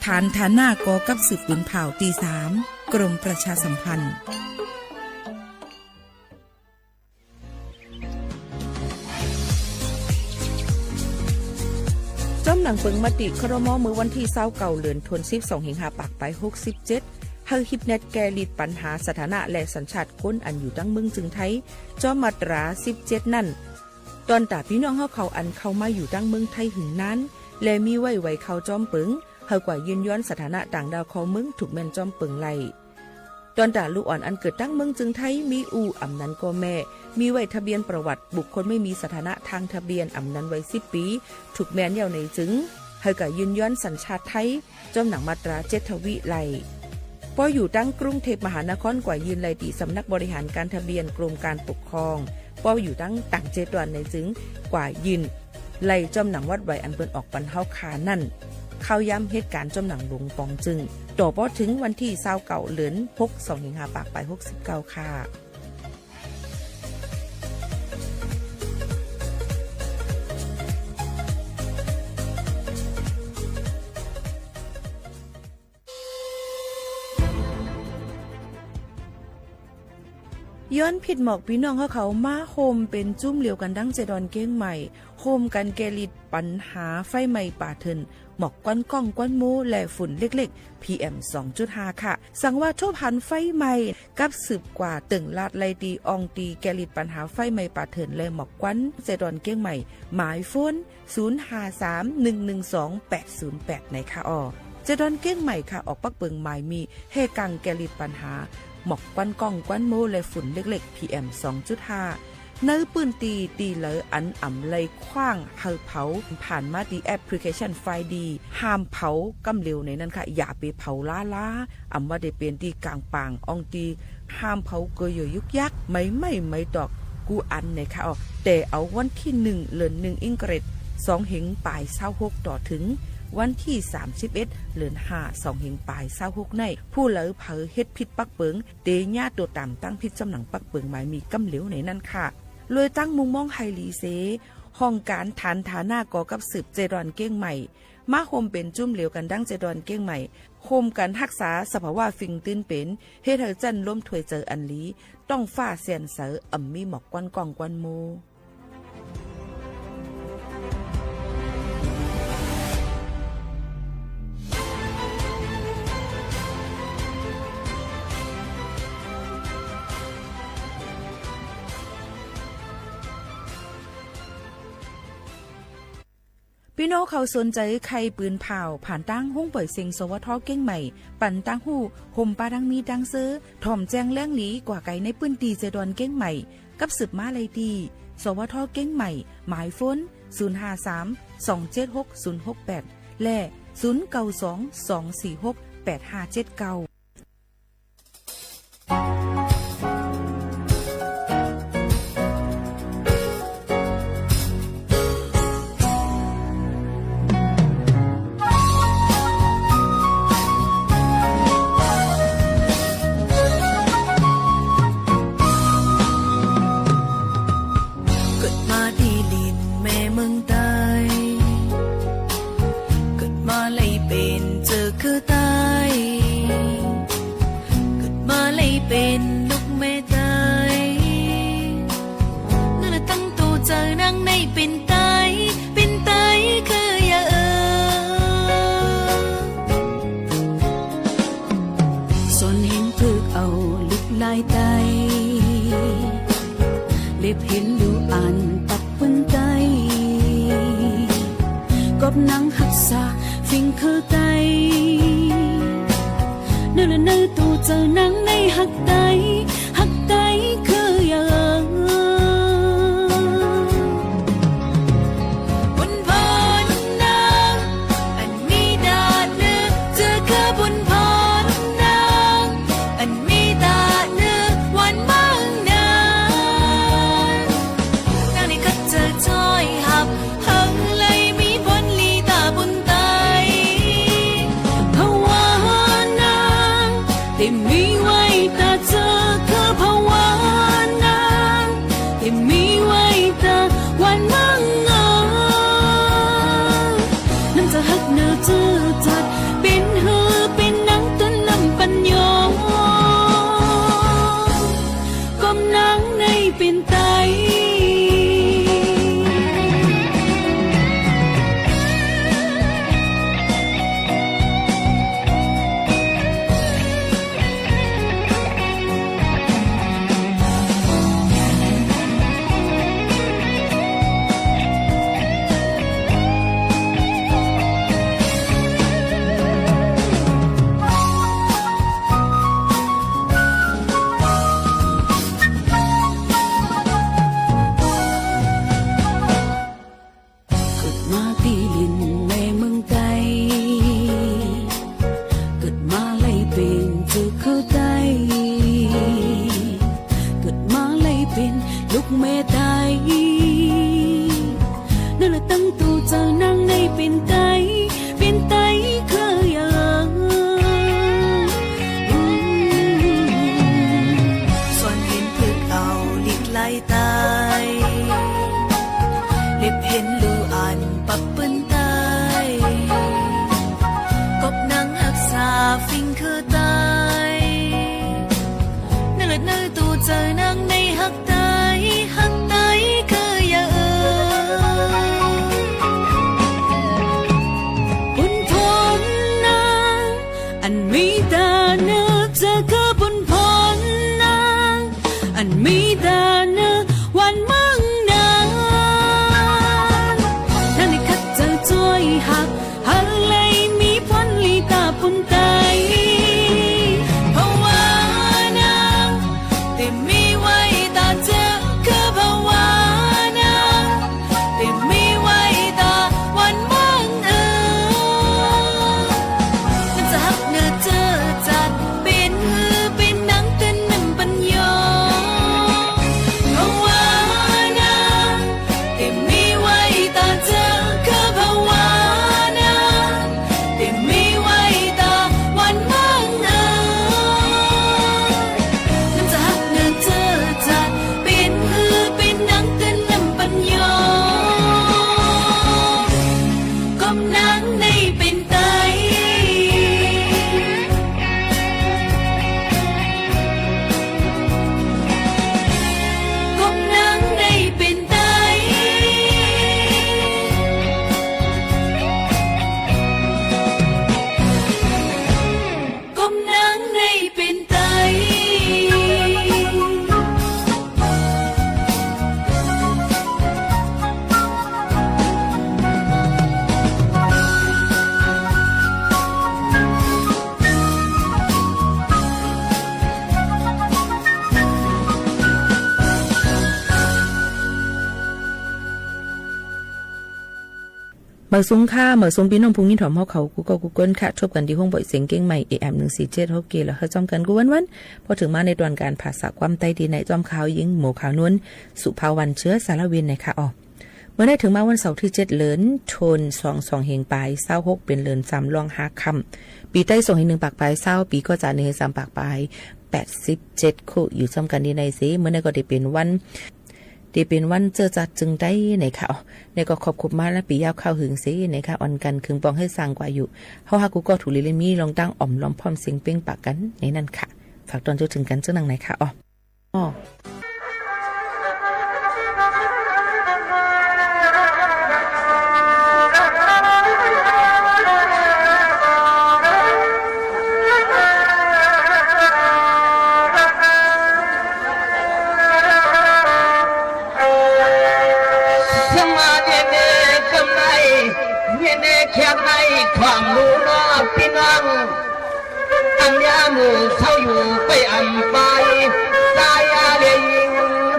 Speaker 6: ฐานหน้ากอกับสืบปืนเผาตี 3กรมประชาสัมพันธ์จ้อมหนังเปิงมติครม.มือวันที่29เดือนธันวาคม25ปากไป67 เฮาฮิปเน็ตแกลิดปัญหาสถานะและสัญชาติคนอันอยู่ตั้งเมืองจึงไทยจอมาตรา17นั่นตอนตาพี่น้องเฮาเขาอันเข้ามาอยู่ตั้งเมืองไทยหึงนั้นและมีไว้เขาจอมปึงเฮากว่ายืนย้อนสถานะต่างดาวของเมืองถูกแม่นจอมปึงไล่ตอนตาลูกอ่อนอันเกิดตั้งเมืองจึงไทยมีอำนั้นก็แม่มีไว้ทะเบียนประวัติบุคคลไม่มีสถานะทางทะเบียนอำนั้นไว้10 ปีถูกแม่นยาวในจึงเฮากว่ายืนย้อนสัญชาติไทยจอมหนังมาตรา7ทวิไล่พออยู่ตั้งกรุงเทพมหานครกว่ายืนไล่ตีสำนักบริหารการทะเบียนกรมการปกครองพออยู่ตั้งต่าง7 วันในจึงกว่ายืนไล่จอมหนังวัดไว้อันเปิ้นออกปันเฮาคานั่นเข้าย้ำเหตุการณ์จอมหนังหลวงปองจึงต่อพอถึงวันที่29เดือน6 25ปากไป69ค่ะย้อนผิดหมอกพี่น้องเขามาโฮมเป็นจุ้มเหลียวกันดั้งเจดอนเก้งใหม่โฮมกันแกลิดปัญหาไฟไหม้ป่าเทินหมอกก้อนก้องก้อนมูและฝุ่นเล็กๆ PM 2.5 ค่ะสั่งว่าโทษพันไฟไหม้กับสืบกว่าตึงลาดไลตีอองตีแกลิดปัญหาไฟไหม้ป่าเทินและหมอกก้อนเจดอนเก้งใหม่หมายโฟน0531128808ในค่ะเจดอนเก้งใหม่ค่ะออกปักเปิงหมายมีเฮกังแกลิดปัญหาหมอกควันก้องควันโมและฝุ่นเล็กๆ PM 2.5 เนื้อปืนตีเหลออันอ่ำไลคว้างเฮาเผาผ่านมาดีแอปพลิเคชันไฟดีห้ามเผากำเร็วในนั้นค่ะอย่าไปเผาล้าอ่ำว่าได้เป็นตีกลางปางอองตีห้ามเผาเกยยุกยักไม่ดอกกูอันในค่ะแต่เอาวันที่1เดือน1อิงเกรด2เหงปลาย26ต่อถึงวันที่31เดือน5 2เหงปลาย26ในผู้เหลอเผอเฮ็ดผิดปักเปิงเตญาตัวต่ำตั้งผิดจำหนังปักเปิงหมายมีกำเหลวในนั้นค่ะเลยตั้งมุมมองไฮลีเซห้องการฐานฐานะก่อกับสืบเจดอนเก้งใหม่มาโฮมเป็นจุ่มเหลวกันดั้งเจดอนเก้งใหม่โฮมกันรักษาสภาวะฟิงตื้นเป็นเฮ็ดให้จันล้มถวยเจออันลีต้องฟ้าเสียนเสออ่ำมีหมอกกวนกองกวนโมพี่น้องเขาสนใจใครปืนเผาผ่านตั้งห้องปล่อยเสียงสวทเก้งใหม่ปั่นตั้งหูห่มปลาดังมีดังซื้อถ่อมแจ้งแล้งหลีกว่าไก่ในปืนตีเจดอนเก้งใหม่กับสืบมาเลยดีสวทเก้งใหม่หมายฝน053-276-068และ092-246-8579
Speaker 7: เป็นลูกแม่ตายนั่นตั้งตัวเจอนั่งในเป็นไตคืออย่าส่วนเห็นพึกเอาลุกลายไตเล็บเห็นดูอ่านตับปนไตกบนังหักษาฟิงคือไตนั่นตัวเจอนั่งในหักไตคืออย่างบนพรนางอันมีดาเนื้อเจอคือบนพรนางอันมีดาเนื้อวันมั่งนางนี่ก็เจอจอยหับหังเลยมีบนลีตาบนไตเพราะว่านางที่มี เป็นลูกแม่ตายนั่นละตั้งตัวเจอนั่งในเป็นไตเคยยังส่วนเห็นเพื่อเอาลิกไล่ตายเล็บเห็นลูอันปับปืนตายกบนางหักษาฟิงคือตายนั่นละนั่นตัวเจอนั่งในหักตายเคยยังบุญพรนางอันมีตาเนื้อจะคือบนพรนางอันมีตาเนื้อวันมังนางนั่นในคัดเจอช่วยหักเลยมีพรลีตาปุ่นไตภาวานางแต่มีไว้ตาเจอคือภาวานางแต่มีไว้ตาวันมังมันจะหักเนื้อเจอจัดเป็นเป็นหนังเต้นนั่นปัญญาภาวานางแต่มีไว้ตาเจอคือภาวานางแต่มีไว้ตาวันมังมันจะหักเนื้อเจอจัดเป็นหนังเต้นนั่นปัญญาก้มนั่งในเป็นไตก้มนั่งในเป็นไตก้มนั่งในเป็นไต
Speaker 6: เมื่อซุ้งค่าเมื่อซุ้งพี่น้องพุงนี่ถอมเขากูก็กูเกิลค่ะชบกันที่ห้องบ่อยเสียงเก่งใหม่ AM147 เฮาเกแล้วเฮาจอมกันกูวันพอถึงมาในตอนการภาษาความใต้ดีในจอมข่าวยิงหมู่ขาวนวลสุภาวันเชื้อสารวินในค่ะออกเมื่อได้ถึงมาวันเสาร์ที่7เดือนธันวาคมเฮงปลาย26เป็นเดือน3ลอง5ค่ำปีใต้ส่งให้1ปากปลาย20ปีก็จะ1ให้3ปากปลาย87คู่อยู่จอมกันดีในสิเมื่อได้ก็ได้เป็นวันเจอจัดจึงได้ในข่าวในก็ขอบคุณมาและปียาวข้าวหึงสิในค่ะอ่อนกันคึงปองให้สร้างกว่าอยู่เฮาหากูก็ถูลิเลมีลองตั้งอ่อมล้อมพร้อมเสียงเป้งปากกันในนั้นค่ะฝากตอนจนถึงกันเจ้านังไหนค่ะอ๋อ
Speaker 11: ความรู้นอกพี่น้องอันยามือเศร้าอยู่ไปอันไปตายาเลียยิง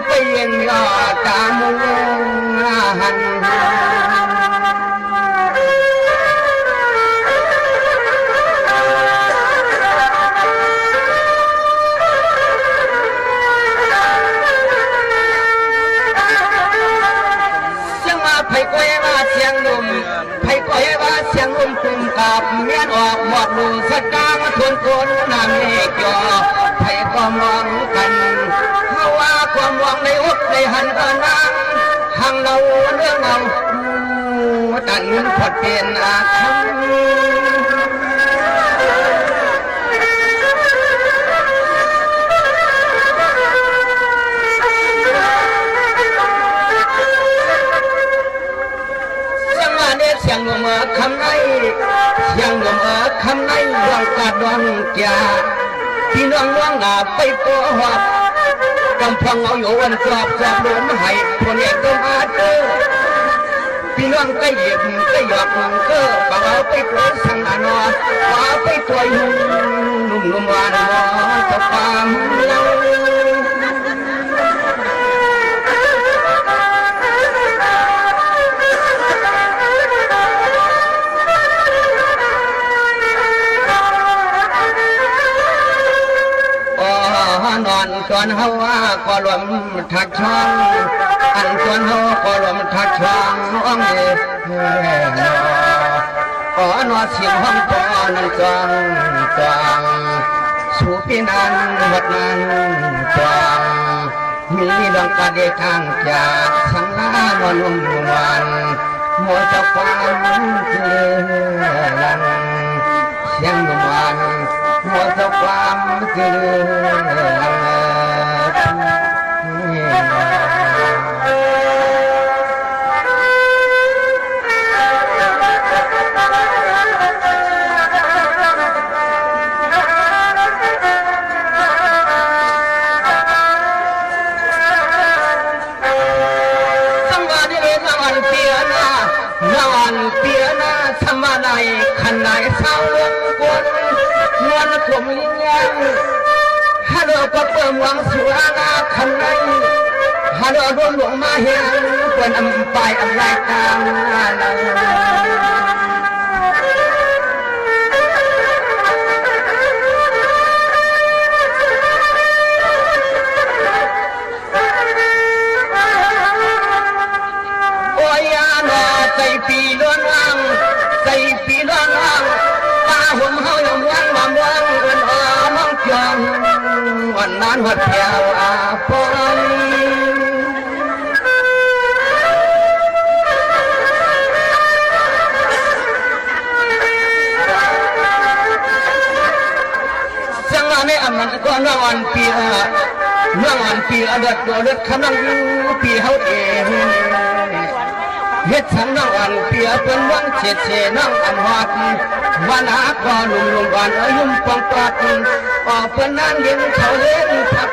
Speaker 11: ไปเย็นยอดตามุงหันไผ่ก้อยว่าเสียงลมไผ่ก้อยว่าเสียงลมคุมกับเมียนออกหมดลูสกามาทวนคนนำเมฆยอไผ่ก็มองกันเขาว่าความหวังในอกในหันตอนนั้นทางเราเรื่องเราตันพอดเปลี่ยนอาคเสียงลมคำในเสียงลมคำในดวงกาดวงแก่พี่น้องน้องไปโกหกกำพังเอาอยู่วันสอบลมให้คนเอกก็มาเจอพี่น้องก็หยิบก็หยอกก็บ่าวไปโกสังนานบ่าวไปตัวยุ่งนุ่มหวานตะปามเรา นอนตอนเฮาว่าก็รวมทักช่องอันตอนเฮาก็รวมทักช่องอ้องเอ๋อ๋อนอเสียงห้องปอนันจวงจวงสู่ปีนันหมดนั้นจวงมีดวงกระเดทางจากสังหารวนลุ่มวันมัวจะความเกลือเสียงลมวันมัวจะความเกลืขันไหนเศร้าลงกวนนวลกลมลิ้นยังฮัลโหลก็เปิดหวังสุรานาขันไหนฮัลโหลรวมหลวงมาเห็นเปิดอำไปอำไรกลางโอ้ยาหนอใจปีล้วนอ่างใจปีล้วนอ่างตาห่มเฮาอย่างวันมาเมืองเอิ้นอ๋อน้องจองวันนั้นหัดแถวอาปองจังหวะนี้อำนั้นก็น้องอันปีน้องอันปีอเด็ดตัวเด็ดคำนั่งปีเฮาเองเฮ็ดฉันน้องอันเปียเป็นวังเฉดเฉน้องอันหอดวันหาก็ลุ่มวันอายุปองปัดออกเป็นนั้นยิงเขาเล่นพัก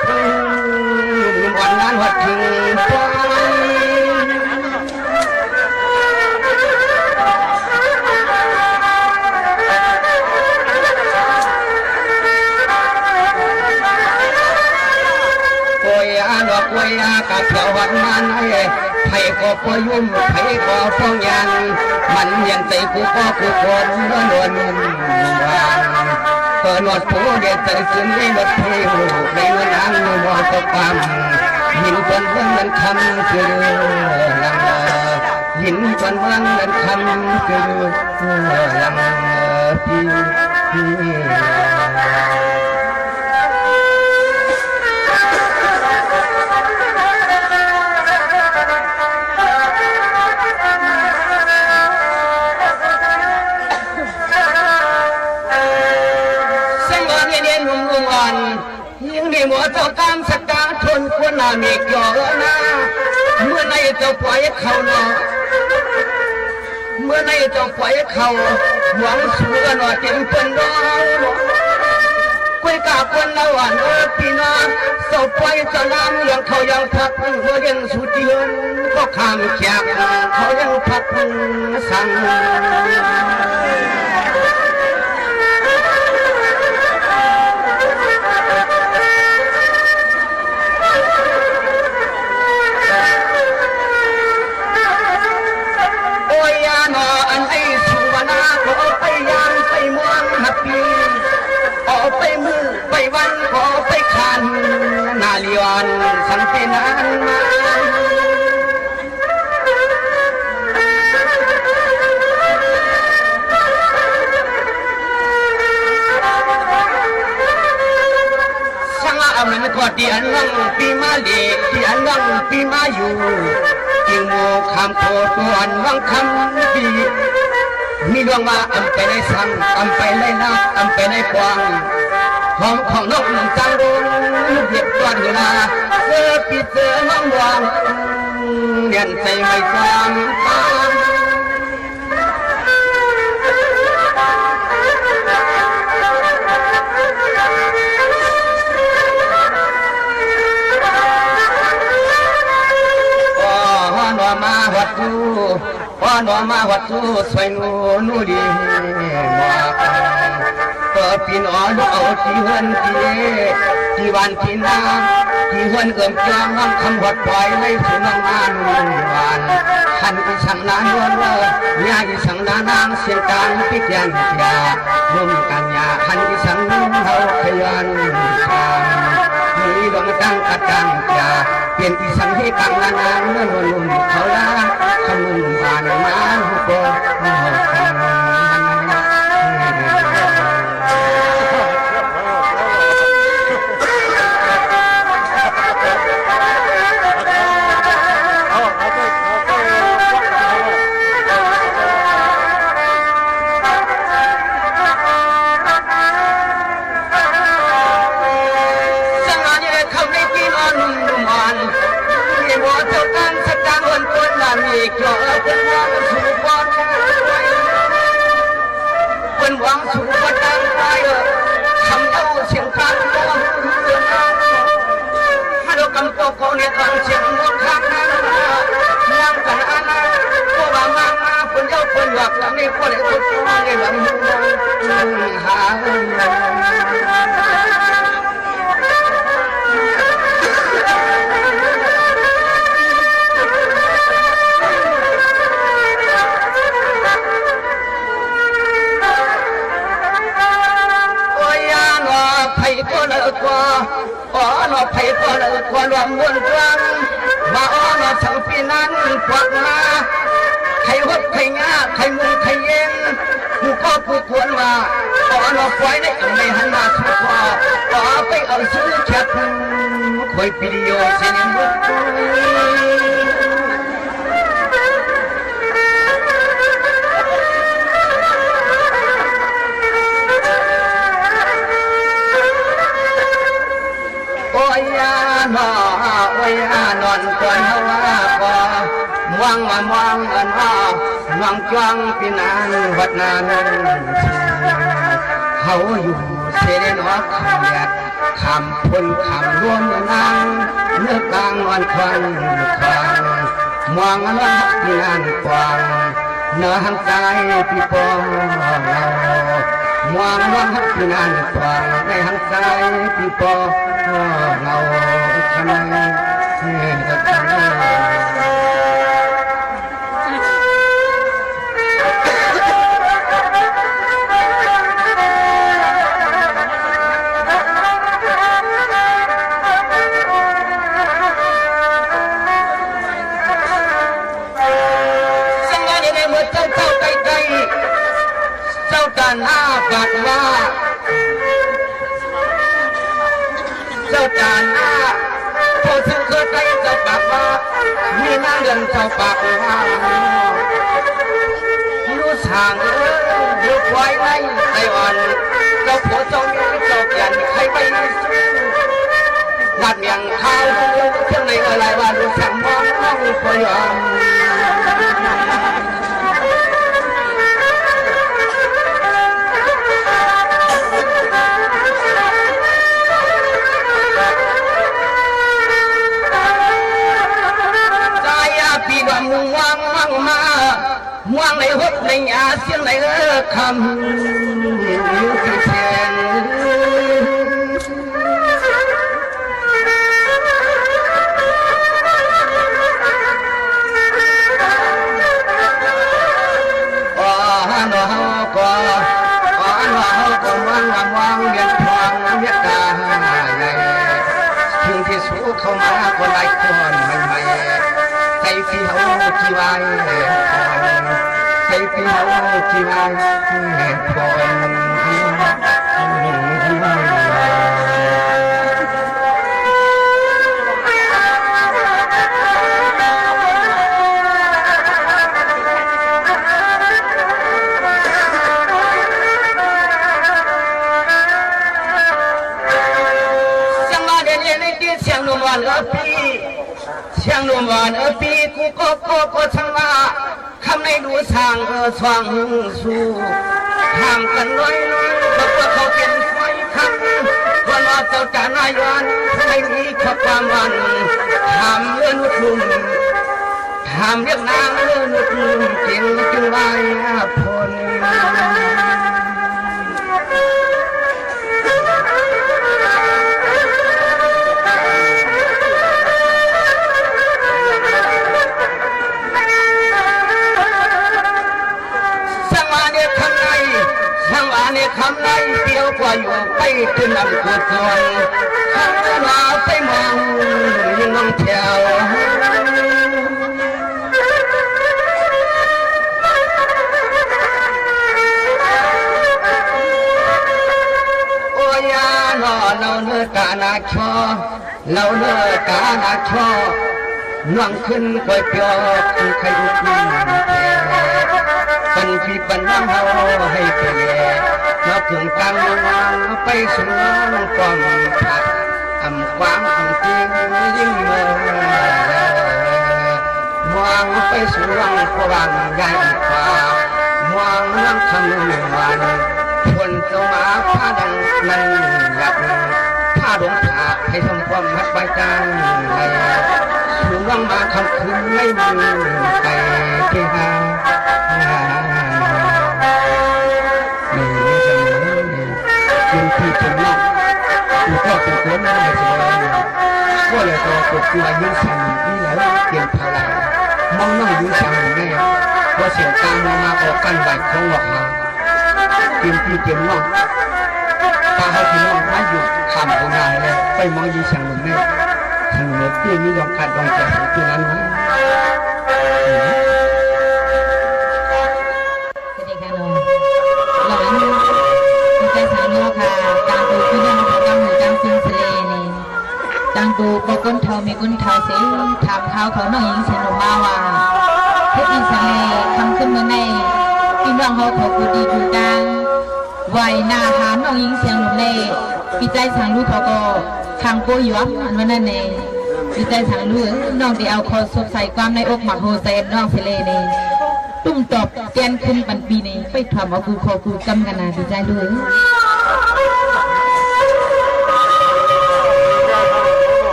Speaker 11: วันนั้นหัดถึงปองโอยอาดอกโอยอากับเถาวันมันไผก็ปยุ่มไผก็ฟ้องยันมันยังใจกูก็คือคนเมื่อนวลวานเปิดหนวดผู้เด็ดใจซึ้งในรถเที่ยวในเมืองนั้นมองตกความหินจนเมืองนั้นคำคือลังหินจนเมืองนั้นคำคือลังพี่ยิ่งดีมัวเจ้ากามสกาทนควรนามีเกี่ยวนะเมื่อในเจ้าปล่อยเขาเนาะเมื่อในเจ้าปล่อยเขาหวังสู้กันว่าเต็มเป็นดอกคุยกับคนละวันพี่น้องเจ้าปล่อยเจ้าน้ำยังเขายังพักหัวยังสุดเยือนก็ข้ามแขกเขายังพักสั่งไปมือไปวันขอไปคันนาลีวันสันตินันมาสังอามันก็ที่อันนั่งปีมาเด็กที่อันนั่งปีมาอยู่จิงโมคำโคตรวันวังคำปีมีดวงว่าอำไปในสังอำไปในนักอำไปในกวางของนกจังรุงลูกเห็บก้อนเวลาเสื้อปีเสื้อห้องวางเรียนใจไม่จำตามหนอมาวัดกูหนอมาวัดกูสวยนูดีมาก็ปีนอ๋อลูกเอาที่เฮือนที่วันที่นาที่เฮือนเอิ่มจางคำวัดปล่อยเลยสุนังงานวันขันไปสั่งนานวนยาอีสั่งนานางเสียงกลางพิจารณาร่วมกันยาขันไปสั่งเฮาขยันทาง เปลี่ยนอีสันให้กังนานๆเมื่อนวลลุ่มเขาลาคำลุ่มบานมาหุบโบอีกเจาะเป็นหวังสู่บอลเป็นหวังสู่บอลตั้งใจทำเต้าเสียงการมองฮัลโหลกำปอกเนี่ยตอนเสียงมดข้างนั้นมองกันอันนั้นพวกบางมาคนเจ้าคนหลักหลังนี้คนไอ้คนมองไอ้หลังมองหาก็เลิกว่าอ๋อหนอไผ่ก็เลิกว่ารวมมวลกลางมาอ๋อหนอสังปีนั้นกวักมาไข่หดไข่งาไข่มุงไข่เย็นกูก็กูควรว่าอ๋อหนอควายได้ยังไม่หันมาสุดว่าอ๋อไปเอาซื้อแค่คอยปีเดียวเสียงมุกนอนก่อนว่าก่อมองมามองอันว่ามองจ้องปีนานวัดนานเขาอยู่เสด็จนอกเขียดคำพลคำรวมนางเนื้อกลางวันควันควันมองอันว่าปีนานกว้างเนื้อหังใจปีปองเรามองว่าปีนานกว้างในหังใจปีปองเราทำไมเจ้าการหน้ากัดว่าเจ้าการหน้าพอถึงเคยใจเจ้าปากว่ามีหน้าเงินเจ้าปากว่ารู้สางดูควายไว้ไต้หวันเจ้าผัวเจ้าเมียเจ้าเปลี่ยนใครไปนัดเมียงข้าวเชื่อในอะไรว่ารู้สั่งมองมองพยายามม่วงมั่งมาม่วงในหดในยาเสียงในคำอยู่ที่แทนอ๋อหนอก็อ๋อหนอก็ม่วงเวียนทองเวียนตาใหญ่ถึงที่สู้เข้ามาก็ไล่คนใหม่ใจพี่เขาจีวายใจพี่เขาจีวายยังมาเดินเล่นในที่เสียงนวลพี่เสียงลมหวานปีกูก็ช่างว่าคำในดูสร้างสว่างสู่ห่างกันน้อยเพราะเขาเป็นไฟคันวันว่าเจ้าจานายวันไม่มีข้อความวันทำเรื่องนุ่นุ่มทำเรื่องนางเรื่องนุ่นุ่มเก่งจึงไว้พลคำไรเดียวกว่าอยู่ไปจนนำตัวตนคำว่าไปมองยังน้องแถว เราเลิกกาหน้าชอน่วงขึ้นก๋วยเตี๋ยวใครอุดหนุนปันพี่ปันน้ำเฮาให้เพียเราถึงกันไปสู่ความผัดอำความจริงยิ่งเมื่อมองไปสู่วังความใหญ่กว่ามองน้ำทำหนึ่งวันคนเจ้ามาผ้าดังนั้นหยับผ้าดงผ้าให้ทำความมัดใบจางในสู่วังมาคำคืนไม่มีไปที่หายืนที่ผมนั่งกูก็เป็นคนไม่ได้เลยว่าเลยตัวกูกลัวยืนสั่งนี่แล้วเปลี่ยนพลังมองนั่งยืนสั่งแม่ว่าเสียงกลางมาออกกันใบของหลอกหายืนที่เปลี่ยนน้องตาเขาที่น้องมาอยู่ทำของนายเลยไปมองยืนสั่งแม่สั่งแม่ที่นี่ยอมขาดยอมใจที่นั้นนะ
Speaker 2: จังกูก็ก้นเทามีก้นเทาเสียถามเขาเขาน้องหญิงเสนอมาว่าเฮ็ดอินสเลคำขึ้นเมื่อในพี่น้องเขาขอกูดีกูดังไหวหน้าหาน้องหญิงเสียงหนุ่มเล่พี่ใจสั่งลูกเขาก็ทางโกยวับอันวันนั้นเองพี่ใจสั่งลูกน้องที่เอาคอสบใส่ความในอกหมักโฮเซนน้องเสเลนี่ตุ้มตอบแกนขึ้นปันปีนี้ไปทำเอากูขอกูกำกันนะพี่ใจลูก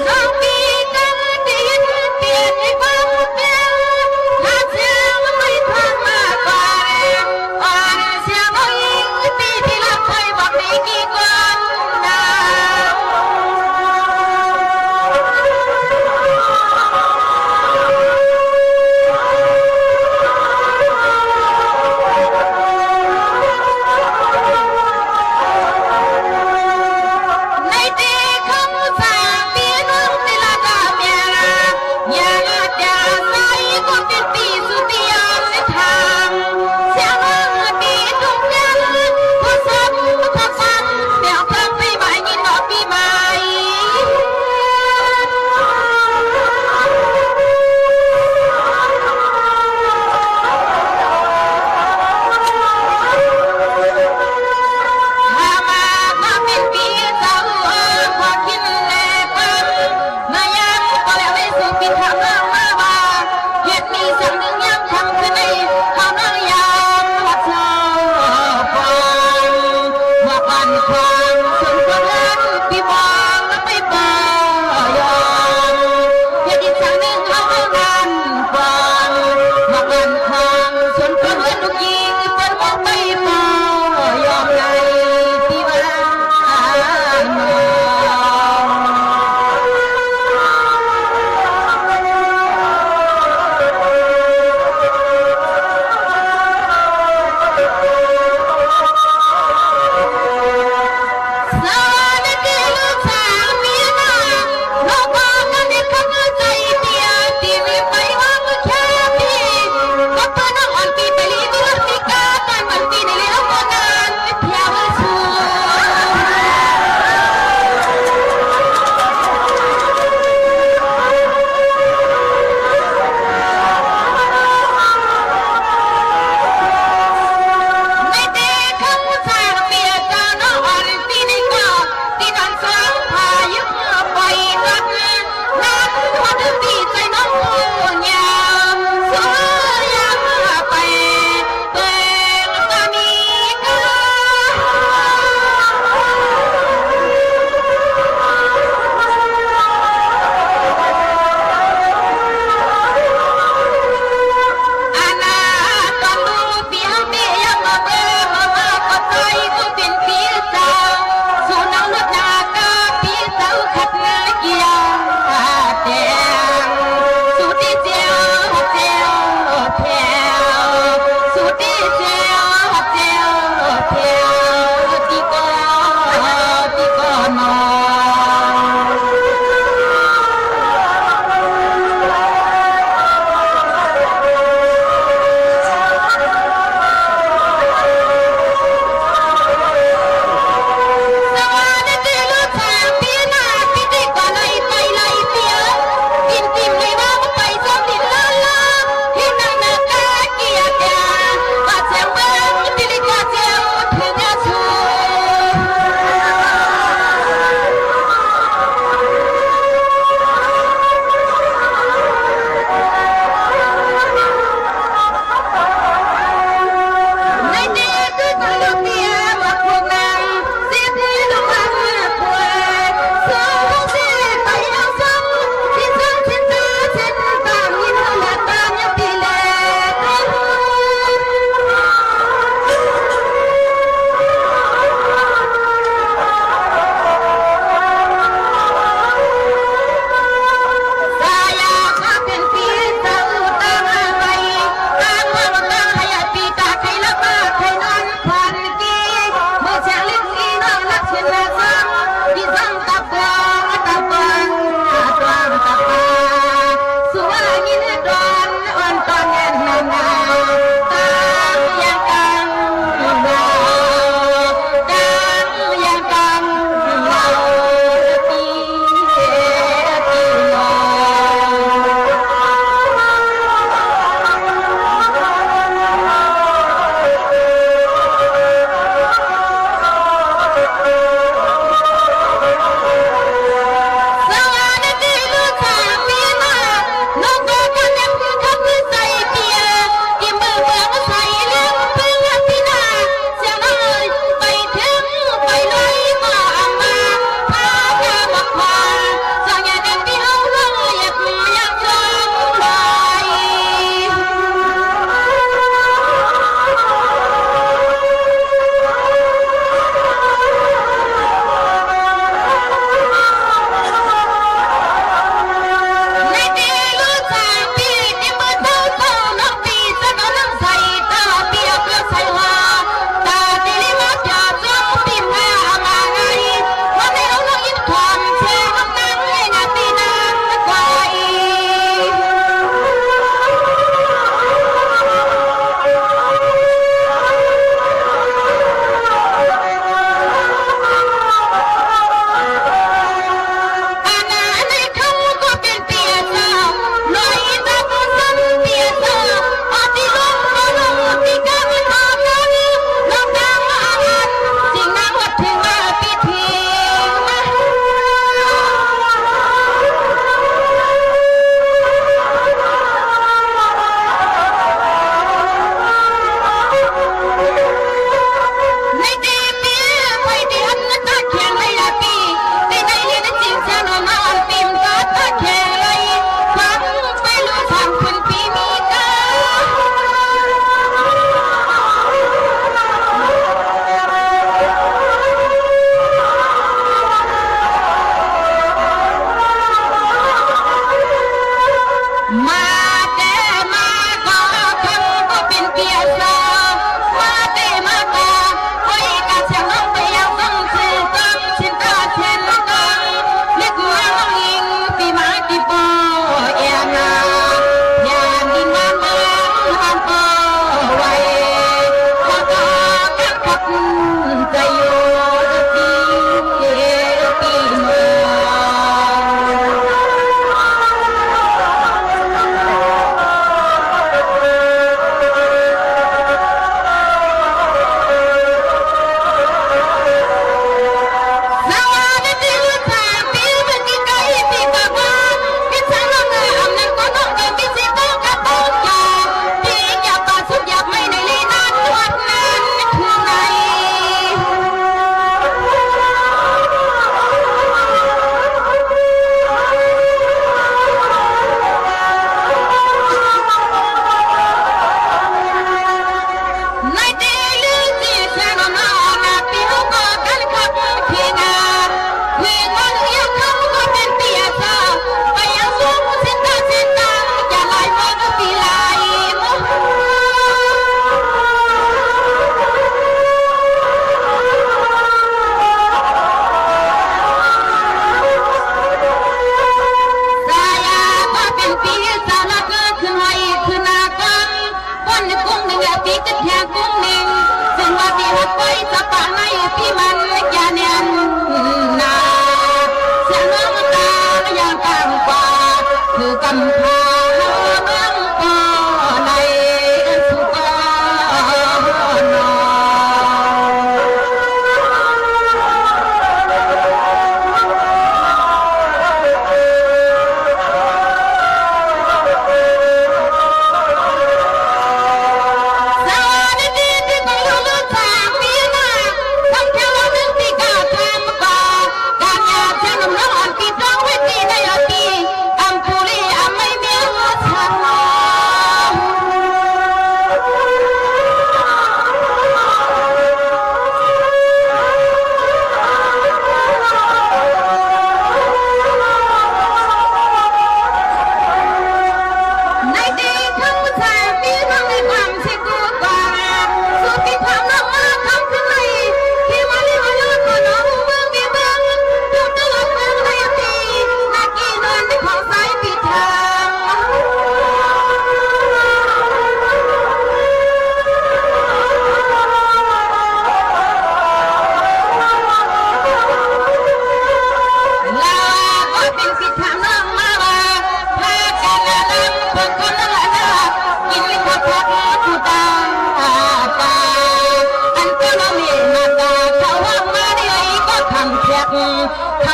Speaker 7: น้องปีกันดินเปลี่ยน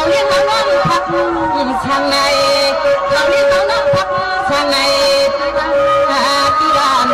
Speaker 2: เรียกเขาน้องพักทางในเขาเรียกเขาน้องพักทางในที่บ้าน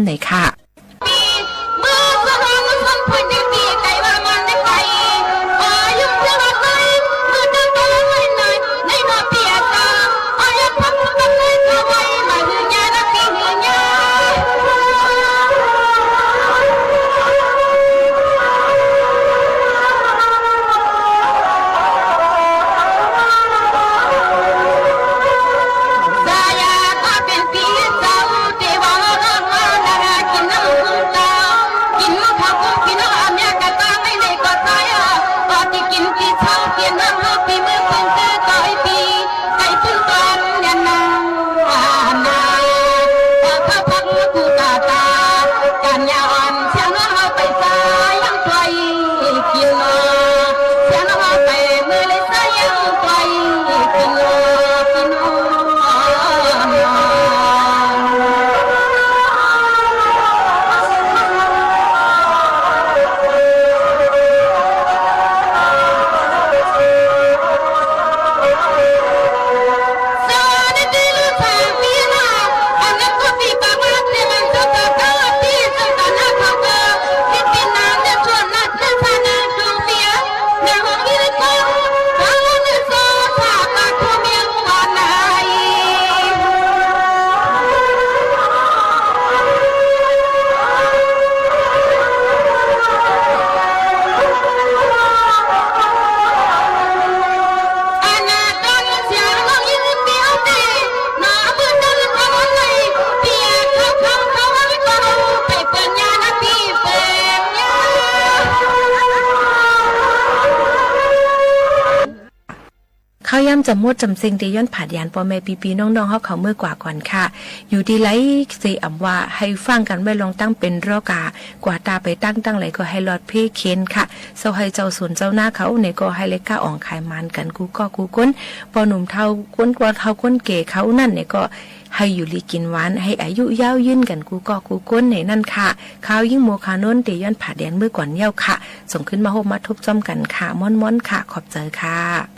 Speaker 2: น
Speaker 6: ไหนค่ะข้าวย่ำจำมวดจำเซ็งตีย้อนผาดยานปอแม่ปีน้องๆเขาเมื่อกว่าก่อนค่ะอยู่ดีไลเสียอำว่าให้ฟังกันไว้ลองตั้งเป็นรอกากว่าตาไปตั้งไหลก็ให้รอดเพ่เค้นค่ะเซาให้เจ้าสวนเจ้าหน้าเขาเนี่ยก็ให้เล็กก้าอ่องขายมันกันกูก้นปอหนุ่มเท่าก้นกว่าเท่าก้นเก๋เขานั่นเนี่ยก็ให้อยู่ลีกินหวานให้อายุยาวยืนกันกูก้นในนั่นค่ะข้าวยิ่งโมคาโน้นตีย้อนผาแดนเมื่อก่อนเย้าค่ะส่งขึ้นมาโฮมมาทุบจอมกันค่ะม่อนค่ะขอบใจค่ะ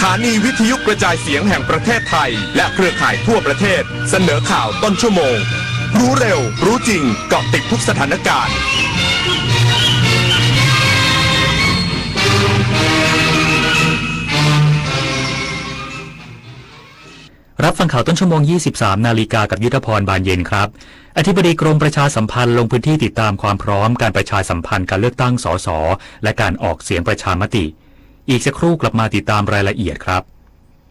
Speaker 9: ถานีวิทยุกระจายเสียงแห่งประเทศไทย และเครือข่ายทั่วประเทศ เสนอข่าวต้นชั่วโมง รู้เร็ว รู้จริง เกาะติดทุกสถานการณ์
Speaker 10: รับฟังข่าวต้นชั่วโมง 23 นาฬิกากับยุทธพรบานเย็นครับอธิบดีกรมประชาสัมพันธ์ลงพื้นที่ติดตามความพร้อมการประชาสัมพันธ์การเลือกตั้งสสและการออกเสียงประชามติอีกสักครู่กลับมาติดตามรายละเอียดครับ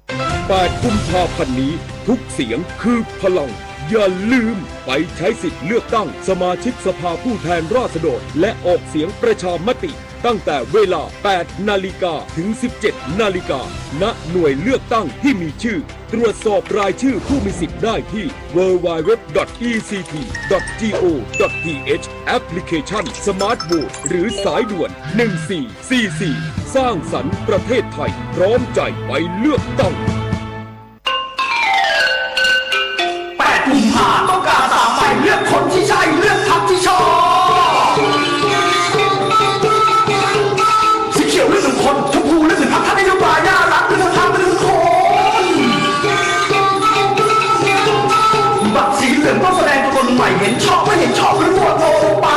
Speaker 12: 8 กุมภาพันธ์นี้ทุกเสียงคือพลังอย่าลืมไปใช้สิทธิ์เลือกตั้งสมาชิกสภาผู้แทนราษฎรและออกเสียงประชามติตั้งแต่เวลา 8 นาฬิกาถึง 17 นาฬิกาณหน่วยเลือกตั้งที่มีชื่อตรวจสอบรายชื่อผู้มีสิทธิ์ได้ที่ www.ect.go.th แอปพลิเคชัน Smart Vote หรือสายด่วน 1444 สร้างสรรค์ประเทศไทยพร้อมใจไปเลือกตั้ง
Speaker 13: 8 กุมภาต้องการสามใหม่เลือกคนที่ใช่เลือกพรรคที่ชอบสีเขียวเลือก1 คนชมพูเลือก1 พรรคท่านนโยบายน่ารักเลือกทาง1 คนบัตรสีเหลืองต้องแสดงตัวตนใหม่เห็นชอบไม่เห็นชอบหรือโหวตโนไป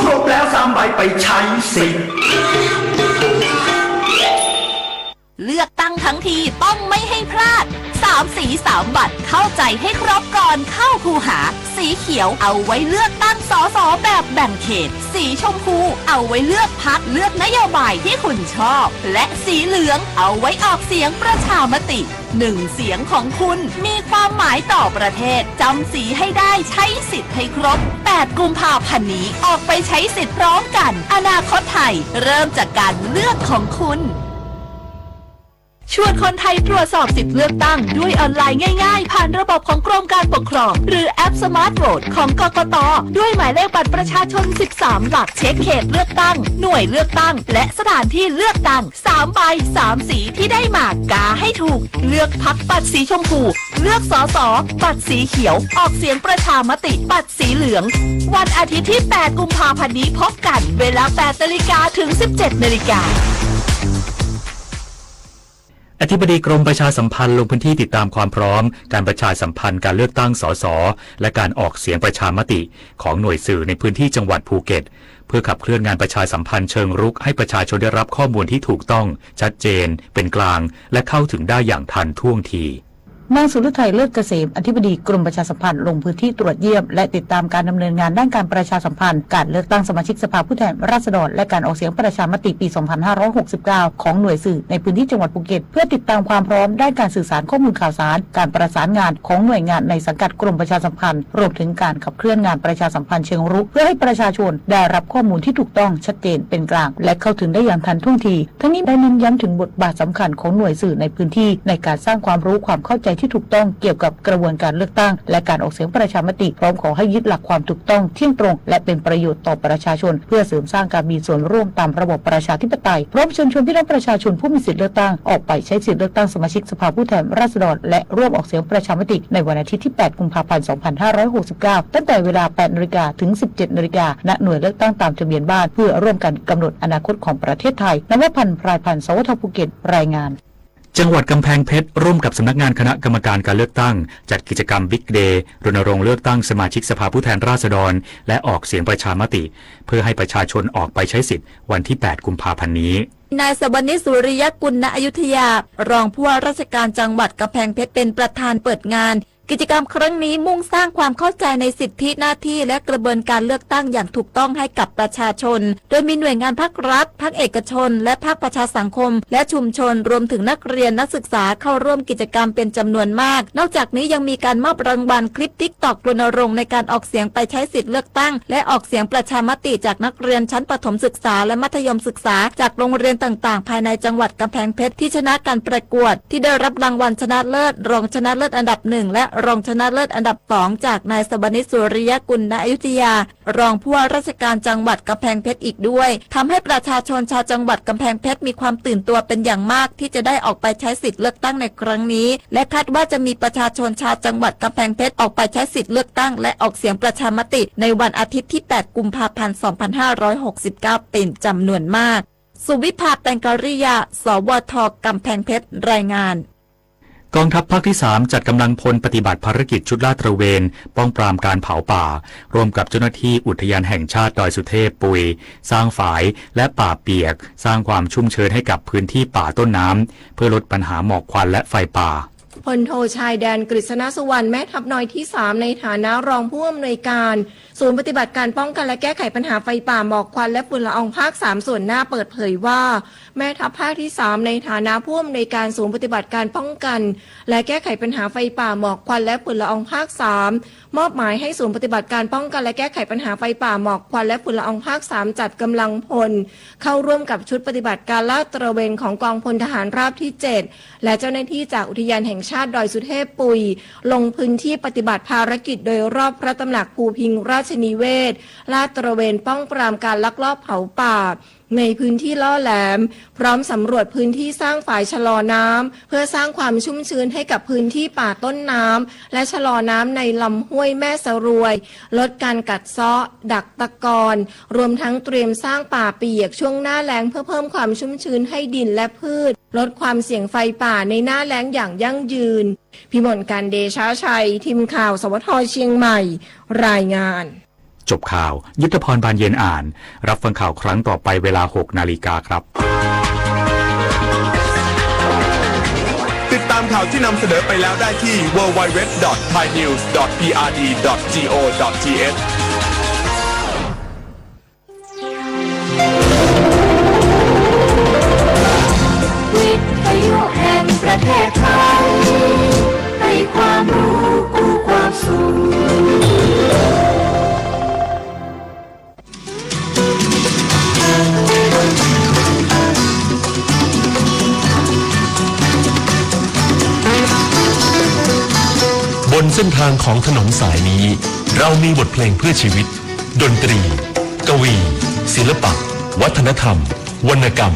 Speaker 13: ครบแล้ว3 ใบไปใช้สิทธิ์
Speaker 17: เลือกตั้งทั้งทีต้องไม่ให้พลาด3 สี 3 บัตรเข้าใจให้ครบก่อนเข้าคูหาสีเขียวเอาไว้เลือกตั้งสสแบบแบ่งเขตสีชมพูเอาไว้เลือกพรรคเลือกนโยบายที่คุณชอบและสีเหลืองเอาไว้ออกเสียงประชามติ1 เสียงของคุณมีความหมายต่อประเทศจำสีให้ได้ใช้สิทธิ์ให้ครบ8 กุมภาพันธ์นี้ออกไปใช้สิทธิ์พร้อมกันอนาคตไทยเริ่มจากการเลือกของคุณชวนคนไทยตรวจสอบสิทธิเลือกตั้งด้วยออนไลน์ง่ายๆผ่านระบบของกรมการปกครองหรือแอป Smart Vote ของกกต.ด้วยหมายเลขบัตรประชาชน13 หลักเช็คเขตเลือกตั้งหน่วยเลือกตั้งและสถานที่เลือกตั้ง3 ใบ 3 สีที่ได้มากาให้ถูกเลือกพรรคบัตรสีชมพูเลือกสสบัตรสีเขียวออกเสียงประชามติบัตรสีเหลืองวันอาทิตย์ที่8 กุมภาพันธ์นี้พบกันเวลา 8 นาฬิกาถึง 17 นาฬิกา
Speaker 10: อธิบดีกรมประชาสัมพันธ์ลงพื้นที่ติดตามความพร้อมการประชาสัมพันธ์การเลือกตั้งสสและการออกเสียงประชามติของหน่วยสื่อในพื้นที่จังหวัดภูเก็ตเพื่อขับเคลื่อนงานประชาสัมพันธ์เชิงรุกให้ประชาชนได้รับข้อมูลที่ถูกต้องชัดเจนเป็นกลางและเข้าถึงได้อย่างทันท่วงที
Speaker 3: นางสุรทัยเลิศเกษมอธิบดีกรมประชาสัมพันธ์ลงพื้นที่ตรวจเยี่ยมและติดตามการดำเนินงานด้านการประชาสัมพันธ์การเลือกตั้งสมาชิกสภาผู้แทนราษฎรและการออกเสียงประชามติปี 2569 ของหน่วยสื่อในพื้นที่จังหวัดภูเก็ตเพื่อติดตามความพร้อมด้านการสื่อสารข้อมูลข่าวสารการประสานงานของหน่วยงานในสังกัดกรมประชาสัมพันธ์รวมถึงการขับเคลื่อนงานประชาสัมพันธ์เชิงรุกเพื่อให้ประชาชนได้รับข้อมูลที่ถูกต้องชัดเจนเป็นกลางและเข้าถึงได้อย่างทันท่วงทีทั้งนี้ได้เน้นย้ำถึงบทบาทสำคัญของหน่วยสื่อในพื้นที่ในการสร้างความรู้ความเข้าใจที่ถูกต้องเกี่ยวกับกระบวนการเลือกตั้งและการออกเสียงประชามติพร้อมขอให้ยึดหลักความถูกต้องเที่ยงตรงและเป็นประโยชน์ต่อประชาชนเพื่อเสริมสร้างการมีส่วนร่วมตามระบบประชาธิปไตยพร้อมเชิญชวนพี่น้องประชาชนผู้มีสิทธิเลือกตั้งออกไปใช้สิทธิเลือกตั้งสมาชิกสภาผู้แทนราษฎรและร่วมออกเสียงประชามติในวันอาทิตย์ที่8 กุมภาพันธ์ 2569ตั้งแต่เวลา 8 นาฬิกาถึง 17 นาฬิกาณหน่วยเลือกตั้งตามทะเบียนบ้านเพื่อร่วมกันกำหนดอนาคตของประเทศไทยนวพันธ์พรายพันธ์สวทภูเก็ตรายงาน
Speaker 10: จังหวัดกำแพงเพชรร่วมกับสำนักงานคณะกรรมการการเลือกตั้งจัดกิจกรรมบิ๊กเดย์รณรงค์เลือกตั้งสมาชิกสภาผู้แทนราษฎรและออกเสียงประชามติเพื่อให้ประชาชนออกไปใช้สิทธิ์วันที่ 8 กุมภาพันธ์นี้
Speaker 19: นายสวนิสุริยกุลณอยุธยารองผู้ว่าราชการจังหวัดกำแพงเพชรเป็นประธานเปิดงานกิจกรรมครั้งนี้มุ่งสร้างความเข้าใจในสิทธิหน้าที่และกระบวนการเลือกตั้งอย่างถูกต้องให้กับประชาชนโดยมีหน่วยงานภาครัฐภาคเอกชนและภาคประชาสังคมและชุมชนรวมถึงนักเรียนนักศึกษาเข้าร่วมกิจกรรมเป็นจำนวนมากนอกจากนี้ยังมีการมอบรางวัลคลิป TikTok รณรงค์ในการออกเสียงไปใช้สิทธิเลือกตั้งและออกเสียงประชามติจากนักเรียนชั้นประถมศึกษาและมัธยมศึกษาจากโรงเรียนต่างๆภายในจังหวัดกำแพงเพชรที่ชนะการประกวดที่ได้รับรางวัลชนะเลิศรองชนะเลิศอันดับ1และรองชนะเลิศอันดับ2จากนายสวนิสุริยกุลณอยุธยารองผู้ว่าราชการจังหวัดกำแพงเพชรอีกด้วยทำให้ประชาชนชาวจังหวัดกำแพงเพชรมีความตื่นตัวเป็นอย่างมากที่จะได้ออกไปใช้สิทธิเลือกตั้งในครั้งนี้และคาดว่าจะมีประชาชนชาวจังหวัดกำแพงเพชรออกไปใช้สิทธิเลือกตั้งและออกเสียงประชามติในวันอาทิตย์ที่8 กุมภาพันธ์ 2569เป็นจำนวนมาก สุวิภาแตงกริยา สวทกำแพงเพชรรายงาน
Speaker 10: กองทัพภาคที่ 3 จัดกำลังพลปฏิบัติภารกิจชุดลาดตระเวนป้องปรามการเผาป่าร่วมกับเจ้าหน้าที่อุทยานแห่งชาติดอยสุเทพปุยสร้างฝายและป่าเปียกสร้างความชุ่มชื้นให้กับพื้นที่ป่าต้นน้ำเพื่อลดปัญหาหมอกควันและไฟป่า
Speaker 4: พลโทชายแดนกฤษณสุวรรณแม่ทัพน้อยที่ 3ในฐานะรองผู้อำนวยการศูนย์ปฏิบัติการป้องกันและแก้ไขปัญหาไฟป่าหมอกควันและฝุ่นละอองภาค 3ส่วนหน้าเปิดเผยว่าแม่ทัพภาคที่ 3ในฐานะผู้อำนวยการศูนย์ปฏิบัติการป้องกันและแก้ไขปัญหาไฟป่าหมอกควันและฝุ่นละอองภาค 3มอบหมายให้ศูนย์ปฏิบัติการป้องกันและแก้ไขปัญหาไฟป่าหมอกควันและฝุ่นละอองภาค 3จัดกำลังพลเข้าร่วมกับชุดปฏิบัติการลาดตระเวนของกองพลทหารราบที่ 7และเจ้าหน้าที่จากอุทยานแห่งชาติดอยสุเทพปุยลงพื้นที่ปฏิบัติภารกิจโดยรอบพระตำหนักภูพิงราชนิเวศลาดตระเวนป้องปรามการลักลอบเผาป่าในพื้นที่ล่อแหลมพร้อมสำรวจพื้นที่สร้างฝายชะลอน้ำเพื่อสร้างความชุ่มชื้นให้กับพื้นที่ป่าต้นน้ำและชะลอน้ำในลำห้วยแม่สรวยลดการกัดเซาะดักตะกอนรวมทั้งเตรียมสร้างป่าเปียกช่วงหน้าแล้งเพื่อเพิ่มความชุ่มชื้นให้ดินและพืชลดความเสี่ยงไฟป่าในหน้าแล้งอย่างยั่งยืนพิมลการเดชาชัยทีมข่าวสวทเชียงใหม่รายงาน
Speaker 10: จบข่าวยุทธพรบานเย็นอ่านรับฟังข่าวครั้งต่อไปเวลา 6 นาฬิกาครับ
Speaker 9: ติดตามข่าวที่นำเสนอไปแล้วได้ที่ www.thainews.prd.go.th
Speaker 7: วิทยุแห่งประเทศไทยให้ความรู้กู้ความสุข
Speaker 20: บนเส้นทางของถนนสายนี้เรามีบทเพลงเพื่อชีวิตดนตรีกวีศิลปะวัฒนธรรมวรรณกรรม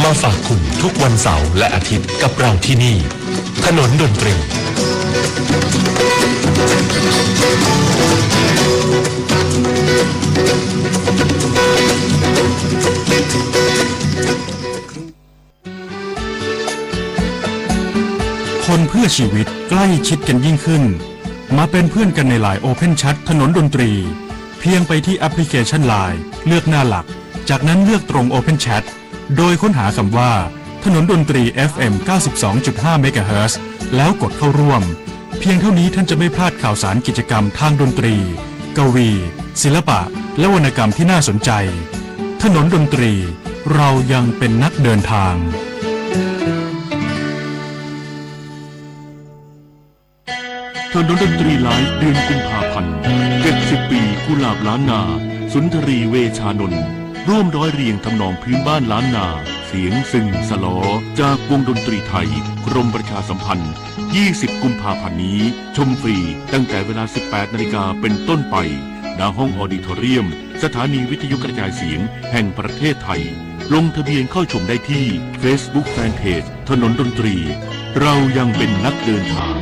Speaker 20: มาฝากคุณทุกวันเสาร์และอาทิตย์กับเราที่นี่ถนนดนตรี
Speaker 21: คนเพื่อชีวิตใกล้ชิดกันยิ่งขึ้นมาเป็นเพื่อนกันใน LINE Open Chat ถนนดนตรีเพียงไปที่แอปพลิเคชัน LINE เลือกหน้าหลักจากนั้นเลือกตรง Open Chat โดยค้นหาคำว่าถนนดนตรี FM 92.5 MHz แล้วกดเข้าร่วมเพียงเท่านี้ท่านจะไม่พลาดข่าวสารกิจกรรมทางดนตรีกวีศิลปะและวรรณกรรมที่น่าสนใจถนนดนตรีเรายังเป็นนักเดินทางถนนดนตรีไลฟ์เดือนกุมภาพันธ์70 ปีกุหลาบล้านนาสุนทรีเวชานนท์ร่วมร้อยเรียงทำนองพื้นบ้านล้านนาเสียงซึ่งสลอจากวงดนตรีไทยกรมประชาสัมพันธ์20 กุมภาพันธ์นี้ชมฟรีตั้งแต่เวลา 18 นาฬิกาเป็นต้นไปณห้องออดิทอเรียมสถานีวิทยุกระจายเสียงแห่งประเทศไทยลงทะเบียนเข้าชมได้ที่ Facebook Fanpage ถนนดนตรีเรายังเป็นนักเดินทาง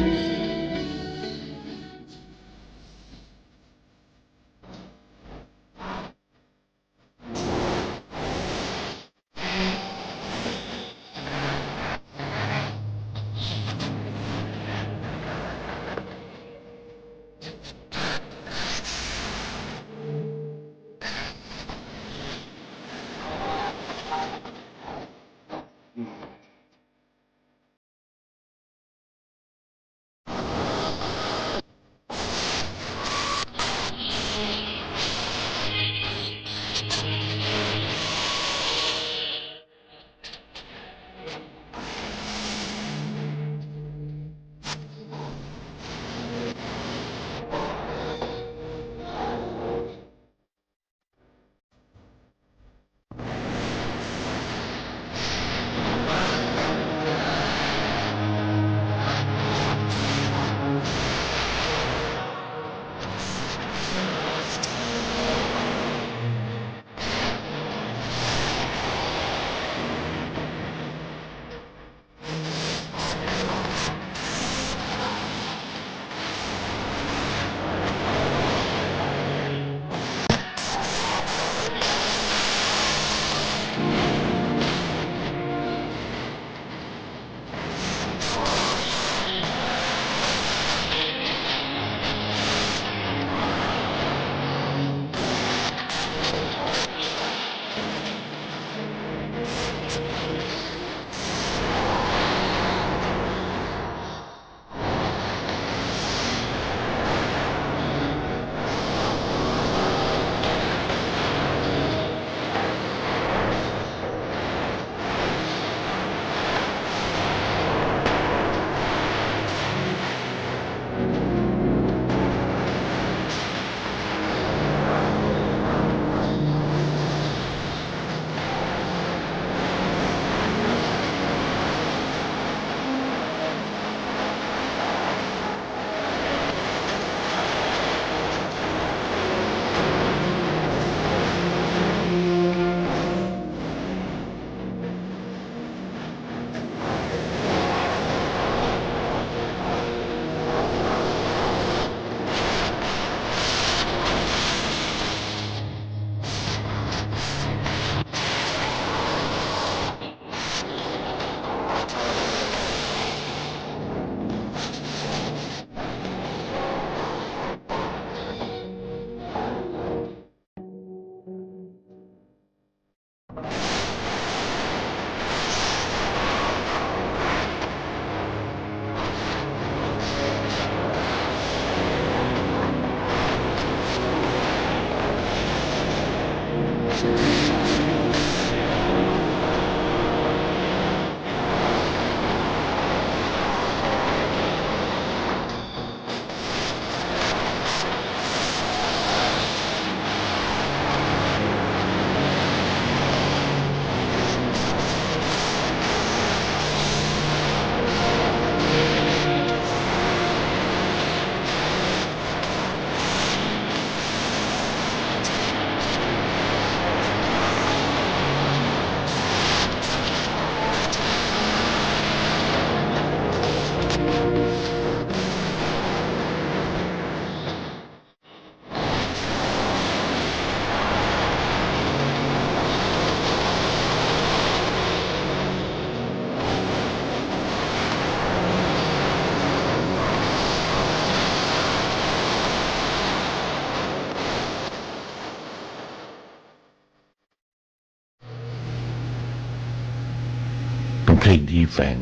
Speaker 5: เป็นเพลงที่แฝง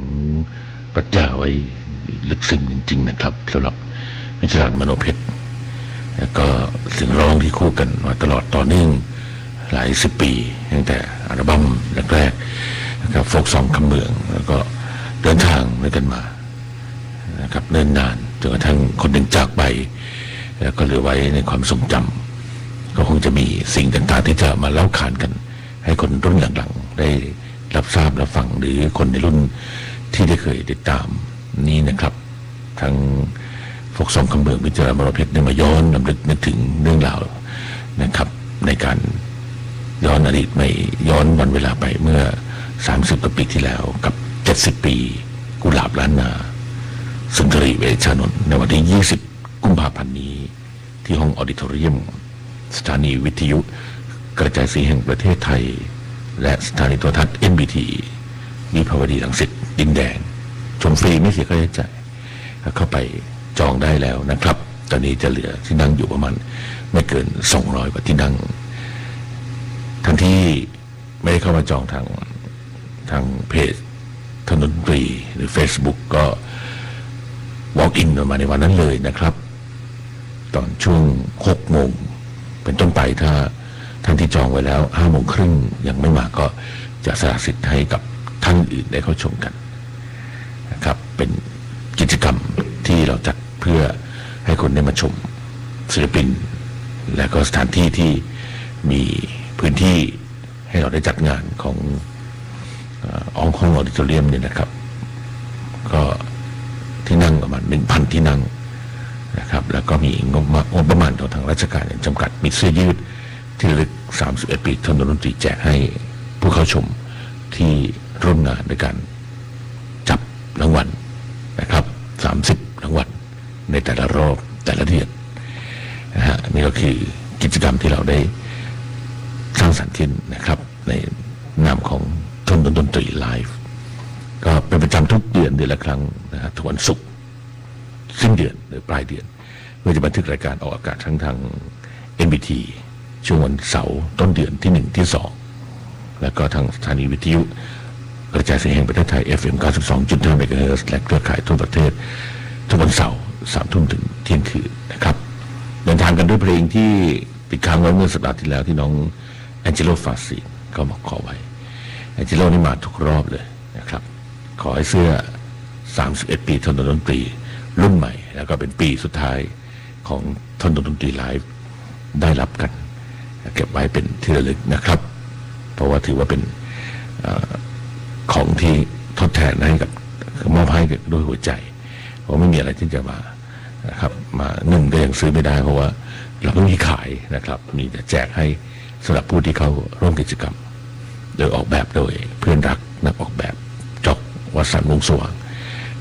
Speaker 5: ปรัชญาไว้ลึกซึ้งจริงๆนะครับสำหรับมิตรรัตน์มโนเพชรแล้วก็เสียงร้องที่คู่กันมาตลอดต่อเนื่องหลายสิบปีตั้งแต่อัลบั้มแรกๆนะครับโฟกซองคำเมืองแล้วก็เดินทางด้วยกันมานะครับเนิ่นนานจนกระทั่งคนหนึ่งจากไปแล้วก็เหลือไว้ในความทรงจำก็คงจะมีสิ่งต่างๆที่จะมาเล่าขานกันให้คนรุ่นหลังๆได้รับทราบรับฟังหรือคนในรุ่นที่ได้เคยติดตามนี้นะครับทั้งโฟกซองคำเมืองมิตรรัตน์มโนเพชรได้มาย้อนรำลึกนึกถึงเรื่องราวนะครับในการย้อนอดีตไม่ย้อนวันเวลาไปเมื่อ30 กว่าปีที่แล้วกับ70 ปีกุหลาบล้านนาสุนทรีเวชานนท์ในวันที่20 กุมภาพันธ์นี้ที่ห้องออดิทอเรียมสถานีวิทยุกระจายเสียงแห่งประเทศไทยและสถานีโทรทัศน์ NBT วิภาวดีรังสิตดินแดงชมฟรีไม่เสียค่าใช้จ่ายเข้าไปจองได้แล้วนะครับตอนนี้จะเหลือที่นั่งอยู่ประมาณไม่เกิน200 กว่าที่นั่งทั้งที่ไม่ได้เข้ามาจองทางเพจถนนดนตรีหรือ Facebook ก็ walk in มาในวันนั้นเลยนะครับตอนช่วง6 โมงเป็นต้นไปถ้าท่านที่จองไว้แล้ว5 โมงครึ่งยังไม่มาก็จะสละสิทธิ์ให้กับท่านอื่นได้เข้าชมกันนะครับเป็นกิจกรรมที่เราจัดเพื่อให้คนได้มาชมศิลปินและก็สถานที่ที่มีพื้นที่ให้เราได้จัดงานของห้องออดิทอเรียมเนี่ยนะครับก็ที่นั่งประมาณ 1,000 ที่นั่งนะครับแล้วก็มีงบประมาณของทางราชการจำกัดมีเสื้อยืดที่ระลึก31 ปีถนนดนตรีแจกให้ผู้เข้าชมที่ร่วมงานในการจับรางวัลนะครับ30 รางวัลในแต่ละรอบแต่ละเดือนนะฮะนี่ก็คือกิจกรรมที่เราได้สร้างสรรค์ขึ้นนะครับในนามของถนนดนตรีไลฟ์ก็เป็นประจำทุกเดือนละครั้งนะฮะทุกวันศุกร์สิ้นเดือนหรือปลายเดือนเพื่อจะบันทึกรายการออกอากาศทั้งทาง NBT ช่วงวันเสาร์ต้นเดือนที่1ที่2แล้วก็ทางสถานีวิทยุกระจายเสียงแห่งประเทศไทย FM 92.5 เมกะเฮิรตซ์และเครือข่ายทั่วประเทศทุกวันเสาร์3 ทุ่มถึงเที่ยงคืนนะครับเดินทางกันด้วยเพลงที่ติดค้างไว้เมื่อสัปดาห์ที่แล้วที่น้องแองเจโลฟาซีก็บอกขอไว้แองเจโลนี่มาทุกรอบเลยนะครับขอให้เสื้อ31 ปีถนนดนตรีรุ่นใหม่แล้วก็เป็นปีสุดท้ายของถนนดนตรีไลฟ์ได้รับกันเก็บไว้เป็นที่ระลึกนะครับเพราะว่าถือว่าเป็นของที่ทดแทนให้กับมอบให้ด้วยหัวใจเพราะไม่มีอะไรที่จะมานะครับมาเงินก็ยังซื้อไม่ได้เพราะว่าเราไม่มีขายนะครับมีแต่แจกให้สำหรับผู้ที่เข้าร่วมกิจกรรมโดยออกแบบโดยเพื่อนรักนักออกแบบจอกวัดสันมุงสว่าง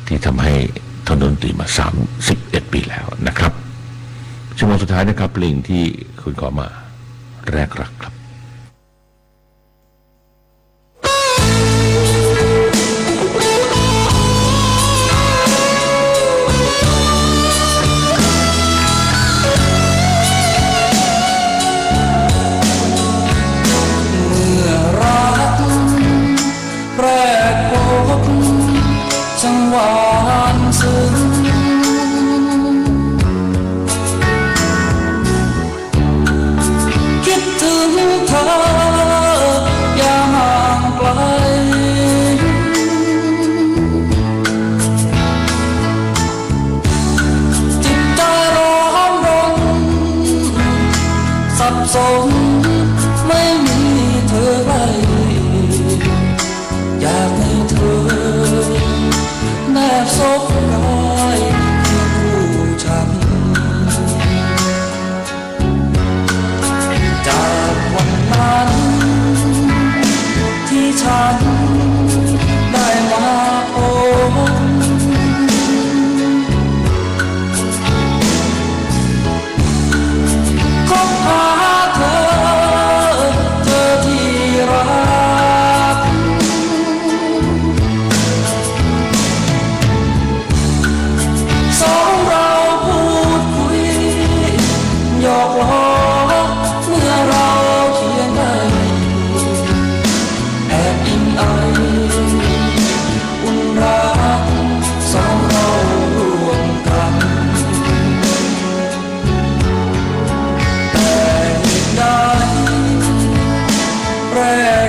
Speaker 5: ที่ทำให้ถนนดนตรีมา31 ปีแล้วนะครับชั่วโมงสุดท้ายนะครับเพลงที่คุณขอมาแรกรักครับ
Speaker 14: จังหวานซึ้งคิดถึง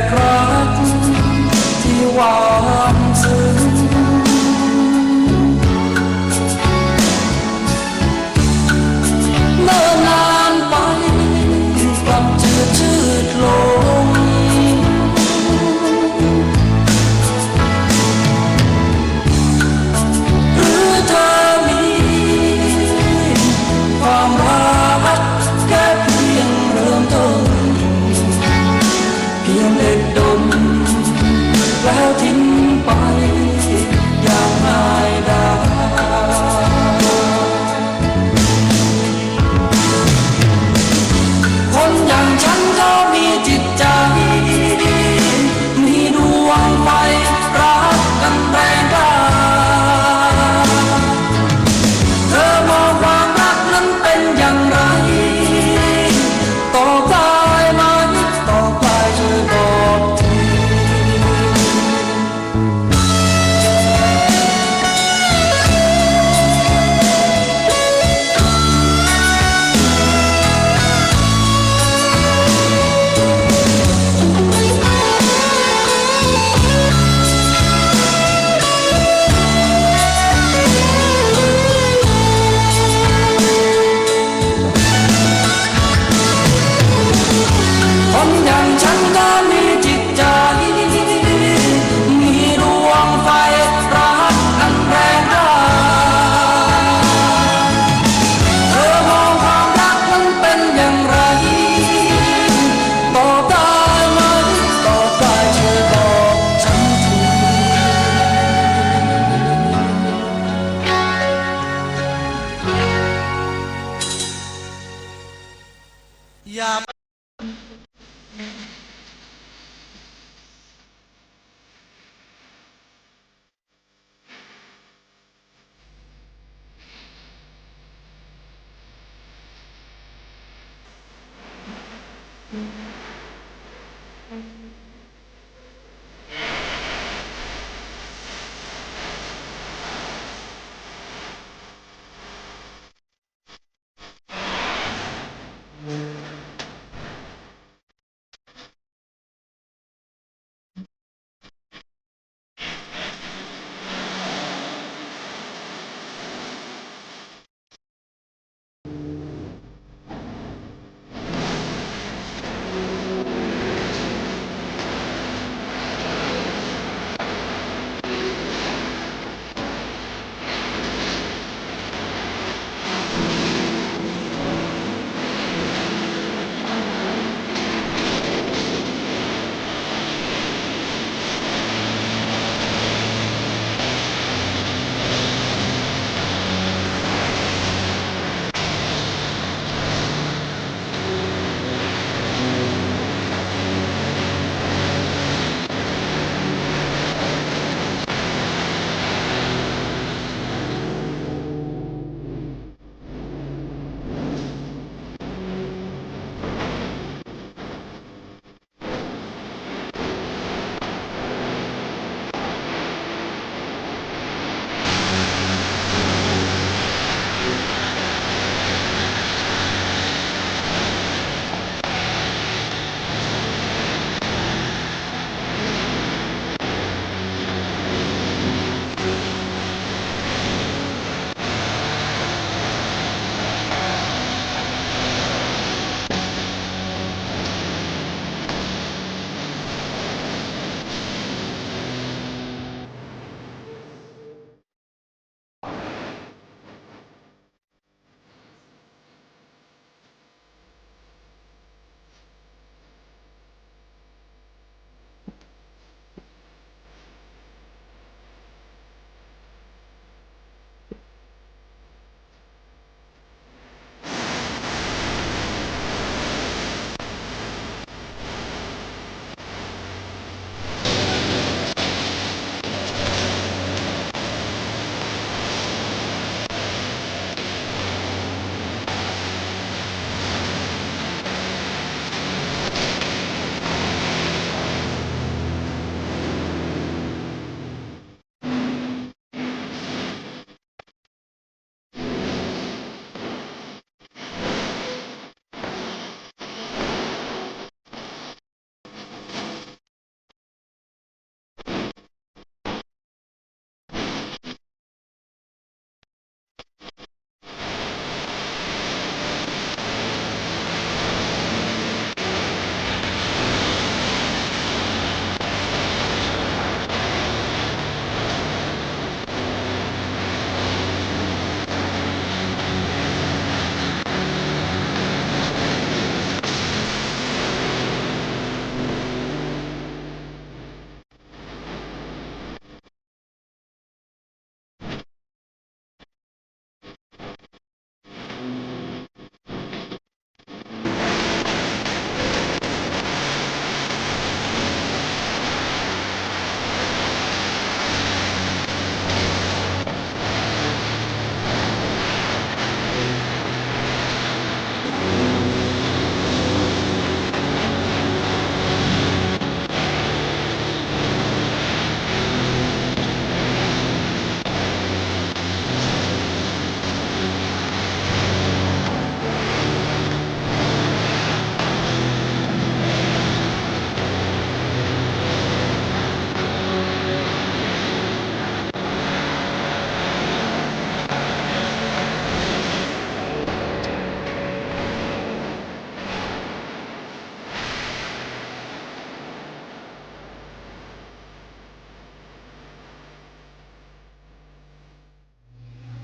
Speaker 14: กรักที่หวานซึ้งเมื่อนานไปกลับจืดชืดลงหรือเธอมีความรักแค่เพียงเริ่มต้นเพียงเด็กโด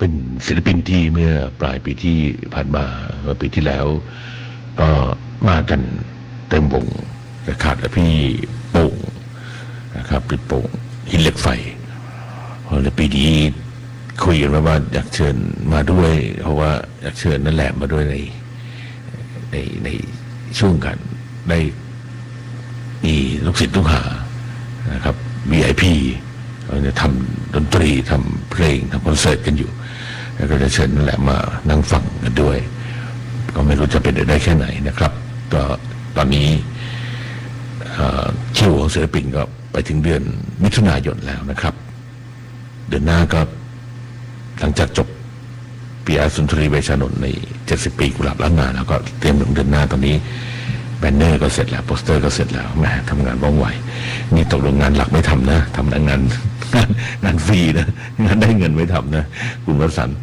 Speaker 5: เป็นศิลปินที่เมื่อปลายปีที่ผ่านมาเมื่อปีที่แล้วก็มากันเต็มวงแต่ขาดแต่พี่โป่งนะครับพี่โป่งหินเหล็กไฟแล้วปีนี้คุยกันว่าอยากเชิญมาด้วยเพราะว่าอยากเชิญนั่นแหละมาด้วยในช่วงกันได้มีลูกศิษย์ลูกหานะครับ VIP เราจะทำดนตรีทำเพลงทำคอนเสิร์ตกันอยู่แล้วก็จะเชิญนั่นแหละมานั่งฟังกันด้วยก็ไม่รู้จะเป็นได้แค่ไหนนะครับก็ตอนนี้คิวของศิลปินก็ไปถึงเดือนมิถุนายนแล้วนะครับเดือนหน้าก็หลังจากจบปีอาสุนทรีเวชานนท์ใน70 ปีกุหลาบล้านนาแล้วก็เตรียมถึงเดือนหน้าตอนนี้แบนเนอร์ก็เสร็จแล้วโปสเตอร์ก็เสร็จแล้วแหมทำงานว่องไวนี่ตกลงงานหลักไม่ทำนะทำงานฟรีนะงานได้เงินไม่ทำนะคุณวสันต์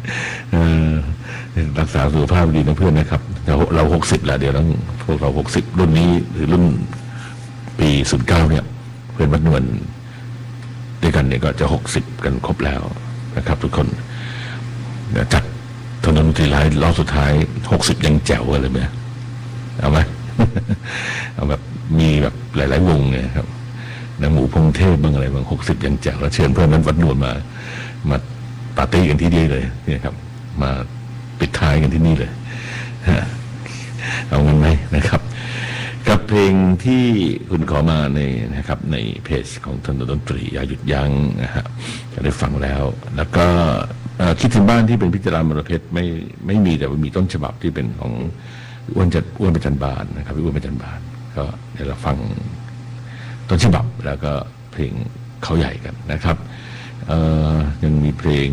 Speaker 5: รักษาสุขภาพดีนะเพื่อนนะครับเรา60แล้วเดี๋ยวต้องพวกเรา60รุ่นนี้หรือรุ่นปี09เนี่ยเพื่อนวัดนวลด้วยกันเนี่ยก็จะ60กันครบแล้วนะครับทุกคนจัดถนนทีไรรอบสุดท้าย60ยังแจ๋วเลยไหมเอาไหม เอาแบบมีแบบหลายๆวงเนี่ยครับนางหมูพงเทพบางอะไรบาง60ยังแจ๋วแล้วเชิญเพื่อนนั้นวัดนวลมาปาร์ตี้กันที่นี่เลยนี่ครับมาปิดท้ายกันที่นี่เลยเอางั้นไหมนะครับกับเพลงที่คุณขอมาในนะครับในเพจของถนนดนตรีอย่าหยุดยั้งนะฮะจะได้ฟังแล้วก็คิดถึงบ้านที่เป็นพิจารณามรเพชรไม่มีแต่มีต้นฉบับที่เป็นของอ้วนประจันบานนะครับพี่อ้วนประจันบานก็เดี๋ยวเราฟังต้นฉบับแล้วก็เพลงเขาใหญ่กันนะครับยังมีเพลง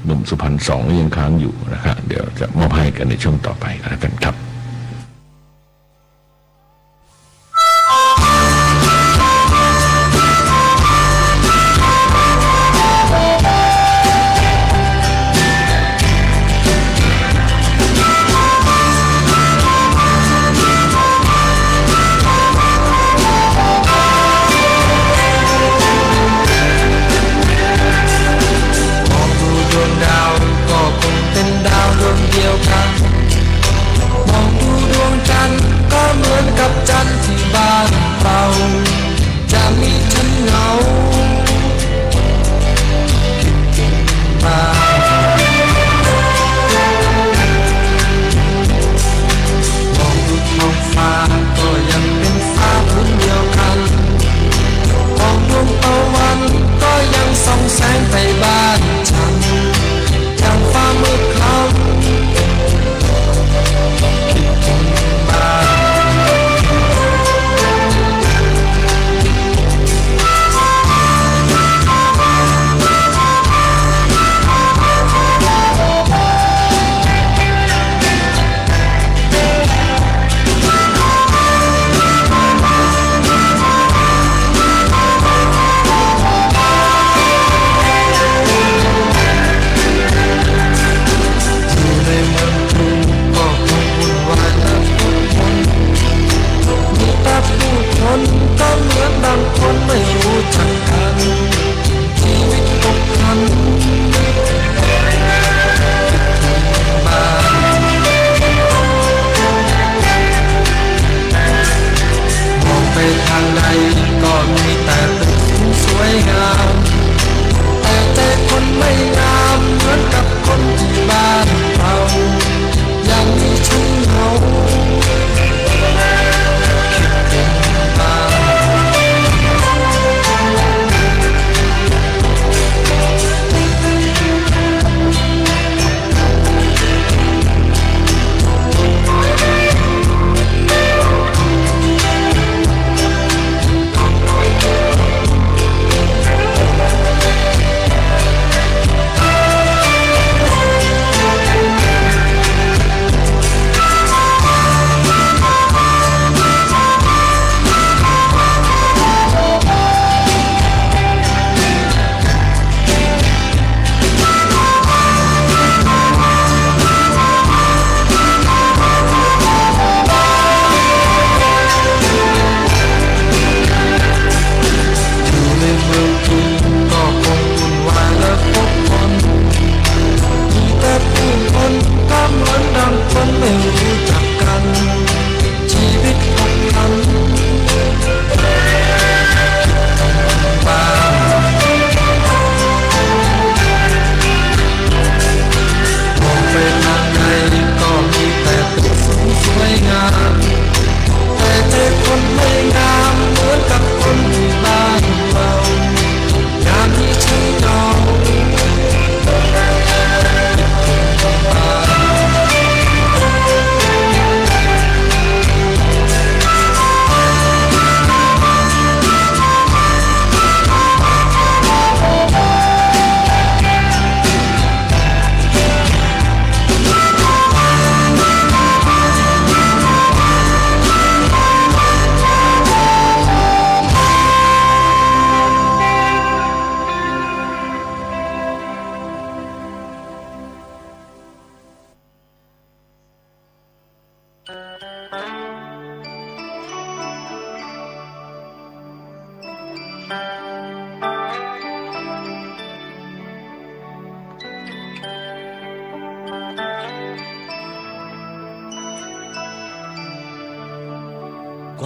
Speaker 5: หนุ่มสุพรรณ2ยังค้างอยู่นะครับเดี๋ยวจะมอบให้กันในช่วงต่อไปกันครับ
Speaker 14: มอง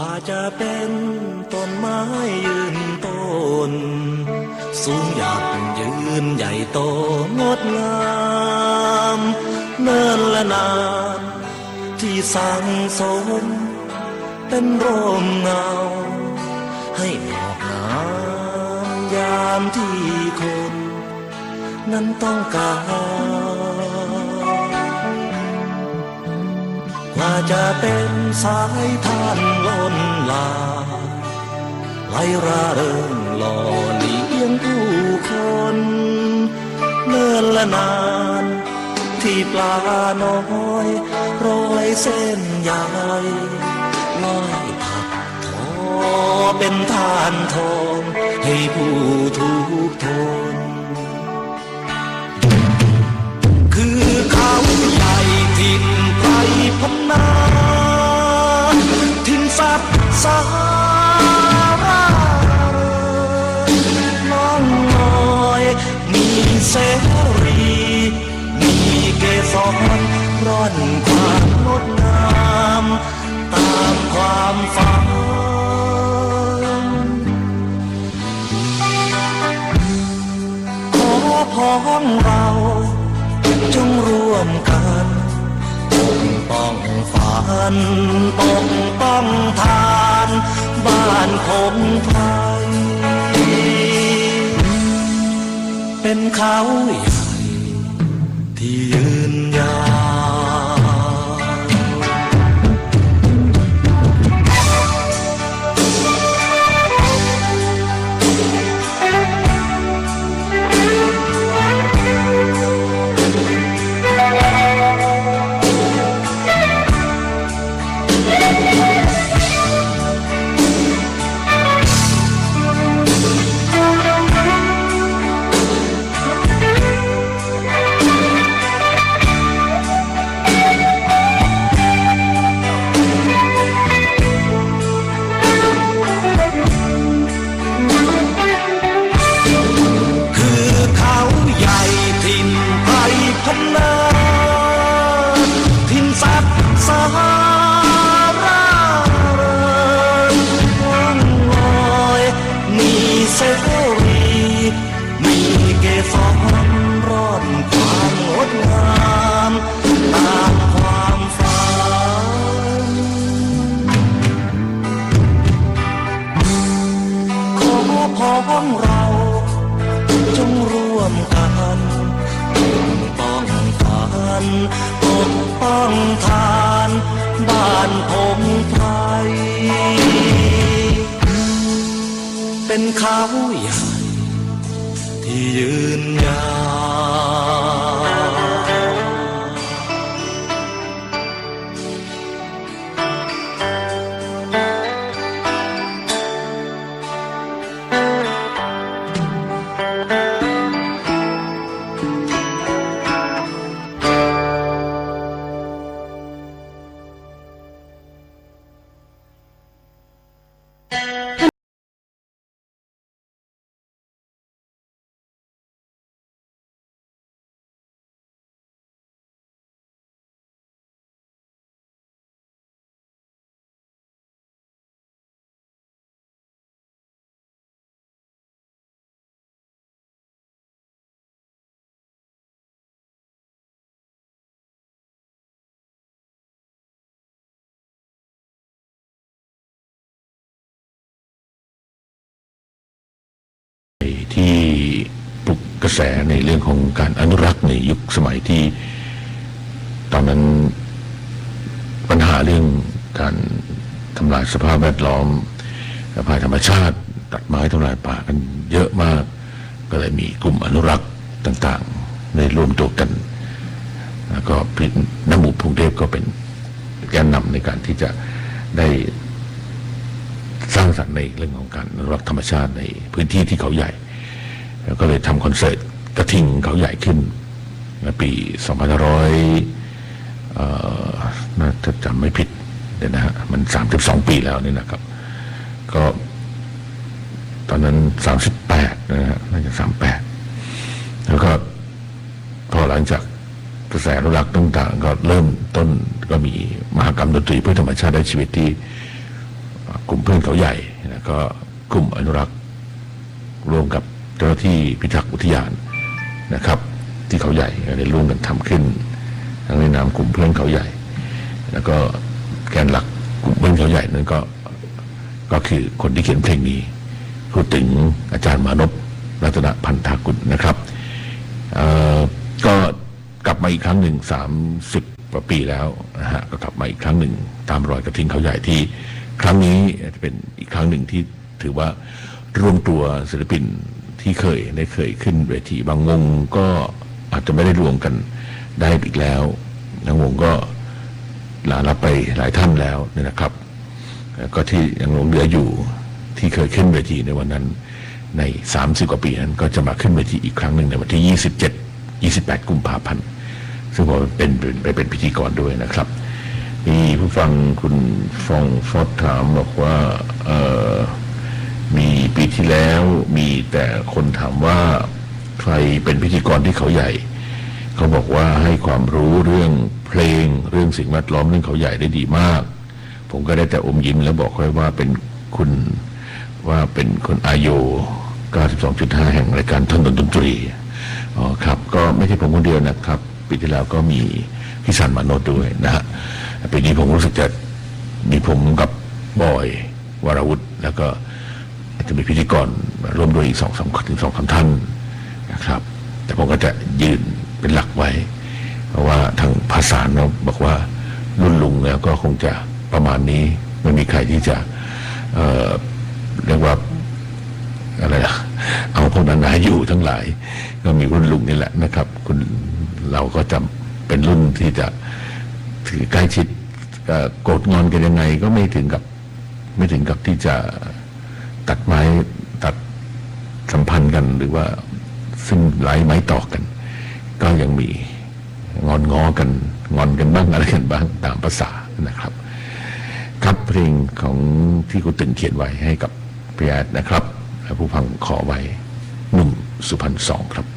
Speaker 1: ว่าจะเป็นต้นไม้ยืนต้นสูงหยักยืนใหญ่โตงดงามเนิ่นและนานที่สั่งสมเป็นร่มเงาให้หมอกหนามยามที่คนนั้นต้องการกว่าจะเป็นสายทานล้นลาไหลราเริงหล่อเลี้ยงผู้คนเนิ่นและนานที่ปลาน้อยโรยเส้นใยลอยผัดทอเป็นทานทองให้ผู้ทุกข์ทนคือเขาใหญ่ถิ่นไพรพนาถิ่นสัตว์สาราน้องน้อยมีเสรีมีเกสรร่อนความงดงามตามความฝันขอพ้องเราจงร่วมกันปกป้องฝันปกป้องทานบ้านคงไพรเป็นเขาใหญ่ที่ยืนยาวของเราจงร่วมกันปกป้องฝันปกป้องทานบ้านพงไพรเป็นเขาใหญ่ที่ยืนยาว
Speaker 5: ที่ปลุกกระแสในเรื่องของการอนุรักษ์ในยุคสมัยที่ตอนนั้นปัญหาเรื่องการทำลายสภาพแวดล้อมภัยธรรมชาติตัดไม้ทำลายป่ากันเยอะมากก็เลยมีกลุ่มอนุรักษ์ต่างๆในรวมตัวกันแล้วก็น้ำหมู่กรุงเทพก็เป็นแกนนำในการที่จะได้สร้างสรรค์ในเรื่องของการอนุรักษ์ธรรมชาติในพื้นที่ที่เขาใหญ่แล้วก็เลยทำคอนเสิร์ตกระทิงเขาใหญ่ขึ้นในปี2500น่าจะจำไม่ผิดเดี๋ยวนะฮะมัน32 ปีแล้วนี่นะครับก็ตอนนั้น38นะฮะน่าจะ38แล้วก็พอหลังจากกระแสอนุรักษ์ต่างๆก็เริ่มต้นก็มีมหกรรมดนตรีเพื่อธรรมชาติได้ชีวิตที่ กลุ่มเพื่อนเขาใหญ่แล้วก็กลุ่มอนุรักษ์ร่วมกับเจ้าหน้าที่พิทักษ์อุทยานนะครับ ที่เขาใหญ่ได้ร่วมกันทำขึ้นทั้งในนามกลุ่มเพื่อนเขาใหญ่ แล้วก็แกนหลักกลุ่มเพื่อนเขาใหญ่นั้นก็คือคนที่เขียนเพลงนี้พูดถึงอาจารย์มานพรัตนพันธากุลนะครับก็กลับมาอีกครั้งหนึ่ง30 กว่าปีแล้วนะฮะก็กลับมาอีกครั้งหนึ่งตามรอยกระทิงเขาใหญ่ที่ครั้งนี้จะเป็นอีกครั้งหนึ่งที่ถือว่ารวมตัวศิลปินที่เคยขึ้นเวทีบางวงก็อาจจะไม่ได้รวมกันได้อีกแล้วบางวงก็ลาลับไปหลายท่านแล้วเนี่ยนะครับก็ที่ยังหลงเหลืออยู่ที่เคยขึ้นเวทีในวันนั้นใน30 กว่าปีนั้นก็จะมาขึ้นเวทีอีกครั้งหนึ่งในวันที่28 กุมภาพันธ์ซึ่งผมเป็นพิธีกรด้วยนะครับมีผู้ฟังคุณฟองฟอดถามบอกว่ามีปีที่แล้วมีแต่คนถามว่าใครเป็นพิธีกรที่เขาใหญ่เขาบอกว่าให้ความรู้เรื่องเพลงเรื่องสิ่งแวดล้อมเรื่องเขาใหญ่ได้ดีมากผมก็ได้แต่อมยิ้มแล้วบอกว่าเป็นคนอาโย 92.5 แห่งรายการท่อนดนตรีอ๋อครับก็ไม่ใช่ผมคนเดียวนะครับปีที่แล้วก็มีพี่สันมาโนดด้วยนะฮะปีนี้ผมรู้สึกจะมีผมกับบอยวรวุฒิแล้วก็อาจจะมีพิธีกรร่วมด้วยอีก2-3 ท่านนะครับแต่ผมก็จะยืนเป็นหลักไว้เพราะว่าทางภาษาเราบอกว่ารุ่นลุงแล้วก็คงจะประมาณนี้ไม่มีใครที่จะเรียกว่าอะไรล่ะเอาพวกนั้นมาอยู่ทั้งหลายก็มีรุ่นลุงนี่แหละนะครับเราก็จะเป็นรุ่นที่จะถือใกล้ชิดโกรธงอนกันยังไงก็ไม่ถึงกับที่จะตัดสัมพันธ์กันหรือว่าซึ่งไล่ไม้ตอกกันก็ยังมีงอนกันบ้างอะไรกันบ้างตามภาษานะครับครับเพลงของที่คุณตึงเขียนไว้ให้กับพี่แอดนะครับและผู้ฟังขอไว้หนุ่มสุพรรณ2ครับ
Speaker 7: 「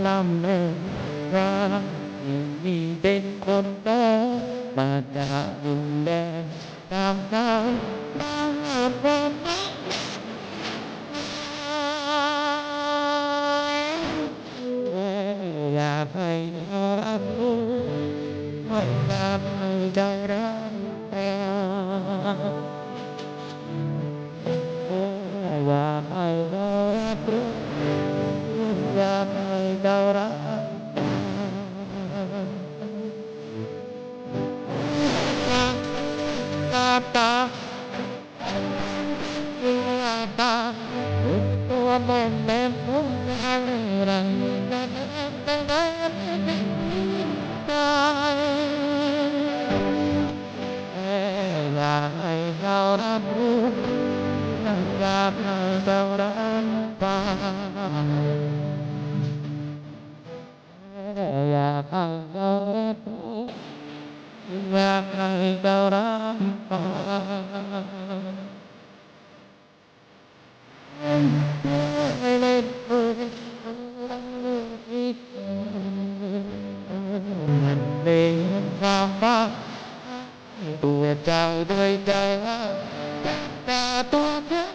Speaker 5: ลำเนินรักมีเป็นคนแรกมาจากดินแดนตามน้ำบ้านอยากให้รับรู้ไม่อยากให้ได้รักแต่อยากให้ได้รับรู้อยากให้ได้รักตาตัวแม่แม่ผมอะไรอยากให้เรารับรู้อยากให้เรารับฟังอยากให้เรารับรู้อยากให้เรารับฟังตัวเจ้าด้วยใจแต่ตัวเจ้า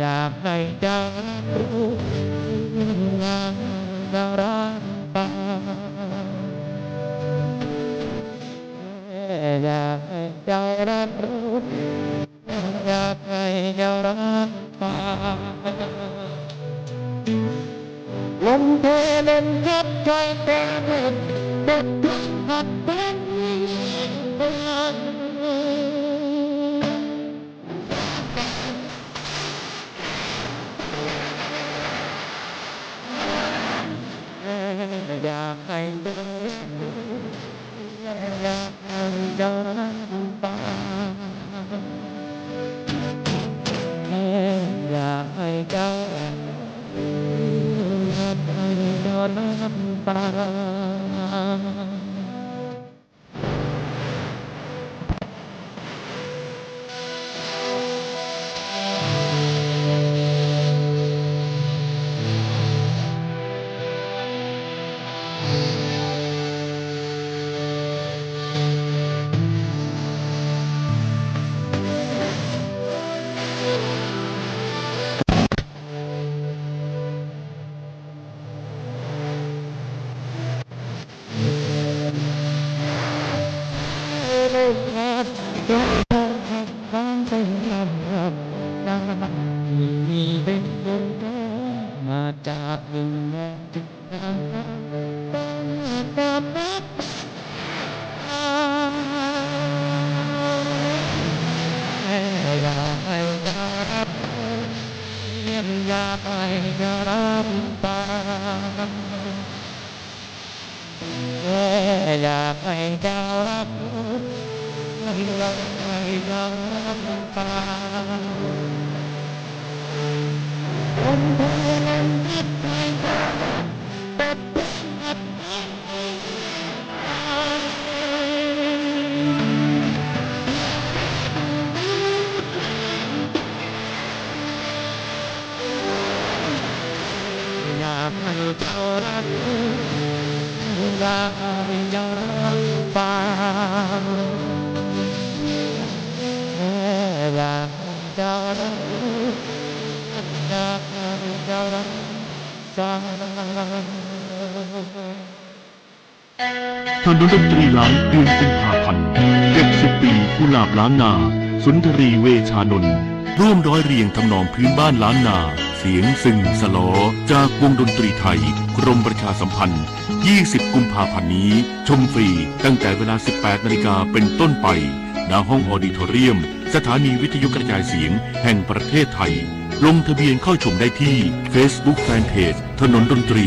Speaker 5: อยากให้เจ้ารู้อยากให้เรารับฟังอยากให้เจ้ารับรู้อยากให้เจ้ารับฟังลมเพลนพัดใจเต้นเด็กทุกหัดเป็นอยากให้เดินอยากให้เดินไปอยากให้เดินน้ำตา อยากให้เจ้ารับรู้อยากให้เจ้ารับฟังคนเดินผิดไปเป็นอยากให้เจ้ารับรู้อยากให้เจ้ารับฟังอยากให้เจ้ารับรู้อยากให้เจ้ารับฟัง
Speaker 21: ถนนดนตรีไลฟ์เดือนกุมภาพันธ์70 ปีกุหลาบล้านนาสุนทรีเวชานนท์ร่วมร้อยเรียงทำนองพื้นบ้านล้านนาเสียงซึงสลอจากวงดนตรีไทยกรมประชาสัมพันธ์20 กุมภาพันธ์นี้ชมฟรีตั้งแต่เวลา 18 นาฬิกาเป็นต้นไปณห้องออดิทอเรียมสถานีวิทยุกระจายเสียงแห่งประเทศไทยลงทะเบียนเข้าชมได้ที่ Facebook Fanpage ถนนดนตรี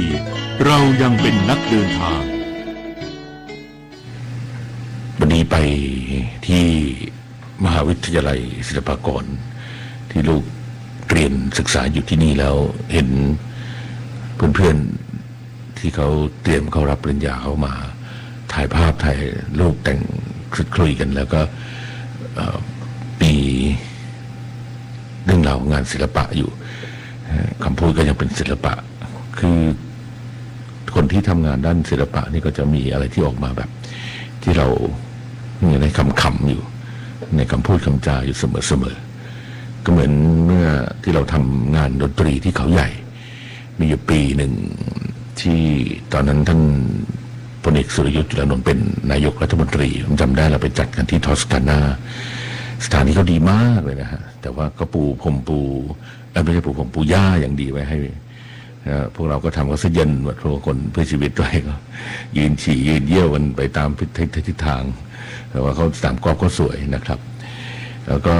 Speaker 21: เรายังเป็นนักเดินทาง
Speaker 5: วันนี้ไปที่มหาวิทยาลัยศิลปากรที่ลูกเรียนศึกษาอยู่ที่นี่แล้วเห็นเพื่อนๆที่เขาเตรียมเข้ารับปริญญาเขามาถ่ายภาพถ่ายรูปแต่งคุยกันแล้วก็มีเรื่องราว าวงานศิลปะอยู่คำพูดก็ยังเป็นศิลปะคือคนที่ทำงานด้านศิลปะนี่ก็จะมีอะไรที่ออกมาแบบที่เรามีในคำอยู่ในคำพูดคำจาอยู่เสมอก็เหมือนเมื่อที่เราทำงานดนตรีที่เขาใหญ่มีอยู่ปีหนึ่งที่ตอนนั้นท่านพลเอกสุรยุทธ์จุลานนท์เป็นนายกรัฐมนตรีผมจำได้เราไปจัดกันที่ทอสคานาสถานที่เขาดีมากเลยนะฮะแต่ว่าก็ปูไม่ใช่ปูหญ้าอย่างดีไว้ให้พวกเราก็ทำก็เสย็นหมดทุกคนเพื่อชีวิตด้วยก็ยืนฉี่ยืนเยี่ยวกันไปตามทิศทางแต่ว่าเขาสามกอบก็สวยนะครับแล้วก็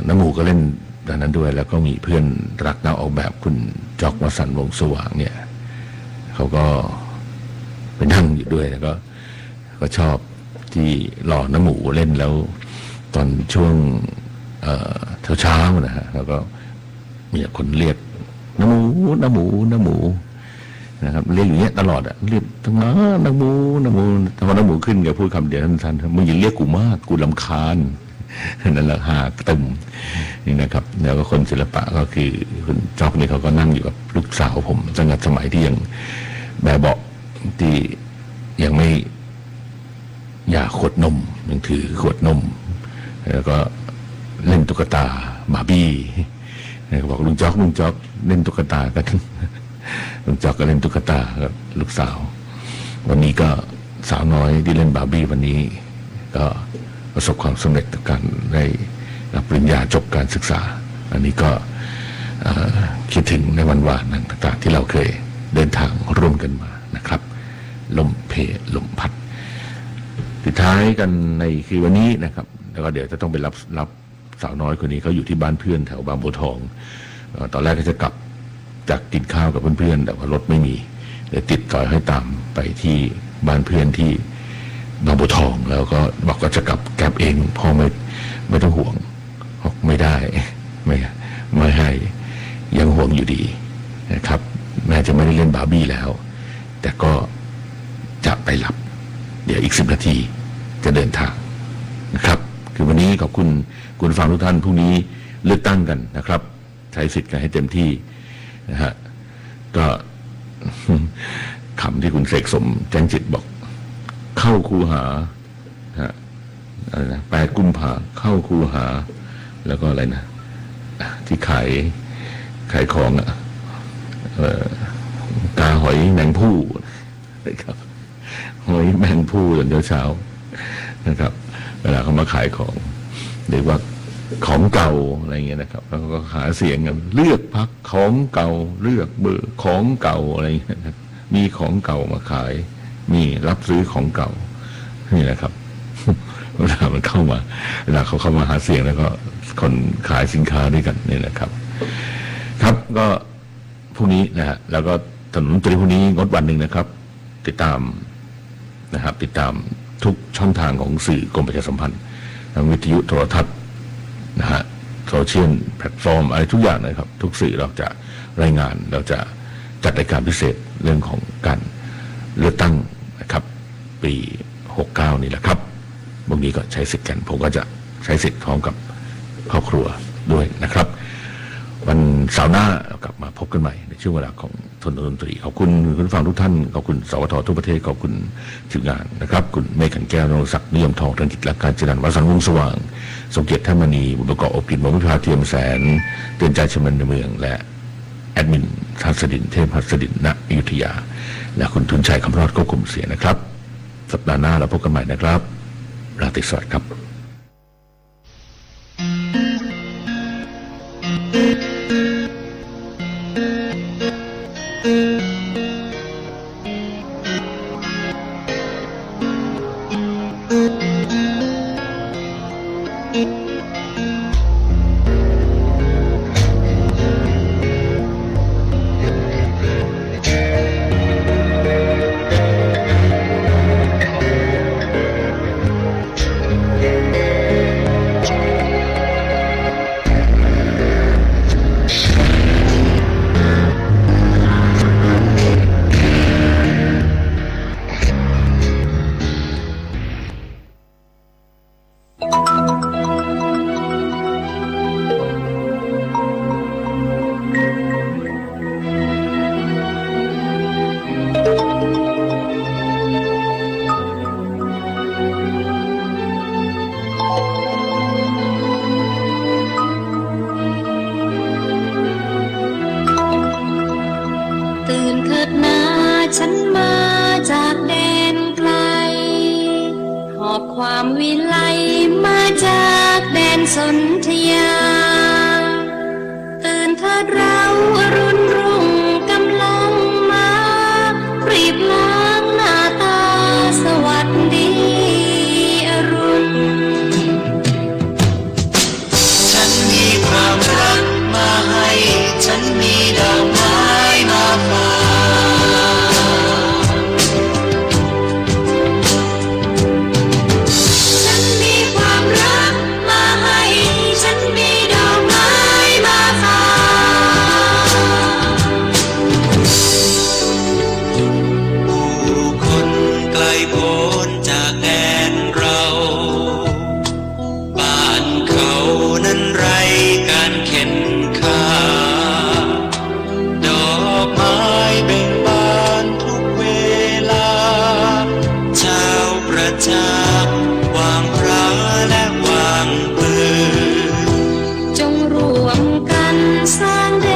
Speaker 5: น้ำหมูก็เล่นด้านนั้นด้วยแล้วก็มีเพื่อนรักนักออกแบบคุณจอกวสันต์วงศ์สว่างเนี่ยเขาก็ไปนั่งอยู่ด้วยแล้วก็ชอบที่หล่อน้ำหมูเล่นแล้วตอนช่วงเช้านะฮะแล้วก็มีคนเรียกน้ำหมูนะครับเรียกอย่างเงี้ยตลอดอะเรียกทั้งนั้นน้ำหมูพอน้ำหมูขึ้นแกพูดคำเดียวสั้นๆมึงอย่าเรียกกูมากกูรำคาญนั่นแหละหาตึมนี่นะครับแล้วก็คนศิลปะก็คือคุณจ๊อกนี่เขาก็นั่งอยู่กับลูกสาวผมตั้งแต่สมัยที่ยังแบบเบาที่ยังไม่อยากขวดนมยังถือขวดนมแล้วก็เล่นตุ๊กตาบาร์บี้บอกลุงจ๊อกเล่นตุ๊กตากันลุงจ๊อกก็เล่นตุ๊กตากับลูกสาววันนี้ก็สาวน้อยที่เล่นบาร์บี้วันนี้ก็ประสบความสำเร็จกับการได้รับปริญญาจบการศึกษาอันนี้ก็คิดถึงในวันวานต่างๆที่เราเคยเดินทางร่วมกันมานะครับลมเพลมพัดสุดท้ายกันในคือวันนี้นะครับแล้วก็เดี๋ยวจะต้องไปรับสาวน้อยคนนี้เขาอยู่ที่บ้านเพื่อนแถวบางบัวทองตอนแรกก็จะกลับจากกินข้าวกับเพื่อนๆแต่ว่ารถไม่มีเลยติดต่อให้ตามไปที่บ้านเพื่อนที่บางบัวทองแล้วก็บอกก็จะกลับแกร็บเองพ่อไม่ต้องห่วงไม่ได้ไม่ให้ยังห่วงอยู่ดีนะครับแม้จะไม่ได้เล่นบาร์บี้แล้วแต่ก็จะไปหลับเดี๋ยวอีก10 นาทีจะเดินทางนะครับคือวันนี้ขอบคุณคุณฟังทุกท่านพรุ่งนี้เลือกตั้งกันนะครับใช้สิทธิ์กันให้เต็มที่นะฮะก็คำที่คุณเสกสมแจ้งจิตบอกเข้าคูหาอะไรนะ8 กุมภาเข้าคูหาแล้วก็อะไรนะที่ขายของกาหอยแมงผู้นะครับหอยแมงผู้ตอนเช้านะครับเวลาเขามาขายของเรียกว่าของเก่าอะไรเงี้ยนะครับแล้วก็หาเสียงกันเลือกพรรคของเก่าเลือกเบอร์ของเก่าอะไรเงี้ยนะมีของเก่ามาขายมีรับซื้อของเก่านี่แหละครับเวลามันเข้ามาเวลาเขาเข้ามาหาเสียงแล้วก็คนขายสินค้าด้วยกันนี่แหละครับครับก็พรุ่งนี้นะฮะแล้วก็ถนนตรีพรุ่งนี้งดวันหนึ่งนะครับติดตามนะครับติดตามทุกช่องทางของสื่อกรมประชาสัมพันธ์ทางวิทยุโทรทัศน์นะฮะโซเชียลแพลตฟอร์มอะไรทุกอย่างนะครับทุกสื่อเราจะรายงานเราจะจัดรายการพิเศษเรื่องของการเลือกตั้งนะครับปี69นี่แหละครับพวกนี้ก็ใช้สิทธิ์กันผมก็จะใช้สิทธิ์พร้อมกับครอบครัวด้วยนะครับวันเสาร์หน้ากลับมาพบกันใหม่ในช่วงเวลาของทนดนตรีขอบคุณคุณฟังทุกท่านขอบคุณสวททั่วประเทศขอบคุณทีมงานนะครับคุณเมฆขันแก้วนรงศักดิ์นิยมทองธนกิจและการจรัญวัฒน์วงศ์สว่างสมเกียรติท่ามณีบุญประกอบอบกลิ่นวงวิภาเทียมแสนเตือนใจชมในเมืองและแอดมินทัศดินเทพหัสดินณอยุธยาและคุณทุนชัยคำรอดควบคุมเสียงนะครับสัปดาห์หน้าเราพบกันใหม่นะครับราตรีสวัสดิ์ครับ
Speaker 7: วิไลมาจากแดนสนธยาตื่นเถิดเราอรุณรุ่งกำลังมารีบล้างหน้าตาสวัสดีอรุณ
Speaker 1: ฉันมีความรักมาให้ฉันมีดอกไม้มาฝาก
Speaker 7: ฉันมีความรักมาให้ฉันมีดอกไม้มาฝาก
Speaker 1: ผู้คนไกลโพ้นจากแดนเราบ้านเขานั้นไร้การเข็นค่าดอกไม้เบ่งบานทุกเวลาชาวประจักษ์วางพระและวางปืน
Speaker 7: จงรวมกันสร้างแด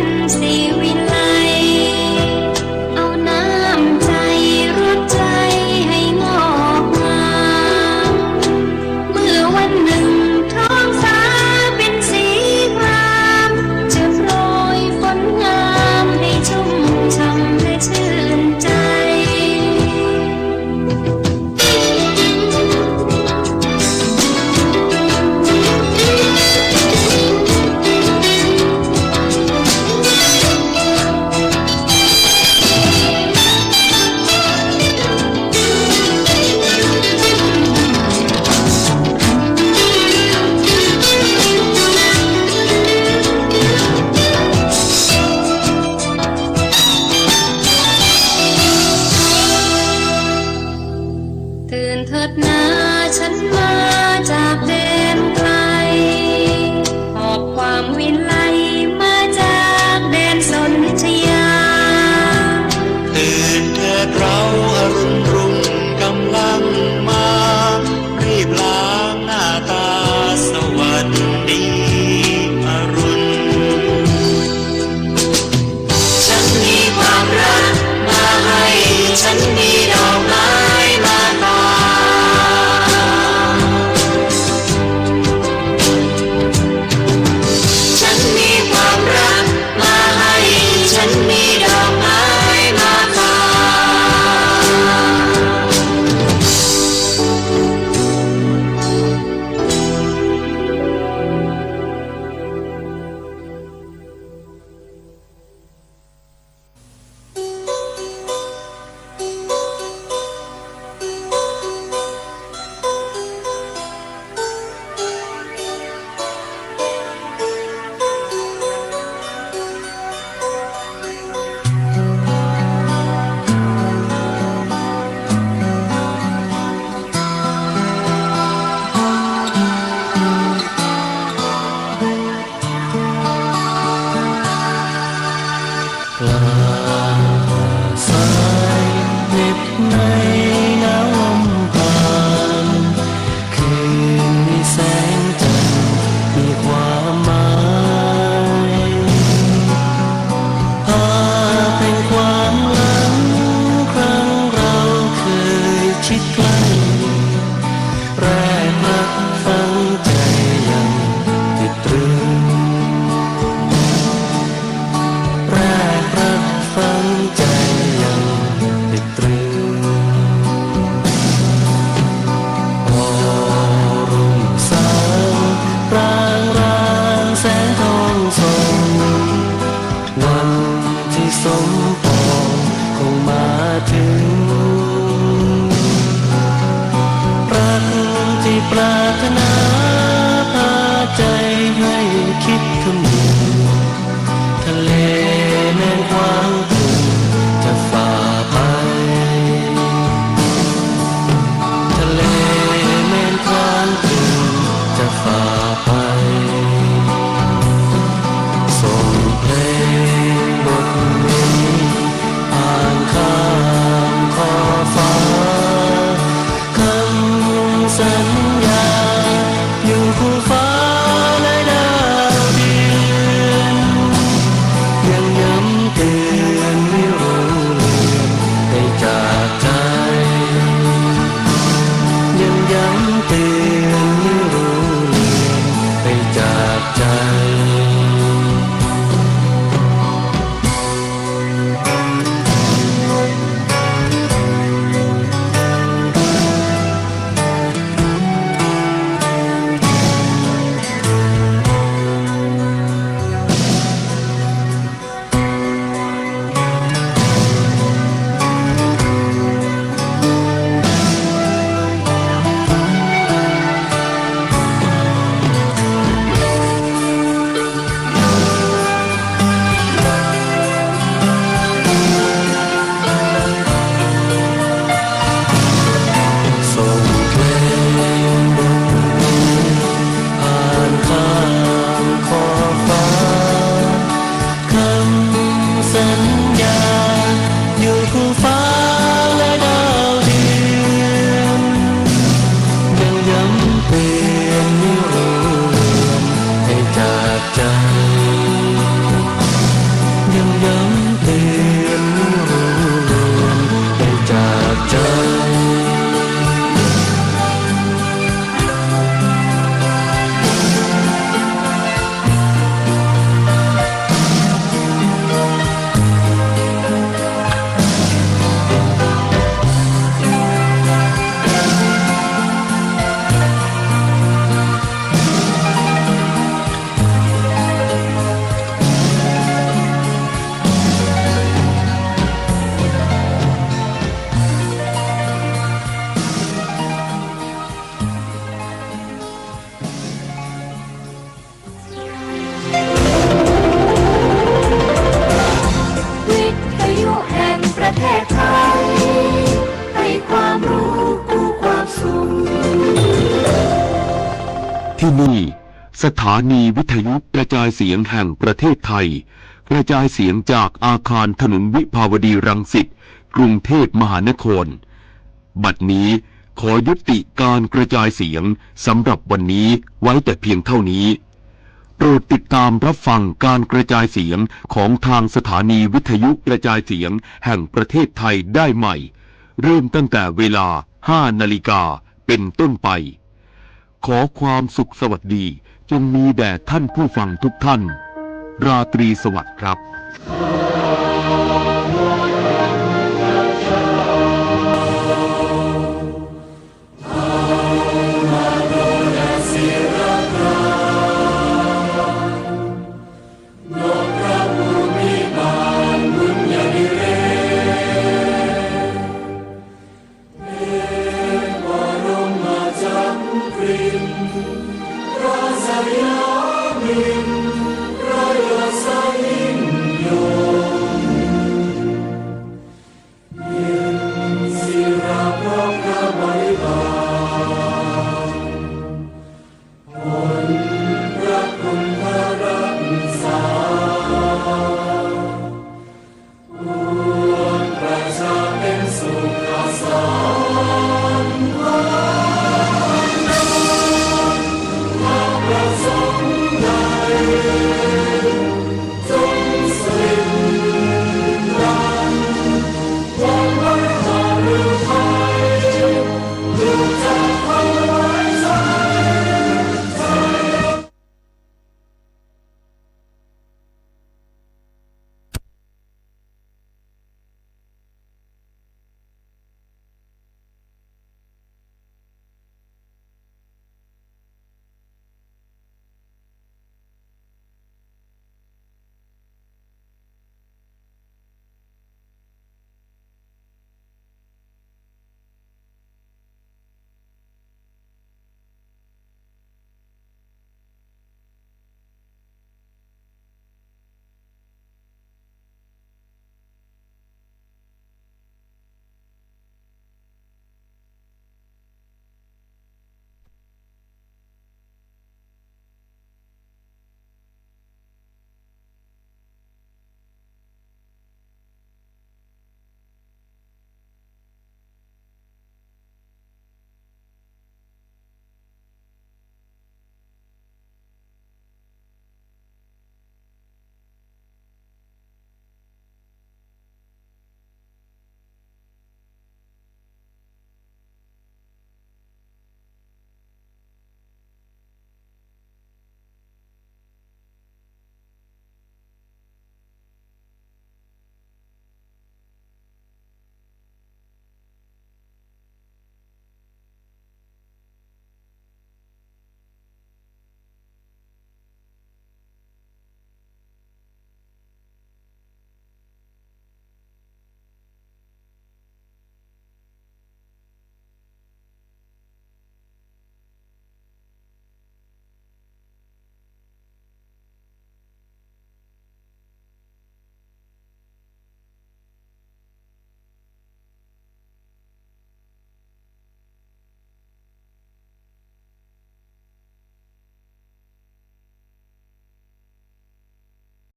Speaker 7: นสีวิไลเอาน้ำใจรดใจให้งอกงามเมื่อวันหนึ่งท้องฟ้าเป็นสีครามจะโปรยฝนงามให้ชุ่มช่ำและชื่นใจตื่นเถิดนาฉันมาจากแดนไกลหอบความวิไลมาจากแดนสนธยา
Speaker 1: ตื่นเถิดเราอรุณรุ่งกำลังมารีบล้างหน้าตาสวัสดีอรุณฉันมีความรักมาให้ฉันมีดอกไม้มาฝากฉันมีความรักมาให้ฉันมีดอกไม้มาฝากปลาสายเหน็บในน้ำลมผ่านคืนมีแสงจันทร์มีความหมายภาพแห่งความหลังครั้งเราเคยชิดใกล้แรกรักฝังใจยังติดตรึงแรกรักฝังใจยังติดตรึงพอรุ่งสางรางรางแสงทองส่องวันที่สมปองคงมาถึงรักที่ปรารถนาพาใจให้คิดคำนึงทะเลแม่นกว้างถึงจะฝ่าไปทะเลแม่นกว้างถึงจะฝ่าไปส่งเพลงบทนี้ผ่านข้ามขอบฟ้าคำสัญญาอยู่คู่ฟ้าและดาวเดือนยังย้ำเตือนไม่รู้เลือนได้จากใจยังย้ำเตื
Speaker 21: ที่นี่สถานีวิทยุกระจายเสียงแห่งประเทศไทยกระจายเสียงจากอาคารถนนวิภาวดีรังสิตกรุงเทพมหานครบัดนี้ขอยุติการกระจายเสียงสำหรับวันนี้ไว้แต่เพียงเท่านี้โปรดติดตามรับฟังการกระจายเสียงของทางสถานีวิทยุกระจายเสียงแห่งประเทศไทยได้ใหม่เริ่มตั้งแต่เวลา 5 นาฬิกาเป็นต้นไปขอความสุขสวัสดีจงมีแด่ท่านผู้ฟังทุกท่านราตรีสวัสดิ์ครับ
Speaker 14: Rasa yamin